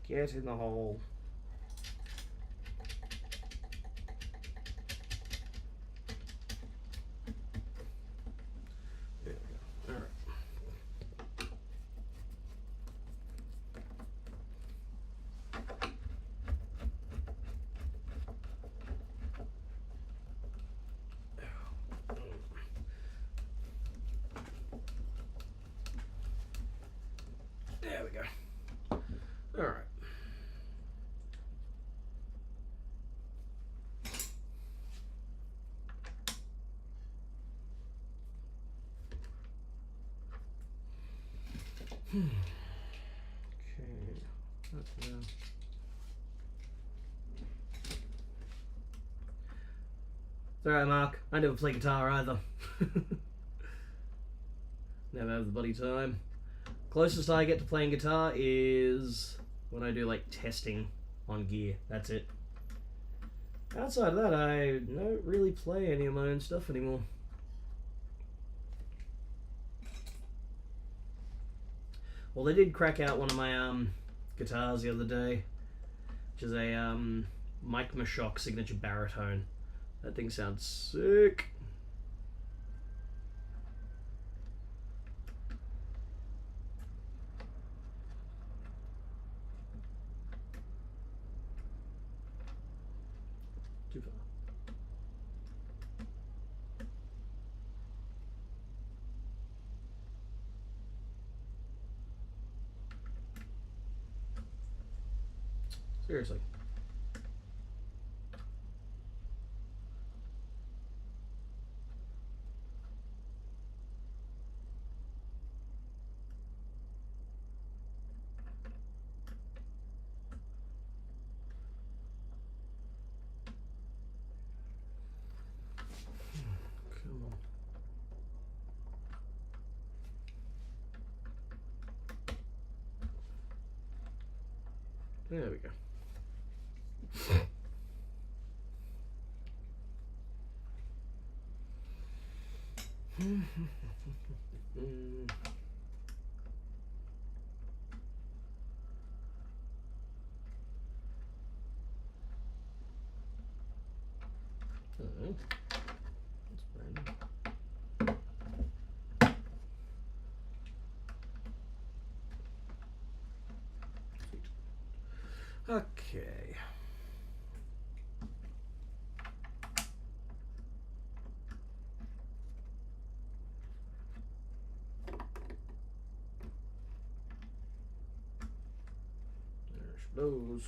S1: Get in the hole. There we go. All right. There we go. All right. Okay. That's now. It's alright, Mark. I never play guitar either. Never have the bloody time. Closest I get to playing guitar is when I do like testing on gear. That's it. Outside of that, I don't really play any of my own stuff anymore. Well, they did crack out one of my guitars the other day, which is a Mike Mashock signature baritone. That thing sounds sick. Too far. Seriously. Come on. There we go. Oh, that's random. Okay. There's those.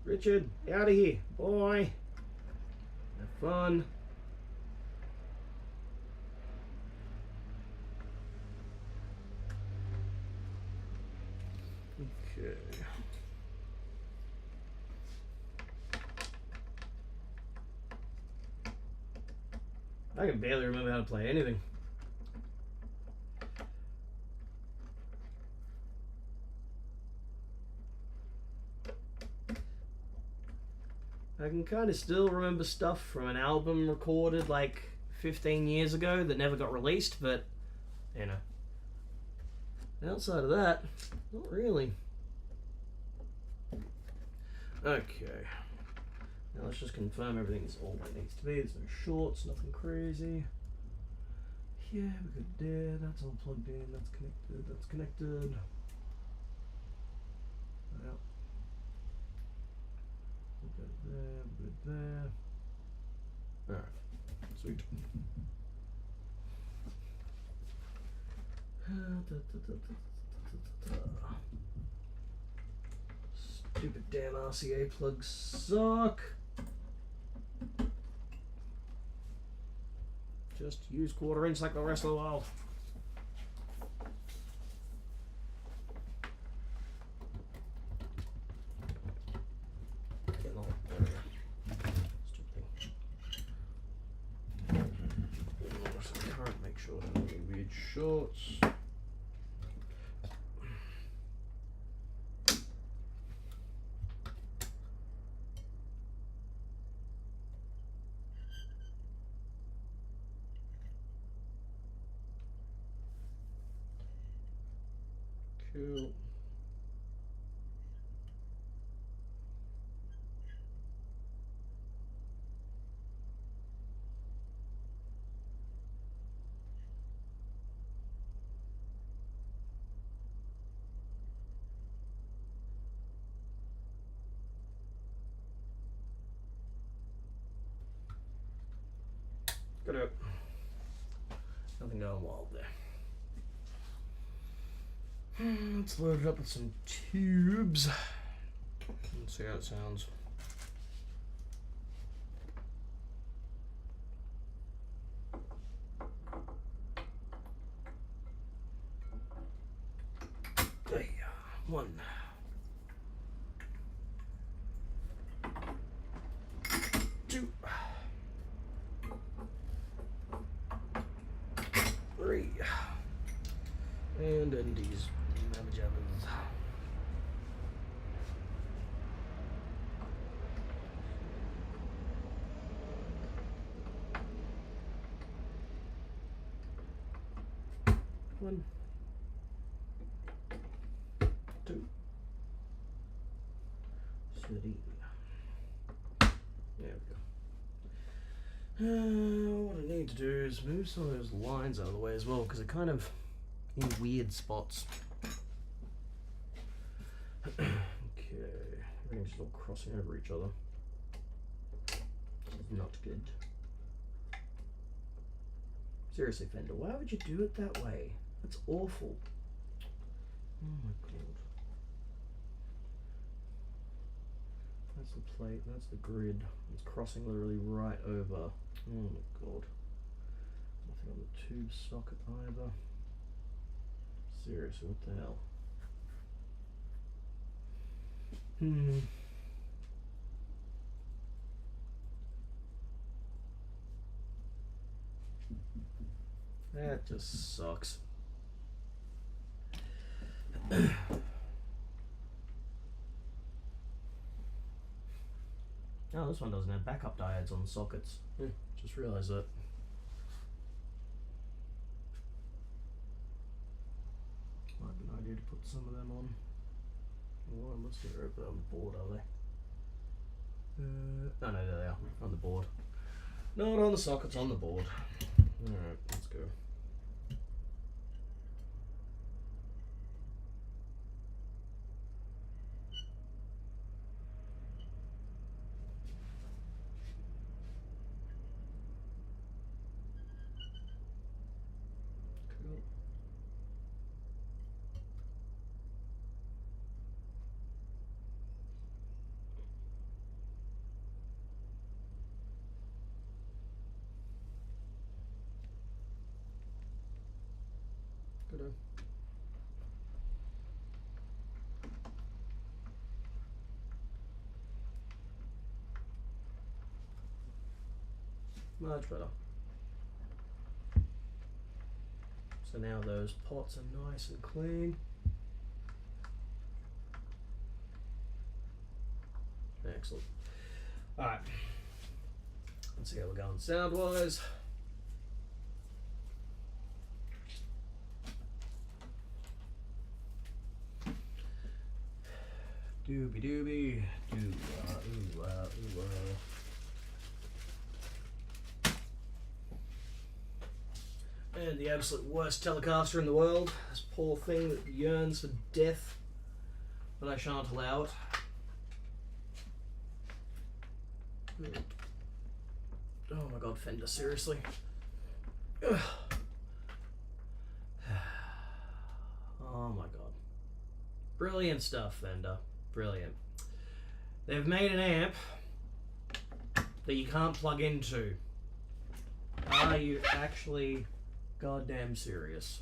S1: Richard, out of here, boy. Have fun. Okay. I can barely remember how to play anything. I can kind of still remember stuff from an album recorded like 15 years ago that never got released, but, you know. Outside of that, not really. Okay. Now let's just confirm everything's all where it needs to be. There's no shorts, nothing crazy. Yeah, we're good there. That's all plugged in. That's connected. That's connected. Well, we're good there. We're good there. Alright. Sweet. Stupid damn RCA plugs suck. Just use 1/4 inch like the rest of the world. Getting all there we go. Stupid thing. Current, make sure I don't have any weird shorts. Cool. Got it. Nothing going wild there. Let's load it up with some tubes. Let's see how it sounds. There. 1. 2. 3. And ND's mamma-jammas. One, 2, 3. There we go. What I need to do is move some of those lines out of the way as well, because they're kind of in weird spots. Okay, everything's just all crossing over each other. This is not good. Seriously, Fender, why would you do it that way? That's awful. Oh my god. That's the plate, that's the grid. It's crossing literally right over. Oh my god. Nothing on the tube socket either. Seriously, what the hell? That just sucks. Oh, this one doesn't have backup diodes on the sockets. Just realised that. Might be an idea to put some of them on. Well, unless they're over on the board, are they? No, there they are, on the board. Not on the sockets, on the board. Alright, let's go. Good. Much better. So now those pots are nice and clean. Excellent. Alright. Let's see how we're going sound wise. Doobie doobie, ooh ooh. And the absolute worst Telecaster in the world. This poor thing that yearns for death, but I shan't allow it. Oh my god, Fender, seriously. Ugh. Oh my god. Brilliant stuff, Fender. Brilliant. They've made an amp that you can't plug into. Are you actually goddamn serious?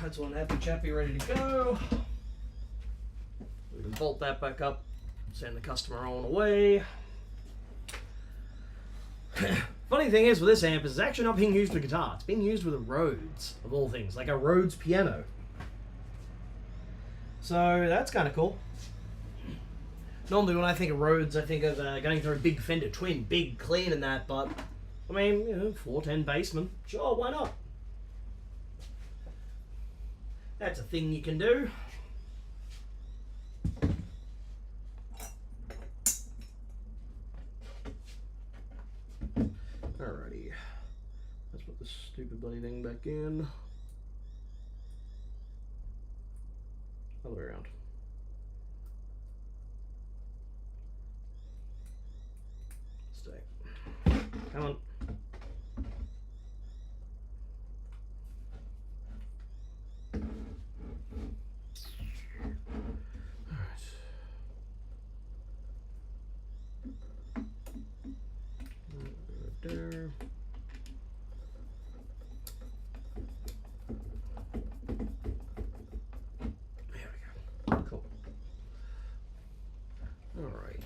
S1: That's one happy chappy ready to go. We can bolt that back up, send the customer on away. Funny thing is with this amp is it's actually not being used with a guitar. It's being used with a Rhodes, of all things, like a Rhodes piano. So that's kind of cool. Normally when I think of Rhodes, I think of going through a big Fender Twin, big, clean and that, but I mean, you know, 410 bassman, sure, why not? That's a thing you can do. Alrighty, let's put this stupid bloody thing back in. Other way around. Stay. Come on. There. There we go. Cool. All right.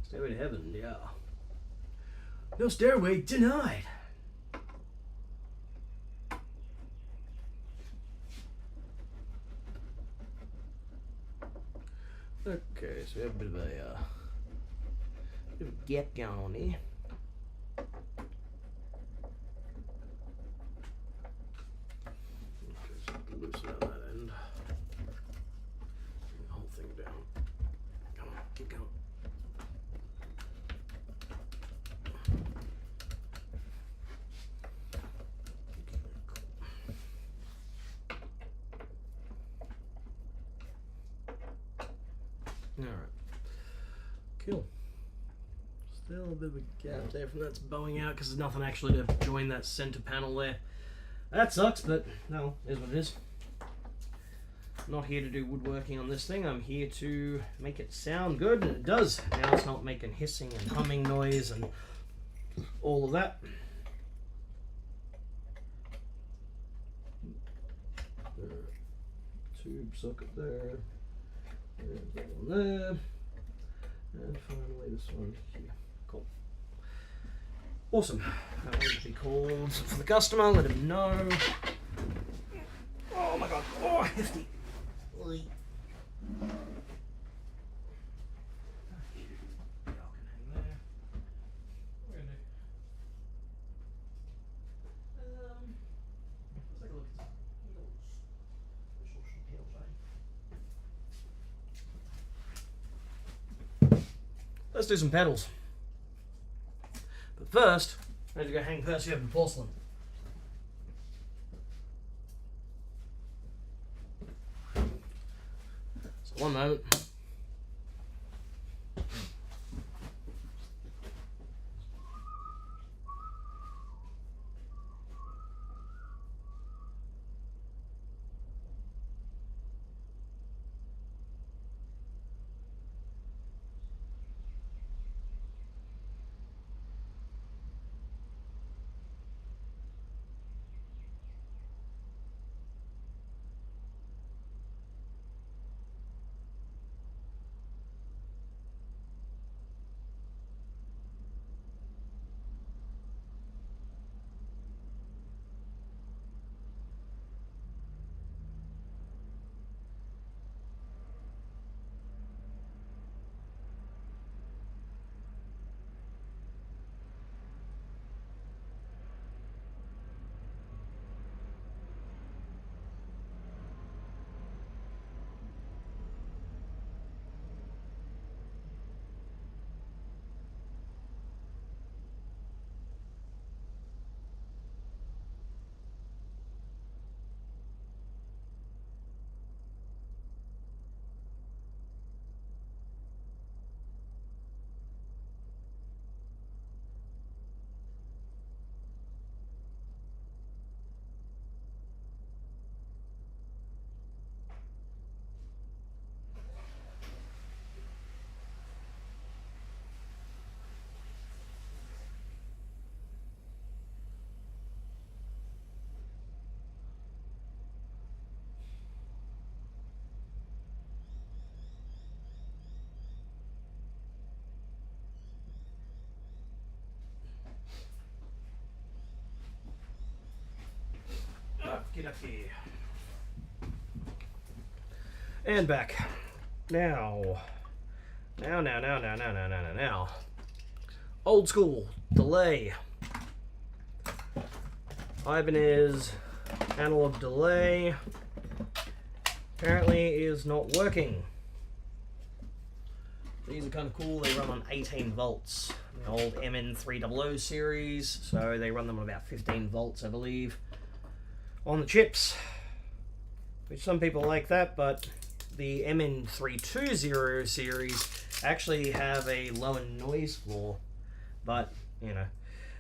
S1: Stairway to heaven, yeah. No stairway denied. Okay, so we have a bit of a gap going on here. Okay, so loosen out that end. Bring the whole thing down. Come on, keep going. Alright, cool. Still a bit of a gap there from that's bowing out because there's nothing actually to join that center panel there. That sucks, but no, is what it is. I'm not here to do woodworking on this thing, I'm here to make it sound good, and it does. Now it's not making hissing and humming noise and all of that. Tube socket there. There's that one there. And finally this one here. Cool. Awesome. That one should be called for the customer, let him know. Oh my god. Oh, hefty. let's do some pedals. But first, I need to go hang Percy over the porcelain. So one moment. Get up here. And back. Now. Old school. Delay. Ibanez analog delay apparently is not working. These are kind of cool. They run on 18 volts. The old MN300 series, so they run them on about 15 volts, I believe, on the chips, which some people like that, but the MN320 series actually have a lower noise floor, but you know,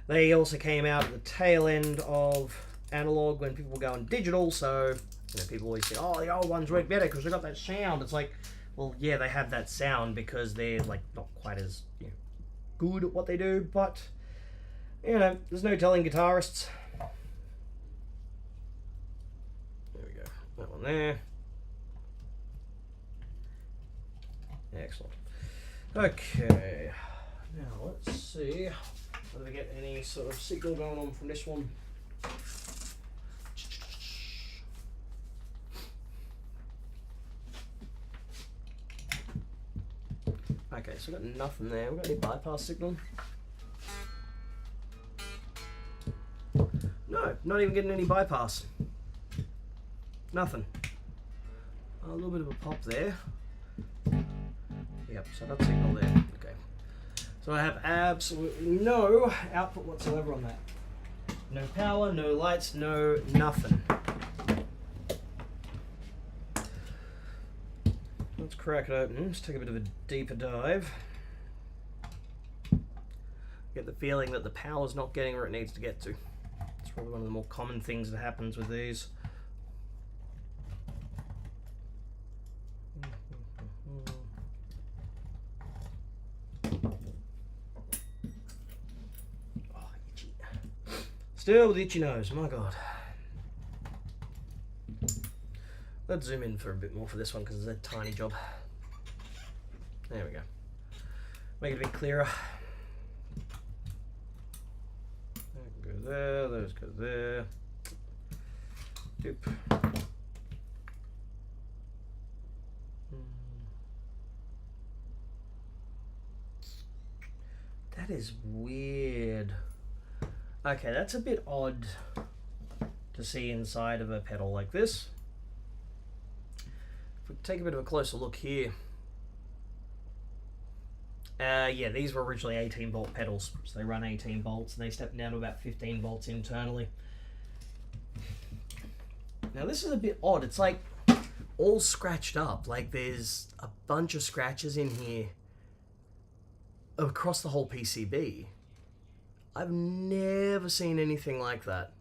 S1: they also came out at the tail end of analog when people were going digital, so you know, people always say, oh, the old ones work better because they got that sound. It's like, well, yeah, they have that sound because they're like not quite as, you know, good at what they do, but you know, there's no telling guitarists. There we go, that one there. Excellent. Okay, now let's see whether we get any sort of signal going on from this one. Okay, so we've got nothing there. We've got any bypass signal? No, not even getting any bypass. Nothing. A little bit of a pop there. Yep, so that's signal there. Okay. So I have absolutely no output whatsoever on that. No power, no lights, no nothing. Let's crack it open. Let's take a bit of a deeper dive. Get the feeling that the power's not getting where it needs to get to. It's probably one of the more common things that happens with these. Oh, itchy. Still with itchy nose, my god. Let's zoom in for a bit more for this one because it's a tiny job. There we go. Make it a bit clearer. That go there, those go there. Doop. That is weird. Okay, that's a bit odd to see inside of a pedal like this. If we take a bit of a closer look here, Yeah, these were originally 18 volt pedals, so they run 18 volts, and they stepped down to about 15 volts internally. Now this is a bit odd. It's like all scratched up. Like there's a bunch of scratches in here across the whole PCB. I've never seen anything like that.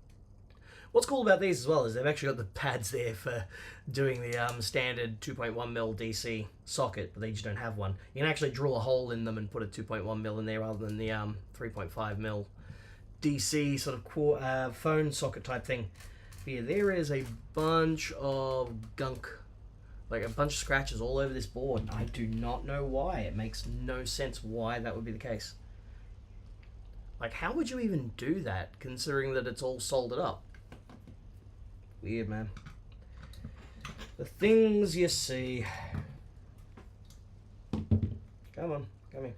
S1: What's cool about these as well is they've actually got the pads there for doing the standard 2.1mm DC socket, but they just don't have one. You can actually drill a hole in them and put a 2.1mm in there rather than the 3.5mm DC sort of phone socket type thing. But yeah, there is a bunch of gunk, like a bunch of scratches all over this board. I do not know why. It makes no sense why that would be the case. Like, how would you even do that, considering that it's all soldered up? Weird, man. The things you see. Come on, come here.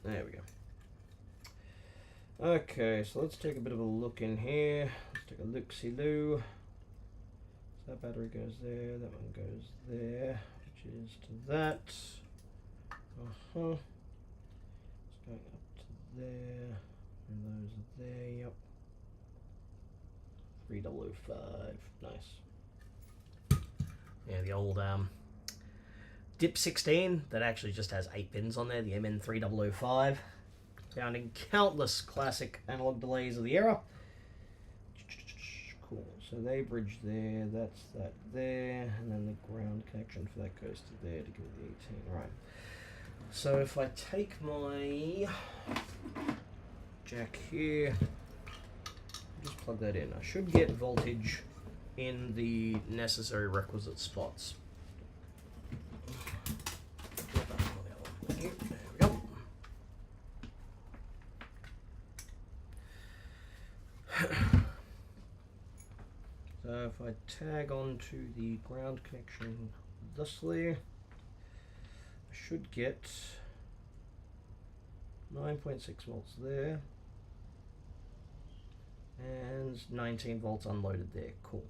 S1: There we go. Okay, so let's take a bit of a look in here. Let's take a look-see-loo. So that battery goes there, that one goes there, which is to that. Uh-huh. It's going up to there. And those are there, yep. 3005, nice. Yeah, the old DIP 16 that actually just has 8 pins on there, the MN3005. Found in countless classic analog delays of the era. Cool, so they bridge there, that's that there, and then the ground connection for that goes to there to give it the 18, right. So if I take my jack here, just plug that in. I should get voltage in the necessary requisite spots. There we go. So if I tag onto the ground connection thusly, I should get 9.6 volts there. And 19 volts unloaded there. Cool.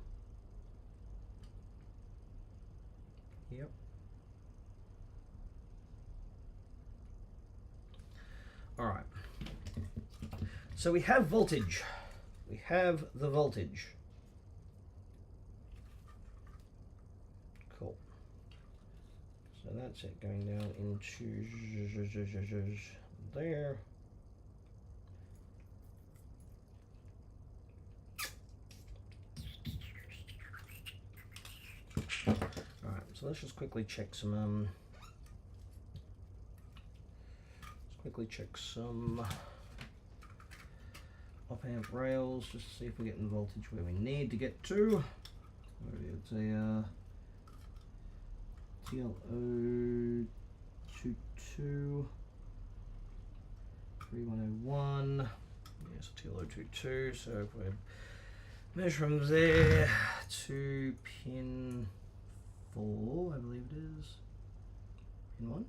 S1: Yep. Alright. So we have voltage. We have the voltage. Cool. So that's it going down into there. Alright, so let's just quickly check some op amp rails just to see if we're getting voltage where we need to get to. It's a TLO 22 3101. Yes, TLO 22. So if we measure from there to pin 4, I believe it is. Pin 1.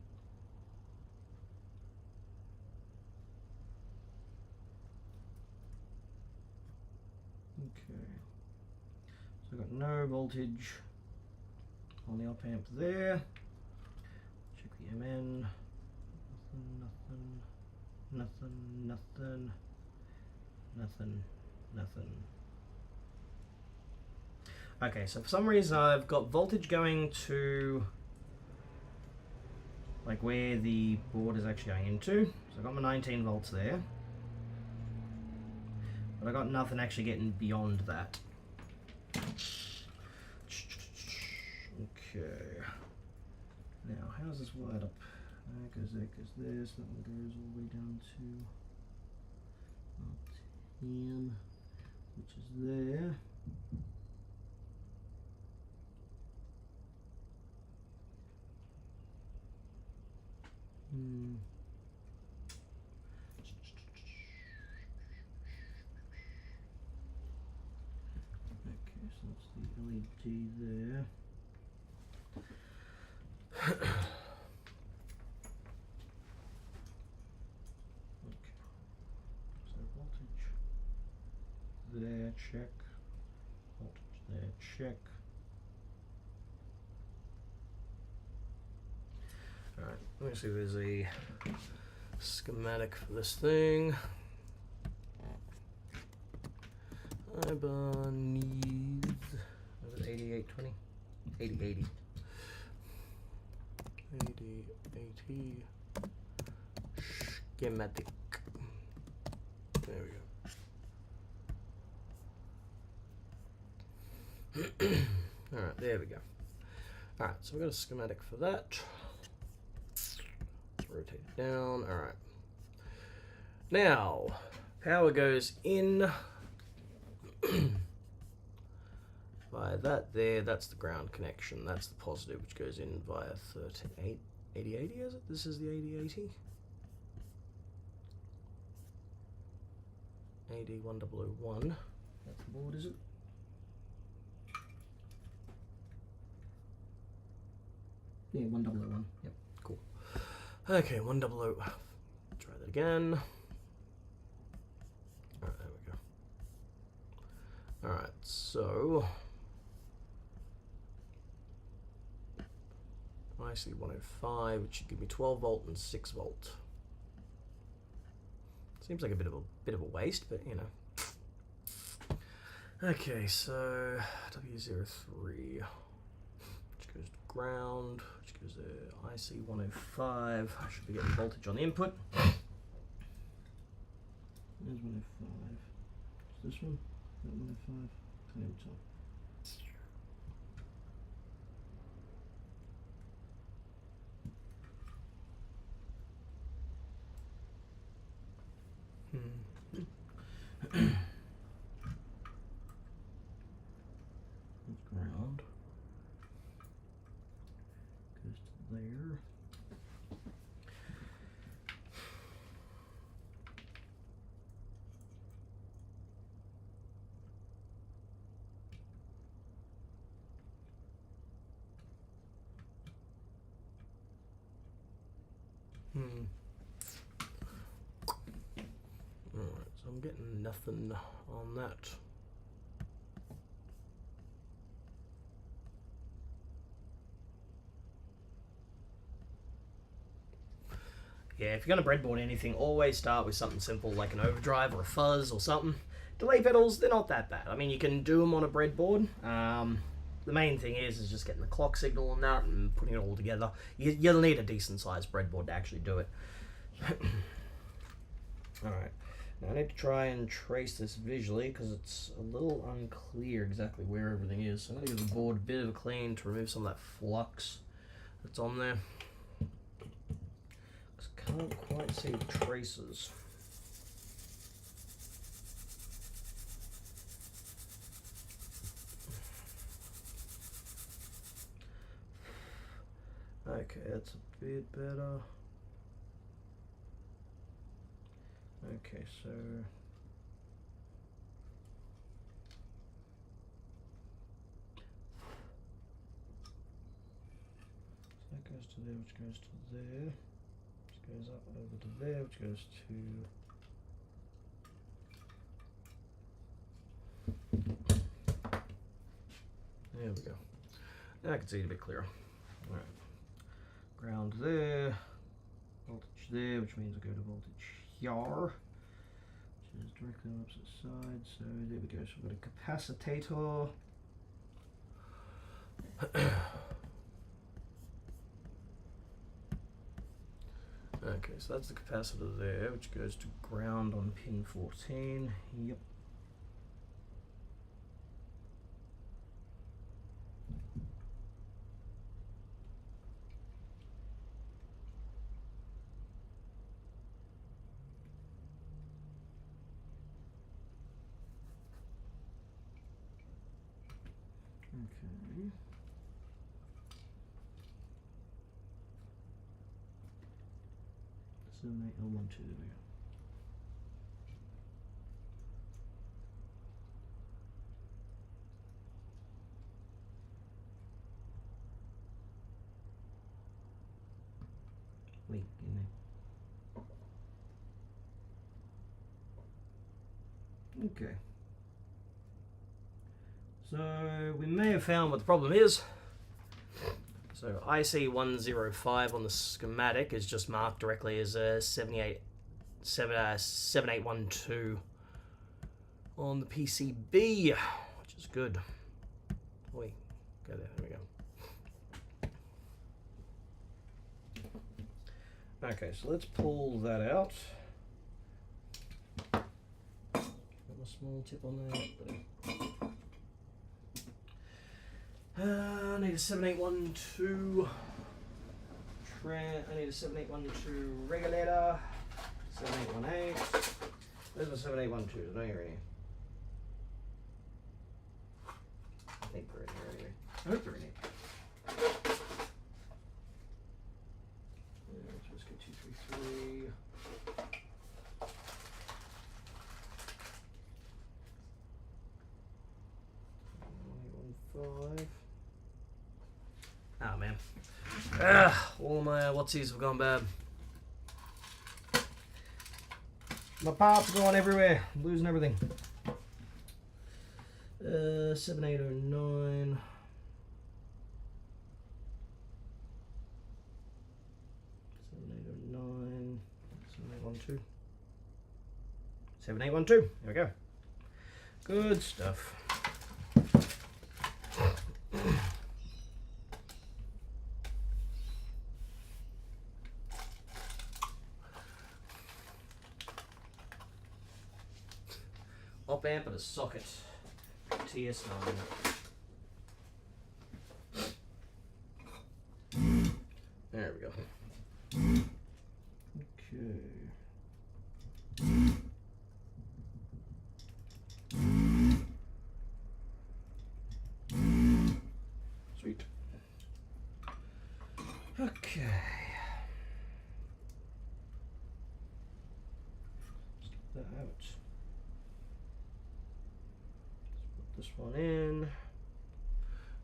S1: Okay. So I've got no voltage on the op amp there. Check the MN. Nothing. Okay, so for some reason I've got voltage going to like where the board is actually going into. So I've got my 19 volts there. But I got nothing actually getting beyond that. Okay. Now, how's this wired up? That goes there, goes there, so that one goes all the way down to 10, which is there. Okay, so that's the LED there. Okay. So voltage there, check. Voltage there, check. Alright, let me see if there's a schematic for this thing. IBAN needs, was it 8820? 8080. 8080 schematic. There we go. Alright, there we go. Alright, so we've got a schematic for that. Let's rotate it down. Alright. Now, power goes in via that there. That's the ground connection. That's the positive, which goes in via 8080, is it? This is the 8080. 80101. That's the board, is it? Yeah, 1001. Yep, cool. Okay, 100. Try that again. Alright, there we go. Alright, so IC 105, which should give me 12 volt and 6 volt. Seems like a bit of a waste, but you know. Okay, so W03, which goes to ground, which goes to IC 105. I should be getting voltage on the input. There's 105. Is this one? Is that 105? Can't even tell. Ground goes to there. Alright, so I'm getting nothing on that. Yeah, if you're going to breadboard anything, always start with something simple like an overdrive or a fuzz or something. Delay pedals, they're not that bad. I mean, you can do them on a breadboard. The main thing is just getting the clock signal on that and putting it all together. You'll need a decent sized breadboard to actually do it. Alright, now I need to try and trace this visually because it's a little unclear exactly where everything is. So I'm going to give the board a bit of a clean to remove some of that flux that's on there. Can't quite see the traces. Okay, that's a bit better. Okay, so that goes to there, which goes to there. Goes up over to there, which goes to there we go. Now I can see it a bit clearer. Alright. Ground there, voltage there, which means I go to voltage here, which is directly on the opposite side. So there we go. So we've got a capacitor. Okay, so that's the capacitor there, which goes to ground on pin 14. Yep. Okay. 78012, there we go. Wait, in there. Okay. So we may have found what the problem is. So IC105 on the schematic is just marked directly as a 7812 on the PCB, which is good. Oi, go there. There we go. Okay, so let's pull that out. Got a small tip on there. I need a 7812 I need a 7812 regulator. 7818. Where's my 7812? I don't hear any. I think they're in here anyway. I hope they're in here. Let's go 233. 5. Oh man. All of my whatsies have gone bad. My parts are going everywhere. I'm losing everything. 7809. 7809. 7812. 7812. There we go. Good stuff. Op amp and a socket. TS9. There we go. Okay. Sweet. Okay. Let's get that out. This one in.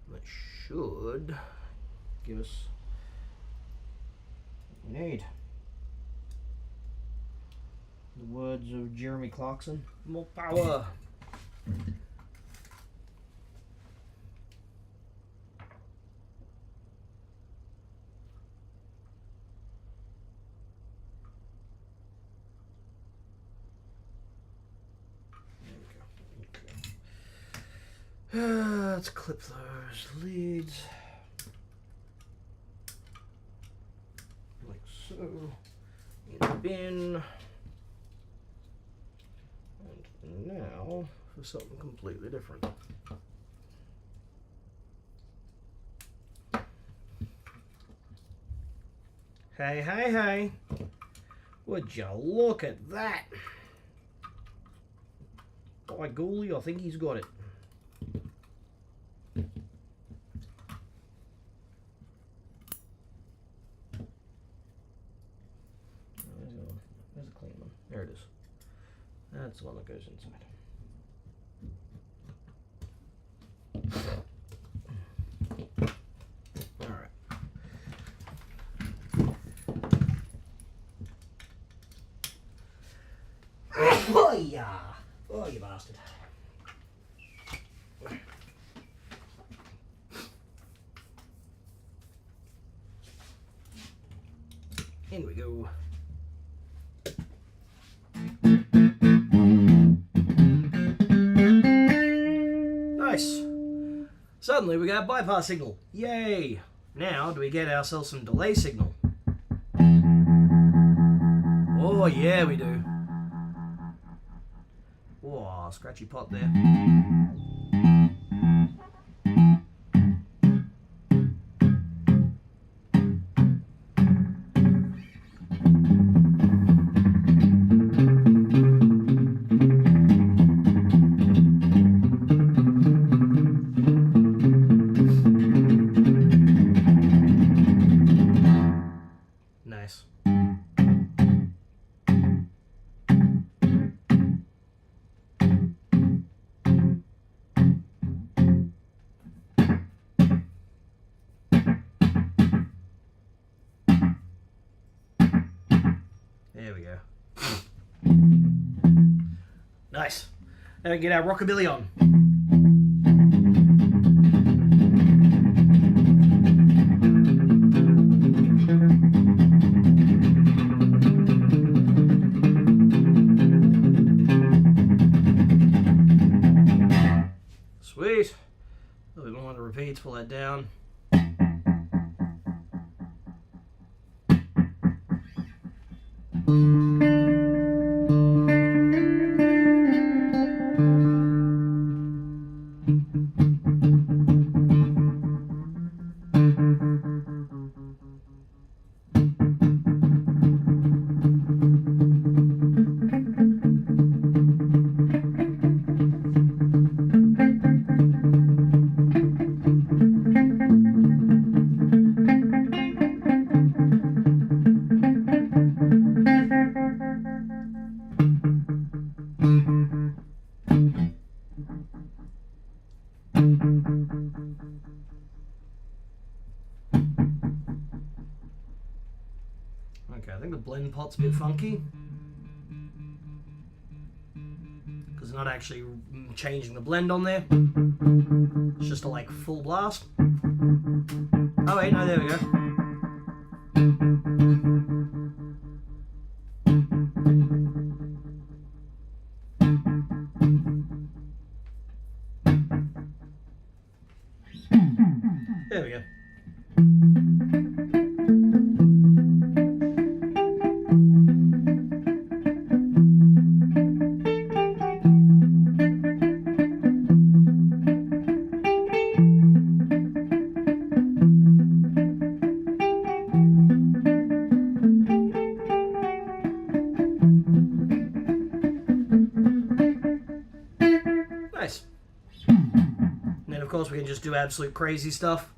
S1: That should give us what we need. In the words of Jeremy Clarkson, more power. Let's clip those leads like so in the bin. And now for something completely different. Hey, hey, hey. Would you look at that? By golly, I think he's got it. There's a clean one. There it is. That's the one that goes inside. All right. Oh yeah! Oh, you bastard! In we go. Nice. Suddenly we got a bypass signal. Yay! Now do we get ourselves some delay signal? Oh yeah, we do. Oh, scratchy pot there. Nice. There we go. Nice. Now we get our rockabilly on. let's pull that down. Okay, I think the blend pot's a bit funky. Because it's not actually changing the blend on there. It's just a like full blast. Oh wait, no, there we go. There we go. Nice. And then of course we can just do absolute crazy stuff.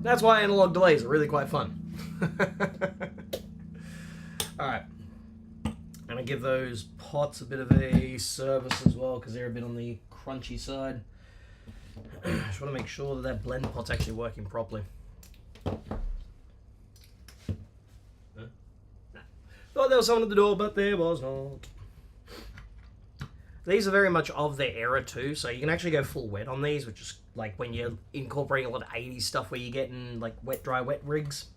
S1: That's why analog delays are really quite fun. Alright. I'm going to give those pots a bit of a service as well, because they're a bit on the crunchy side. Just want to make sure that that blend pot's actually working properly. Thought there was someone at the door, but there was not. These are very much of their era too, so you can actually go full wet on these, which is like when you're incorporating a lot of 80s stuff where you're getting like wet, dry, wet rigs.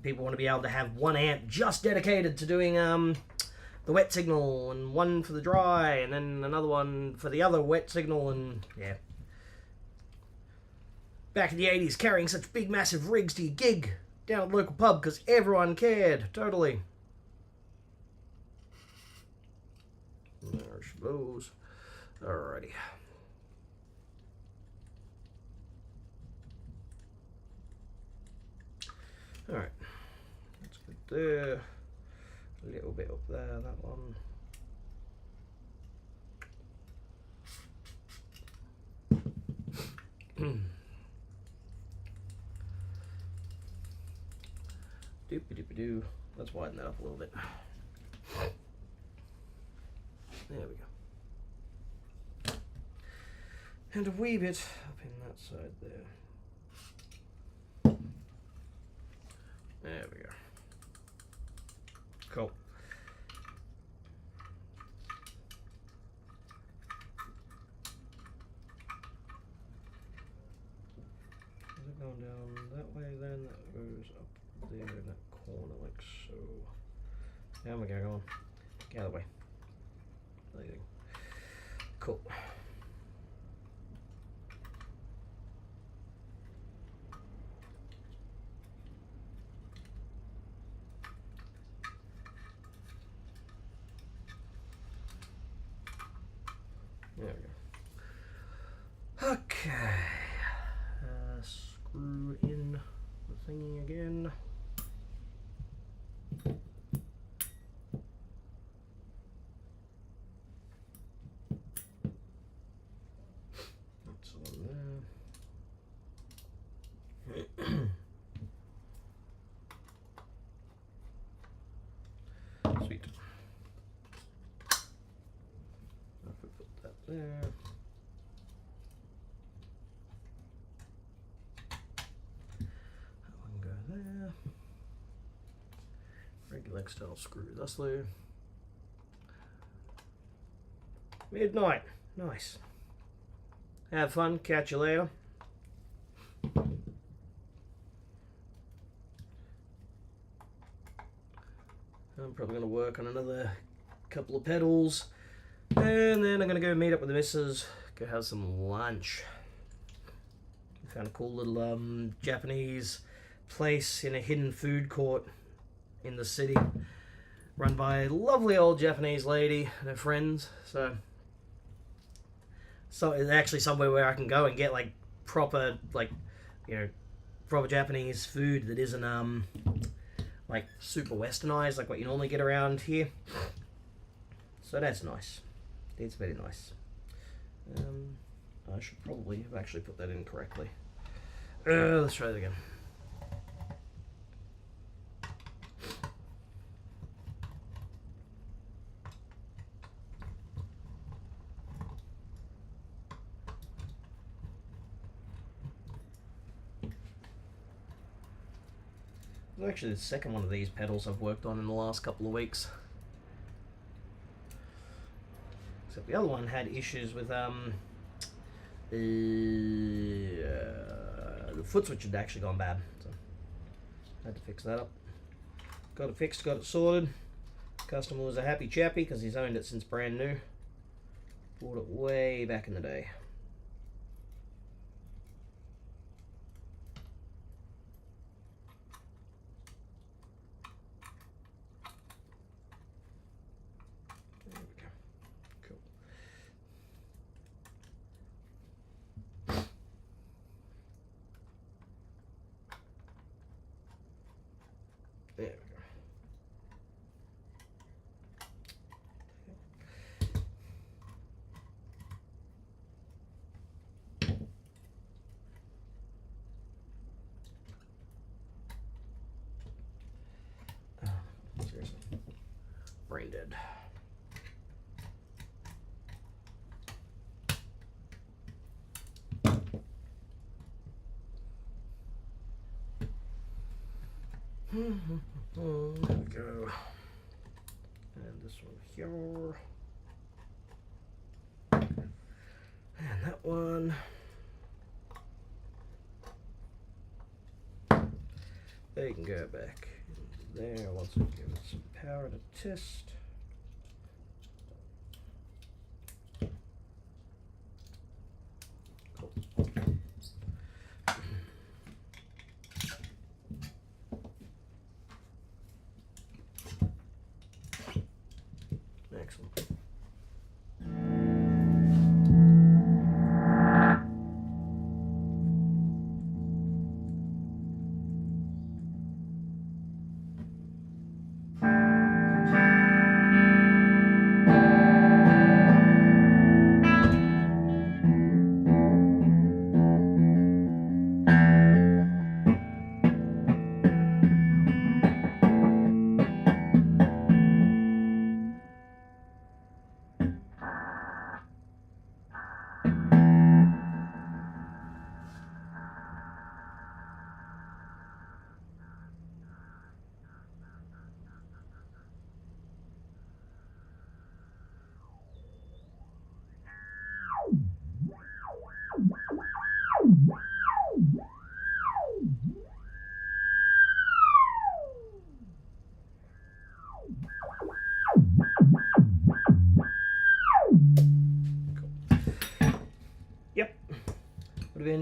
S1: People want to be able to have one amp just dedicated to doing the wet signal, and one for the dry, and then another one for the other wet signal, and yeah. Back in the 80s, carrying such big, massive rigs to your gig down at the local pub because everyone cared, totally. There's those. Alrighty. Alright. That's good there. A little bit up there, that one. Doopy do. Let's widen that up a little bit. There we go. And a wee bit up in that side there. There we go. Cool. Is it going down that way then? That goes up there in that corner like so. There we go, go on. Get out of the way. There you go. Cool. There we go. Okay. Screw in the thingy again. That's on there. Sweet. If we put that there. That one go there. Regular style screw thus through. Midnight. Nice. Have fun. Catch you later. I'm probably going to work on another couple of pedals. And then I'm going to go meet up with the missus. Go have some lunch. Found a cool little Japanese place in a hidden food court in the city. Run by a lovely old Japanese lady and her friends. So it's actually somewhere where I can go and get like proper, like, you know, proper Japanese food that isn't like super westernized like what you normally get around here. So that's nice. It's very nice. I should probably have actually put that in correctly. Let's try that again. This is actually the second one of these pedals I've worked on in the last couple of weeks. Except the other one had issues with the foot switch had actually gone bad, so I had to fix that up. Got it fixed, got it sorted. Customer was a happy chappy because he's owned it since brand new. Bought it way back in the day. There we go. Seriously. Brain dead. There we go. And this one here. And that one. They can go back in there once we give it some power to test. Cool. Excellent.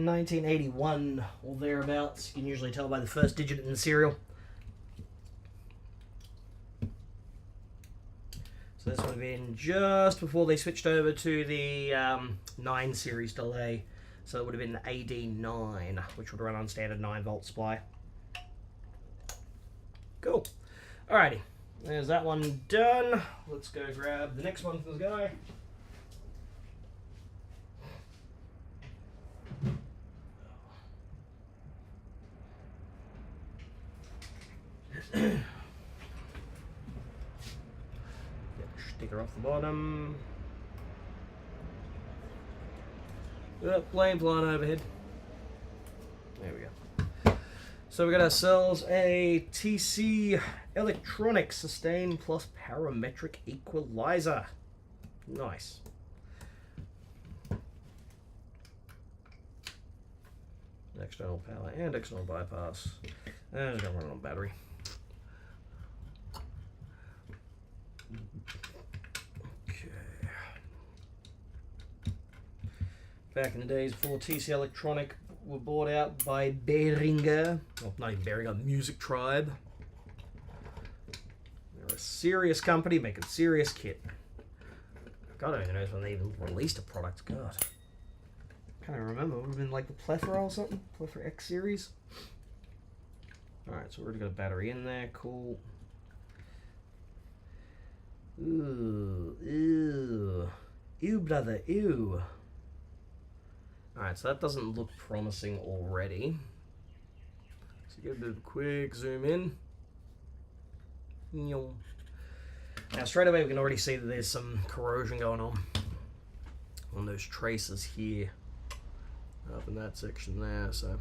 S1: 1981 or thereabouts. You can usually tell by the first digit in the serial. So this would have been just before they switched over to the 9 series delay. So it would have been AD9, which would run on standard 9-volt supply. Cool. Alrighty, there's that one done. Let's go grab the next one for the guy. Get the sticker off the bottom. Plane flying overhead. There we go. So we got ourselves a TC Electronic Sustain Plus Parametric Equalizer. Nice. External power and external bypass. And it's gonna run on battery. Okay. Back in the days before TC Electronic were bought out by Behringer, well, not even Behringer, Music Tribe. They're a serious company making serious kit. God, I don't even know when they even released a product. God. Can't remember. It would have been like the Plethora or something. Plethora X series. Alright, so we've already got a battery in there. Cool. Ooh. Ew. Ew, brother. Ew. Alright, so that doesn't look promising already. So get a bit of a quick zoom in. Now straight away we can already see that there's some corrosion going on those traces here. Up in that section there, so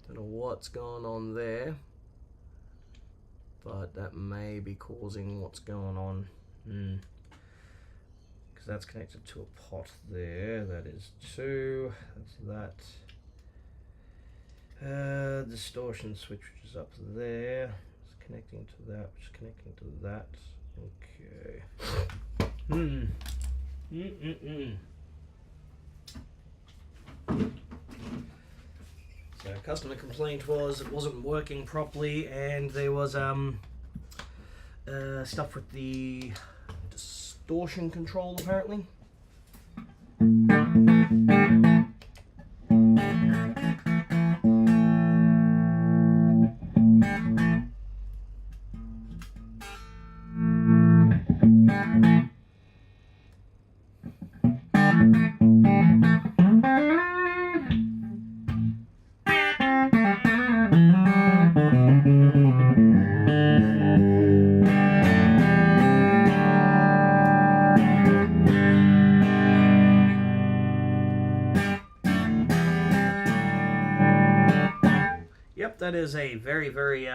S1: don't know what's going on there, but that may be causing what's going on, because that's connected to a pot there. That is 2. That's that. Distortion switch, which is up there. It's connecting to that, which is connecting to that. Okay. So customer complaint was it wasn't working properly, and there was stuff with the distortion control apparently. That is a very, very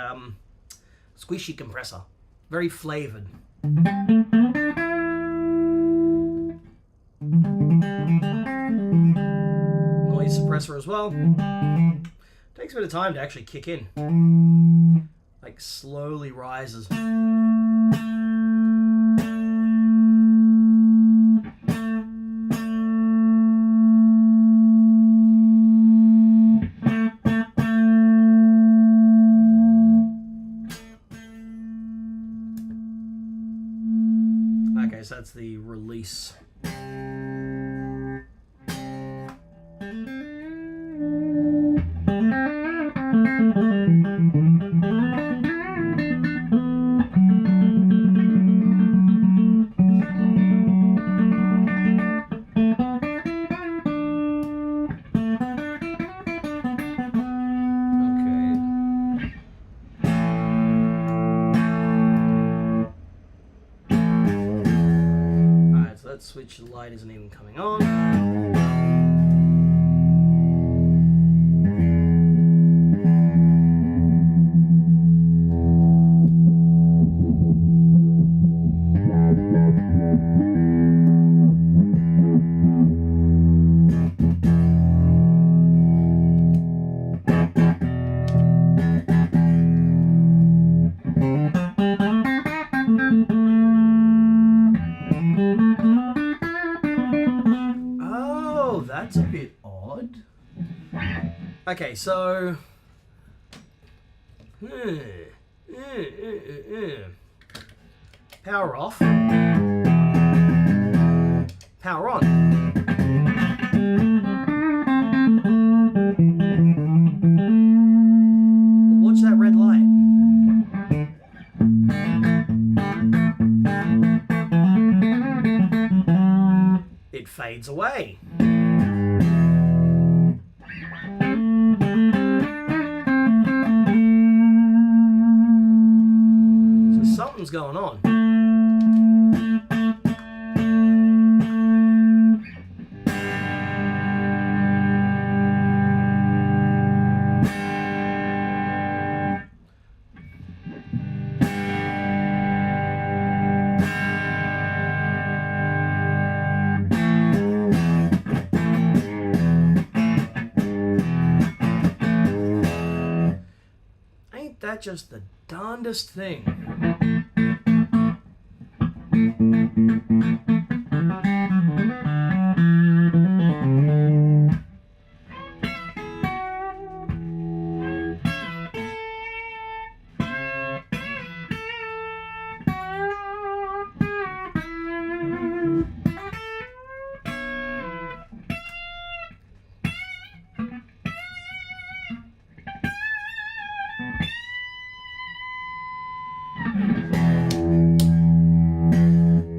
S1: squishy compressor. Very flavored. Noise suppressor as well. Takes a bit of time to actually kick in. Like slowly rises. So that's the release. Switch light isn't even coming on. Okay, so power off, power on. But watch that red light. It fades away. So something's going on. Ain't that just the darndest thing?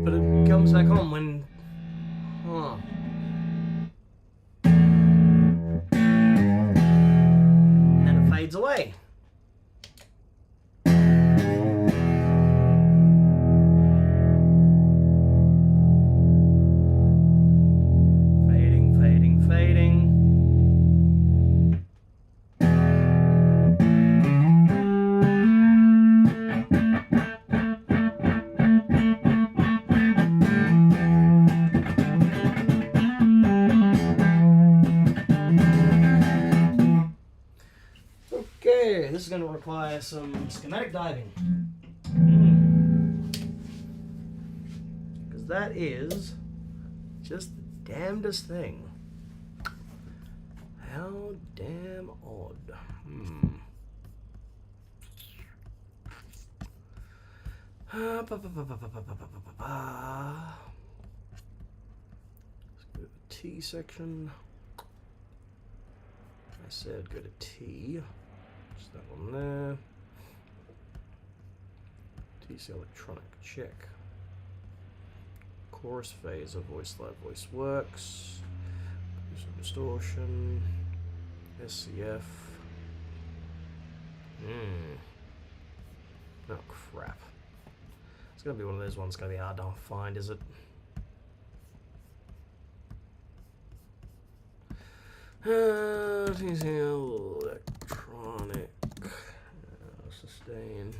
S1: But it comes back on when... Huh. And it fades away. Fading, fading, fading. Okay, this is going to require some schematic diving. Because that is just the damnedest thing. How damn odd. Let's go to the T section. I said go to T. Just that one there. TC electronic, check. Chorus phaser, voice live, voice works. Do some distortion. SCF. Oh crap. It's gonna be one of those ones gonna be hard to find, is it? TC electronic. Sustain.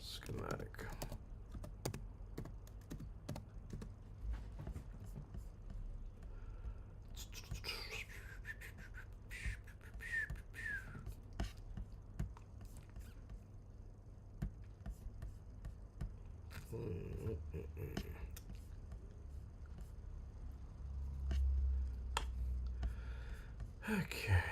S1: Schematic. Okay.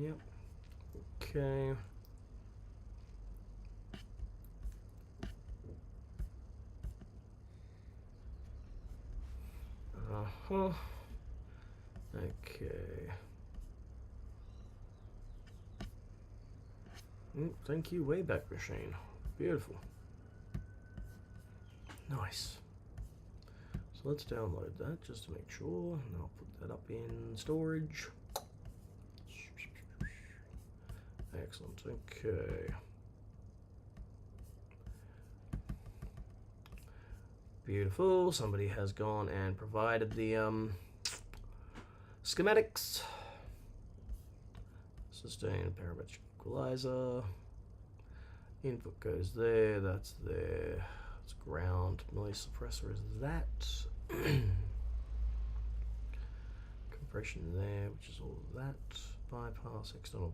S1: Yep. Okay. Okay. Thank you, Wayback Machine. Beautiful. Nice. So let's download that just to make sure, and I'll put that up in storage. Excellent. Okay. Beautiful. Somebody has gone and provided the schematics. Sustain parametric equalizer. Input goes there. That's there. It's ground. Noise suppressor is that. Compression there, which is all of that. bypass, external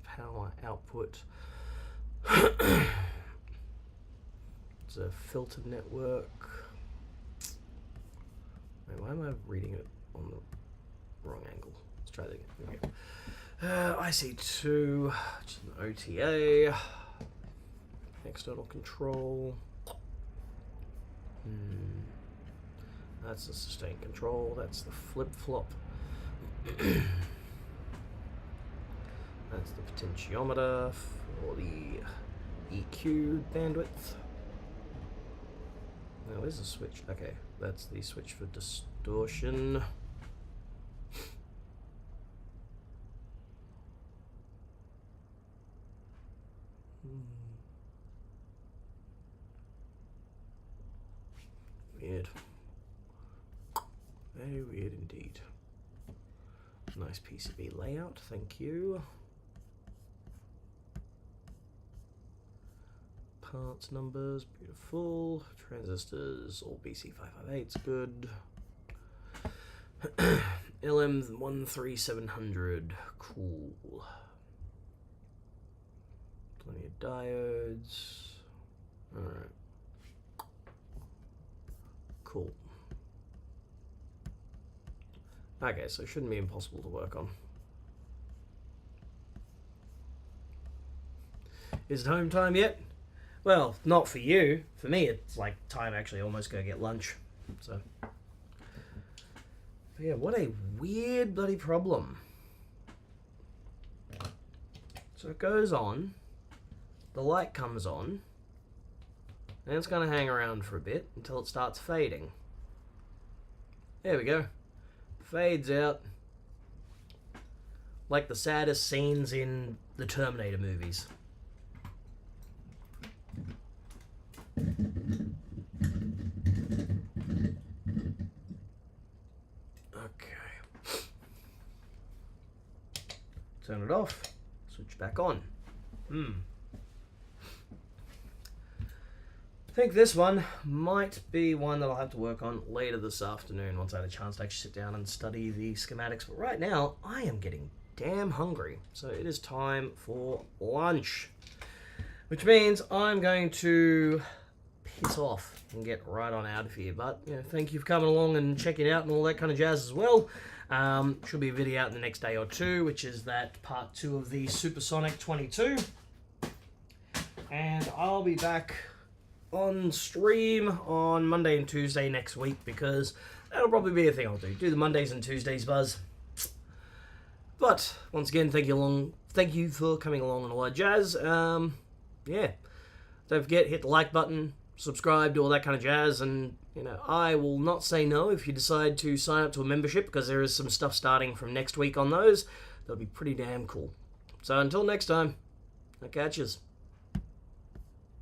S1: power output. It's a filter network. Wait, why am I reading it on the wrong angle? Let's try that again. There we go. IC2, which is an OTA. External control. That's the sustained control. That's the flip-flop. That's the potentiometer for the EQ bandwidth. Now, where's the switch? Okay, that's the switch for distortion. Weird. Very weird indeed. Nice PCB layout, thank you. Parts numbers, beautiful. Transistors, all BC558's good. LM13700, cool. Plenty of diodes. Alright. Cool. Okay, so it shouldn't be impossible to work on. Is it home time yet? Well, not for you. For me, it's like time actually almost go get lunch. So, but yeah, what a weird bloody problem. So it goes on, the light comes on, and it's going to hang around for a bit until it starts fading. There we go. Fades out. Like the saddest scenes in the Terminator movies. Okay. Turn it off. Switch back on. I think this one might be one that I'll have to work on later this afternoon once I have a chance to actually sit down and study the schematics. But right now, I am getting damn hungry. So it is time for lunch. Which means I'm going to piss off and get right on out of here. But, you know, thank you for coming along and checking it out and all that kind of jazz as well. Should be a video out in the next day or two, which is that part 2 of the Supersonic 22. And I'll be back on stream on Monday and Tuesday next week, because that'll probably be a thing I'll do the Mondays and Tuesdays buzz. But once again, thank you for coming along and all that jazz. Yeah, don't forget, hit the like button, subscribe, do all that kind of jazz, and you know, I will not say no if you decide to sign up to a membership, because there is some stuff starting from next week on those. That'll be pretty damn cool. So until next time, I'll catch yous.